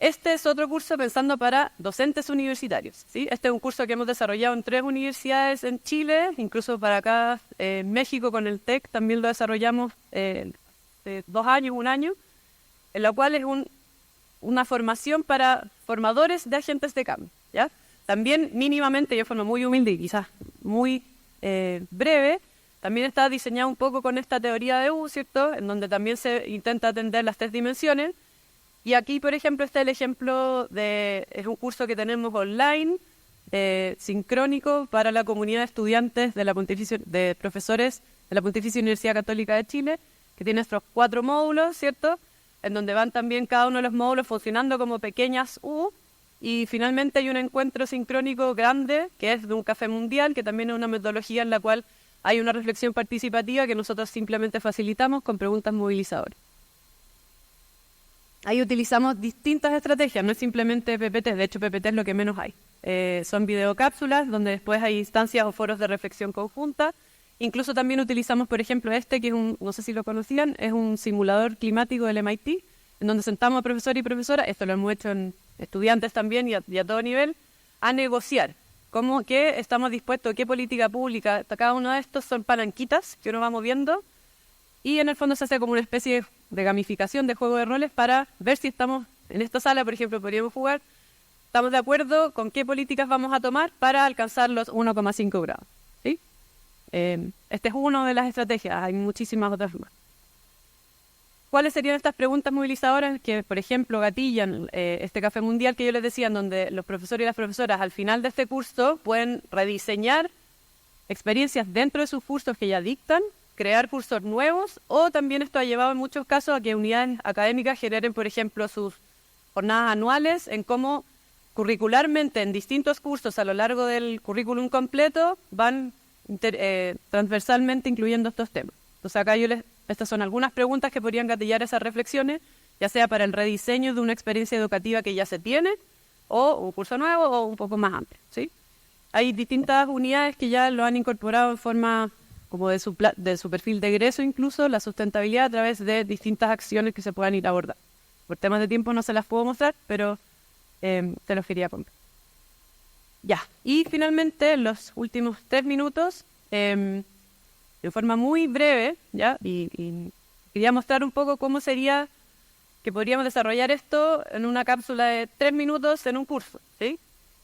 Este es otro curso pensando para docentes universitarios, ¿sí? Este es un curso que hemos desarrollado en 3 universidades en Chile, incluso para acá en México con el TEC también lo desarrollamos de 2 años, 1 año, en la cual es una formación para formadores de agentes de cambio, ¿ya? También mínimamente, de forma muy humilde y quizás muy breve, también está diseñado un poco con esta teoría de U, ¿cierto? En donde también se intenta atender las 3 dimensiones. Y aquí, por ejemplo, está el ejemplo es un curso que tenemos online, sincrónico para la comunidad de estudiantes de profesores de la Pontificia Universidad Católica de Chile, que tiene estos 4 módulos, ¿cierto?, en donde van también cada uno de los módulos funcionando como pequeñas U, y finalmente hay un encuentro sincrónico grande, que es de un café mundial, que también es una metodología en la cual hay una reflexión participativa que nosotros simplemente facilitamos con preguntas movilizadoras. Ahí utilizamos distintas estrategias, no es simplemente PPT, de hecho PPT es lo que menos hay. Son videocápsulas donde después hay instancias o foros de reflexión conjunta. Incluso también utilizamos, por ejemplo, que es no sé si lo conocían, es un simulador climático del MIT, en donde sentamos a profesor y profesora, esto lo hemos hecho en estudiantes también y a todo nivel, a negociar qué estamos dispuestos, qué política pública. Cada uno de estos son palanquitas que uno va moviendo, y en el fondo se hace como una especie de gamificación de juego de roles para ver si estamos en esta sala, por ejemplo, podríamos jugar, estamos de acuerdo con qué políticas vamos a tomar para alcanzar los 1,5 grados. ¿Sí? Este es una de las estrategias, hay muchísimas otras más. ¿Cuáles serían estas preguntas movilizadoras que, por ejemplo, gatillan este café mundial que yo les decía, en donde los profesores y las profesoras al final de este curso pueden rediseñar experiencias dentro de sus cursos que ya dictan, crear cursos nuevos, o también esto ha llevado en muchos casos a que unidades académicas generen, por ejemplo, sus jornadas anuales en cómo curricularmente en distintos cursos a lo largo del currículum completo van transversalmente incluyendo estos temas. Entonces acá estas son algunas preguntas que podrían gatillar esas reflexiones, ya sea para el rediseño de una experiencia educativa que ya se tiene, o un curso nuevo, o un poco más amplio, ¿sí? Hay distintas unidades que ya lo han incorporado en forma como de su perfil de egreso, incluso la sustentabilidad a través de distintas acciones que se puedan ir a abordar. Por temas de tiempo no se las puedo mostrar, pero te los quería contar. Ya, y finalmente en los últimos 3 minutos, de forma muy breve, ¿ya? Y quería mostrar un poco cómo sería que podríamos desarrollar esto en una cápsula de 3 minutos en un curso, ¿sí?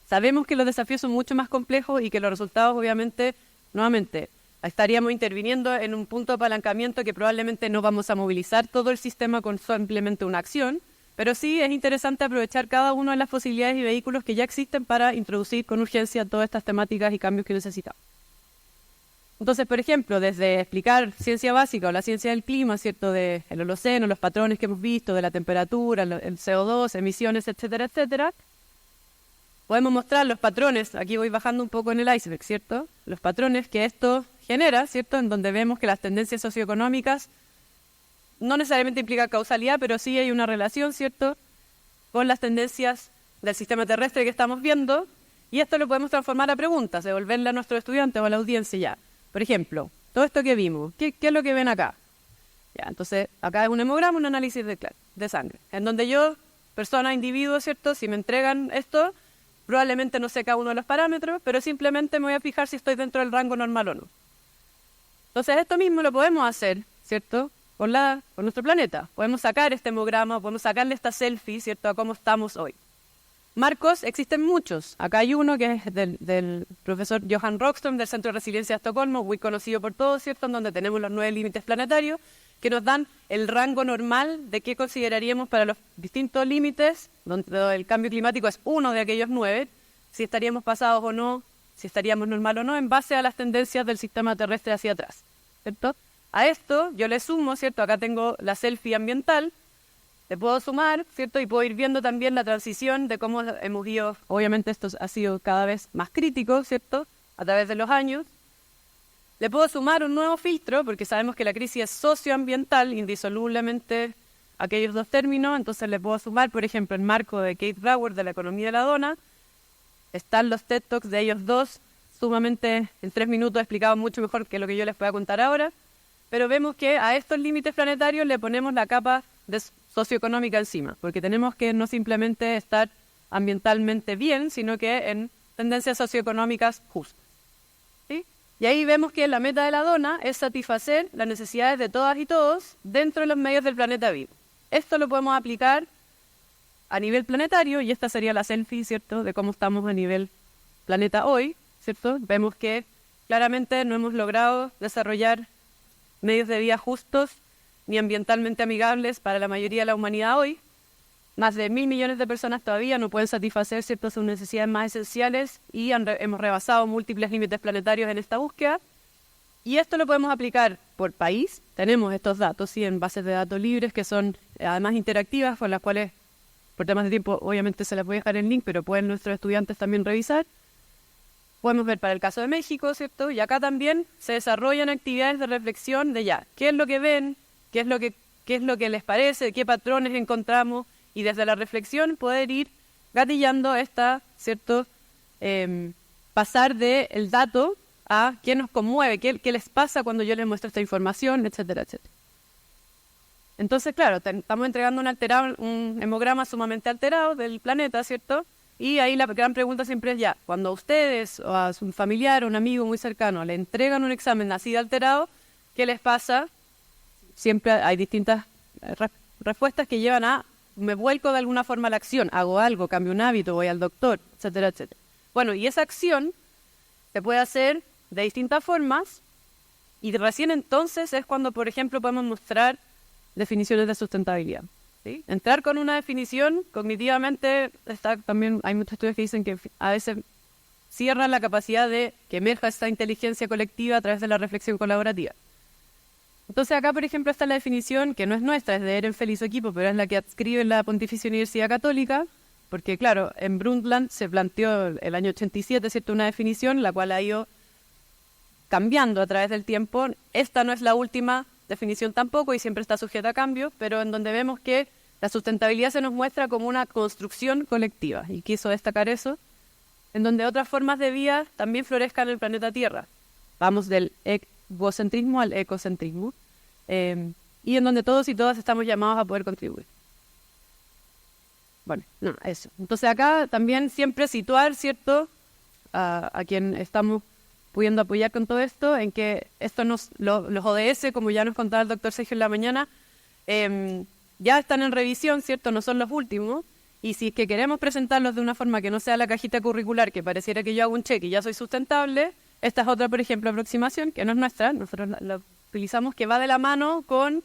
Sabemos que los desafíos son mucho más complejos y que los resultados, obviamente, nuevamente, estaríamos interviniendo en un punto de apalancamiento que probablemente no vamos a movilizar todo el sistema con simplemente una acción, pero sí es interesante aprovechar cada una de las posibilidades y vehículos que ya existen para introducir con urgencia todas estas temáticas y cambios que necesitamos. Entonces, por ejemplo, desde explicar ciencia básica o la ciencia del clima, ¿cierto?, de el Holoceno, los patrones que hemos visto, de la temperatura, el CO2, emisiones, etcétera, etcétera, podemos mostrar los patrones, aquí voy bajando un poco en el iceberg, ¿cierto?, los patrones que esto genera, ¿cierto?, en donde vemos que las tendencias socioeconómicas no necesariamente implican causalidad, pero sí hay una relación, ¿cierto?, con las tendencias del sistema terrestre que estamos viendo, y esto lo podemos transformar a preguntas, devolverle a nuestros estudiantes o a la audiencia ya. Por ejemplo, todo esto que vimos, ¿qué es lo que ven acá? Ya, entonces, acá es un hemograma, un análisis de sangre, en donde yo, persona, individuo, ¿cierto?, si me entregan esto, probablemente no sé cada uno de los parámetros, pero simplemente me voy a fijar si estoy dentro del rango normal o no. Entonces, esto mismo lo podemos hacer, ¿cierto?, con nuestro planeta. Podemos sacar este hemograma, podemos sacarle esta selfie, ¿cierto?, a cómo estamos hoy. Marcos, existen muchos. Acá hay uno que es del profesor Johan Rockström del Centro de Resiliencia de Estocolmo, muy conocido por todos, ¿cierto?, en donde tenemos los 9 límites planetarios, que nos dan el rango normal de qué consideraríamos para los distintos límites, donde el cambio climático es uno de aquellos 9, si estaríamos pasados o no, si estaríamos normal o no, en base a las tendencias del sistema terrestre hacia atrás, ¿cierto? A esto yo le sumo, ¿cierto? Acá tengo la selfie ambiental, le puedo sumar, ¿cierto? Y puedo ir viendo también la transición de cómo hemos ido, obviamente esto ha sido cada vez más crítico, ¿cierto?, a través de los años. Le puedo sumar un nuevo filtro, porque sabemos que la crisis es socioambiental, indisolublemente aquellos dos términos, entonces le puedo sumar, por ejemplo, el marco de Kate Raworth de la economía de la dona. Están los TED Talks de ellos dos, sumamente en 3 minutos explicados mucho mejor que lo que yo les voy a contar ahora, pero vemos que a estos límites planetarios le ponemos la capa socioeconómica encima, porque tenemos que no simplemente estar ambientalmente bien, sino que en tendencias socioeconómicas justas, ¿sí? Y ahí vemos que la meta de la dona es satisfacer las necesidades de todas y todos dentro de los medios del planeta vivo. Esto lo podemos aplicar a nivel planetario, y esta sería la selfie, ¿cierto?, de cómo estamos a nivel planeta hoy, ¿cierto? Vemos que claramente no hemos logrado desarrollar medios de vida justos ni ambientalmente amigables para la mayoría de la humanidad hoy. más de 1.000 millones de personas todavía no pueden satisfacer ciertas sus necesidades más esenciales y hemos rebasado múltiples límites planetarios en esta búsqueda. Y esto lo podemos aplicar por país. Tenemos estos datos, sí, en bases de datos libres que son además interactivas, con las cuales, por temas de tiempo, obviamente se las voy a dejar en link, pero pueden nuestros estudiantes también revisar. Podemos ver para el caso de México, ¿cierto? Y acá también se desarrollan actividades de reflexión de ya, qué es lo que ven, qué es lo que les parece, qué patrones encontramos, y desde la reflexión poder ir gatillando esta, ¿cierto? Pasar del dato a qué nos conmueve, qué les pasa cuando yo les muestro esta información, etcétera, etcétera. Entonces, claro, estamos entregando un hemograma sumamente alterado del planeta, ¿cierto? Y ahí la gran pregunta siempre es ya, cuando a ustedes o a un familiar o un amigo muy cercano le entregan un examen así de alterado, ¿qué les pasa? Siempre hay distintas respuestas que llevan a me vuelco de alguna forma a la acción, hago algo, cambio un hábito, voy al doctor, etcétera, etcétera. Bueno, y esa acción se puede hacer de distintas formas y recién entonces es cuando, por ejemplo, podemos mostrar definiciones de sustentabilidad, ¿sí? Entrar con una definición cognitivamente, también hay muchos estudios que dicen que a veces cierran la capacidad de que emerja esta inteligencia colectiva a través de la reflexión colaborativa. Entonces acá, por ejemplo, está la definición, que no es nuestra, es de Ehrenfeld y su equipo, pero es la que adscribe la Pontificia Universidad Católica, porque claro, en Brundtland se planteó el año 87, ¿cierto?, una definición, la cual ha ido cambiando a través del tiempo. Esta no es la última definición tampoco y siempre está sujeta a cambios, pero en donde vemos que la sustentabilidad se nos muestra como una construcción colectiva, y quiso destacar eso, en donde otras formas de vida también florezcan en el planeta Tierra. Vamos del egocentrismo al ecocentrismo, y en donde todos y todas estamos llamados a poder contribuir. Bueno, no, eso. Entonces acá también siempre situar, ¿cierto?, a quien estamos pudiendo apoyar con todo esto, en que esto los ODS, como ya nos contaba el doctor Sergio en la mañana, ya están en revisión, ¿cierto?, no son los últimos, y si es que queremos presentarlos de una forma que no sea la cajita curricular, que pareciera que yo hago un cheque y ya soy sustentable, esta es otra, por ejemplo, aproximación, que no es nuestra, nosotros la utilizamos, que va de la mano con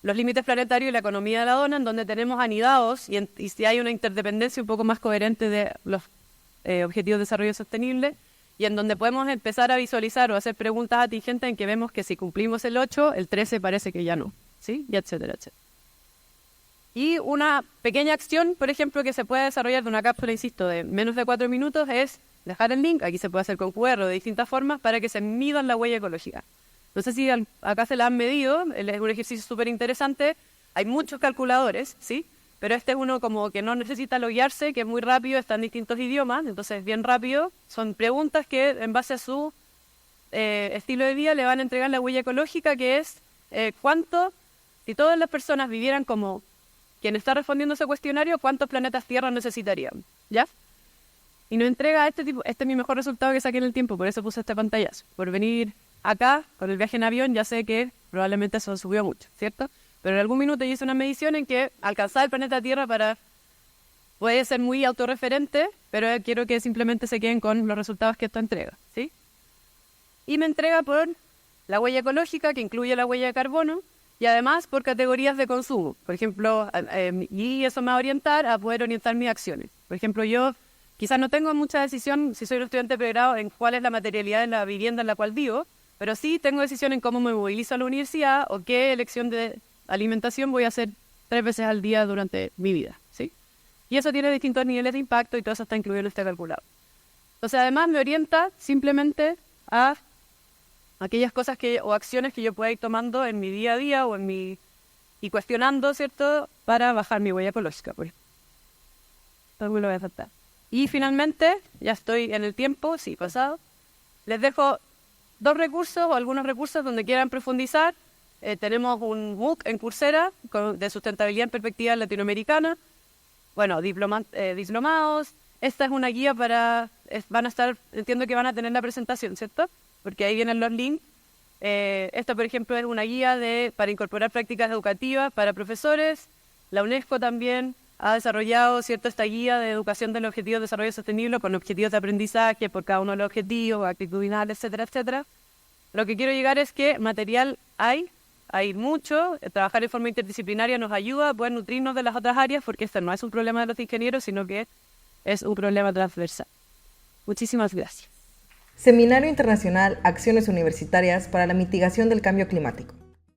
los límites planetarios y la economía de la dona, en donde tenemos anidados, y si hay una interdependencia un poco más coherente de los objetivos de desarrollo sostenible, y en donde podemos empezar a visualizar o hacer preguntas atingentes en que vemos que si cumplimos el 8, el 13 parece que ya no, ¿sí? Y etcétera, etcétera. Y una pequeña acción, por ejemplo, que se puede desarrollar de una cápsula, insisto, de menos de 4 minutos, es dejar el link, aquí se puede hacer con QR o de distintas formas, para que se midan la huella ecológica. No sé si acá se la han medido, es un ejercicio súper interesante, hay muchos calculadores, ¿sí? Pero este es uno como que no necesita loguearse, que es muy rápido, está en distintos idiomas, entonces es bien rápido. Son preguntas que en base a su estilo de vida le van a entregar la huella ecológica, que es cuánto, si todas las personas vivieran como quien está respondiendo ese cuestionario, ¿cuántos planetas Tierra necesitarían? ¿Ya? Y nos entrega este es mi mejor resultado que saqué en el tiempo, por eso puse este pantallazo. Por venir acá, con el viaje en avión, ya sé que probablemente eso subió mucho, ¿cierto? Pero en algún minuto yo hice una medición en que alcanzar el planeta Tierra puede ser muy autorreferente, pero quiero que simplemente se queden con los resultados que esto entrega, ¿sí? Y me entrega por la huella ecológica, que incluye la huella de carbono, y además por categorías de consumo. Por ejemplo, y eso me va a orientar a poder orientar mis acciones. Por ejemplo, yo quizás no tengo mucha decisión, si soy un estudiante de pregrado, en cuál es la materialidad de la vivienda en la cual vivo, pero sí tengo decisión en cómo me movilizo a la universidad o qué elección de alimentación voy a hacer 3 veces al día durante mi vida, ¿sí? Y eso tiene distintos niveles de impacto y todo eso está incluido en este calculador. Entonces, además, me orienta simplemente a aquellas cosas o acciones que yo pueda ir tomando en mi día a día y cuestionando, ¿cierto?, para bajar mi huella ecológica, pues. Todo me lo voy a saltar. Y finalmente, ya estoy en el tiempo, sí, pasado, les dejo 2 recursos o algunos recursos donde quieran profundizar. Tenemos un MOOC en Coursera de sustentabilidad en perspectiva latinoamericana. Bueno, diplomados. Esta es una guía van a estar, entiendo que van a tener la presentación, ¿cierto? Porque ahí vienen los links. Esta, por ejemplo, es una guía para incorporar prácticas educativas para profesores. La UNESCO también ha desarrollado, ¿cierto?, esta guía de educación de los objetivos de desarrollo sostenible con objetivos de aprendizaje por cada uno de los objetivos, actitudinales, etcétera, etcétera. Lo que quiero llegar es que material hay a ir mucho. Trabajar en forma interdisciplinaria nos ayuda a poder nutrirnos de las otras áreas, porque este no es un problema de los ingenieros, sino que es un problema transversal. Muchísimas gracias. Seminario Internacional Acciones Universitarias para la Mitigación del Cambio Climático.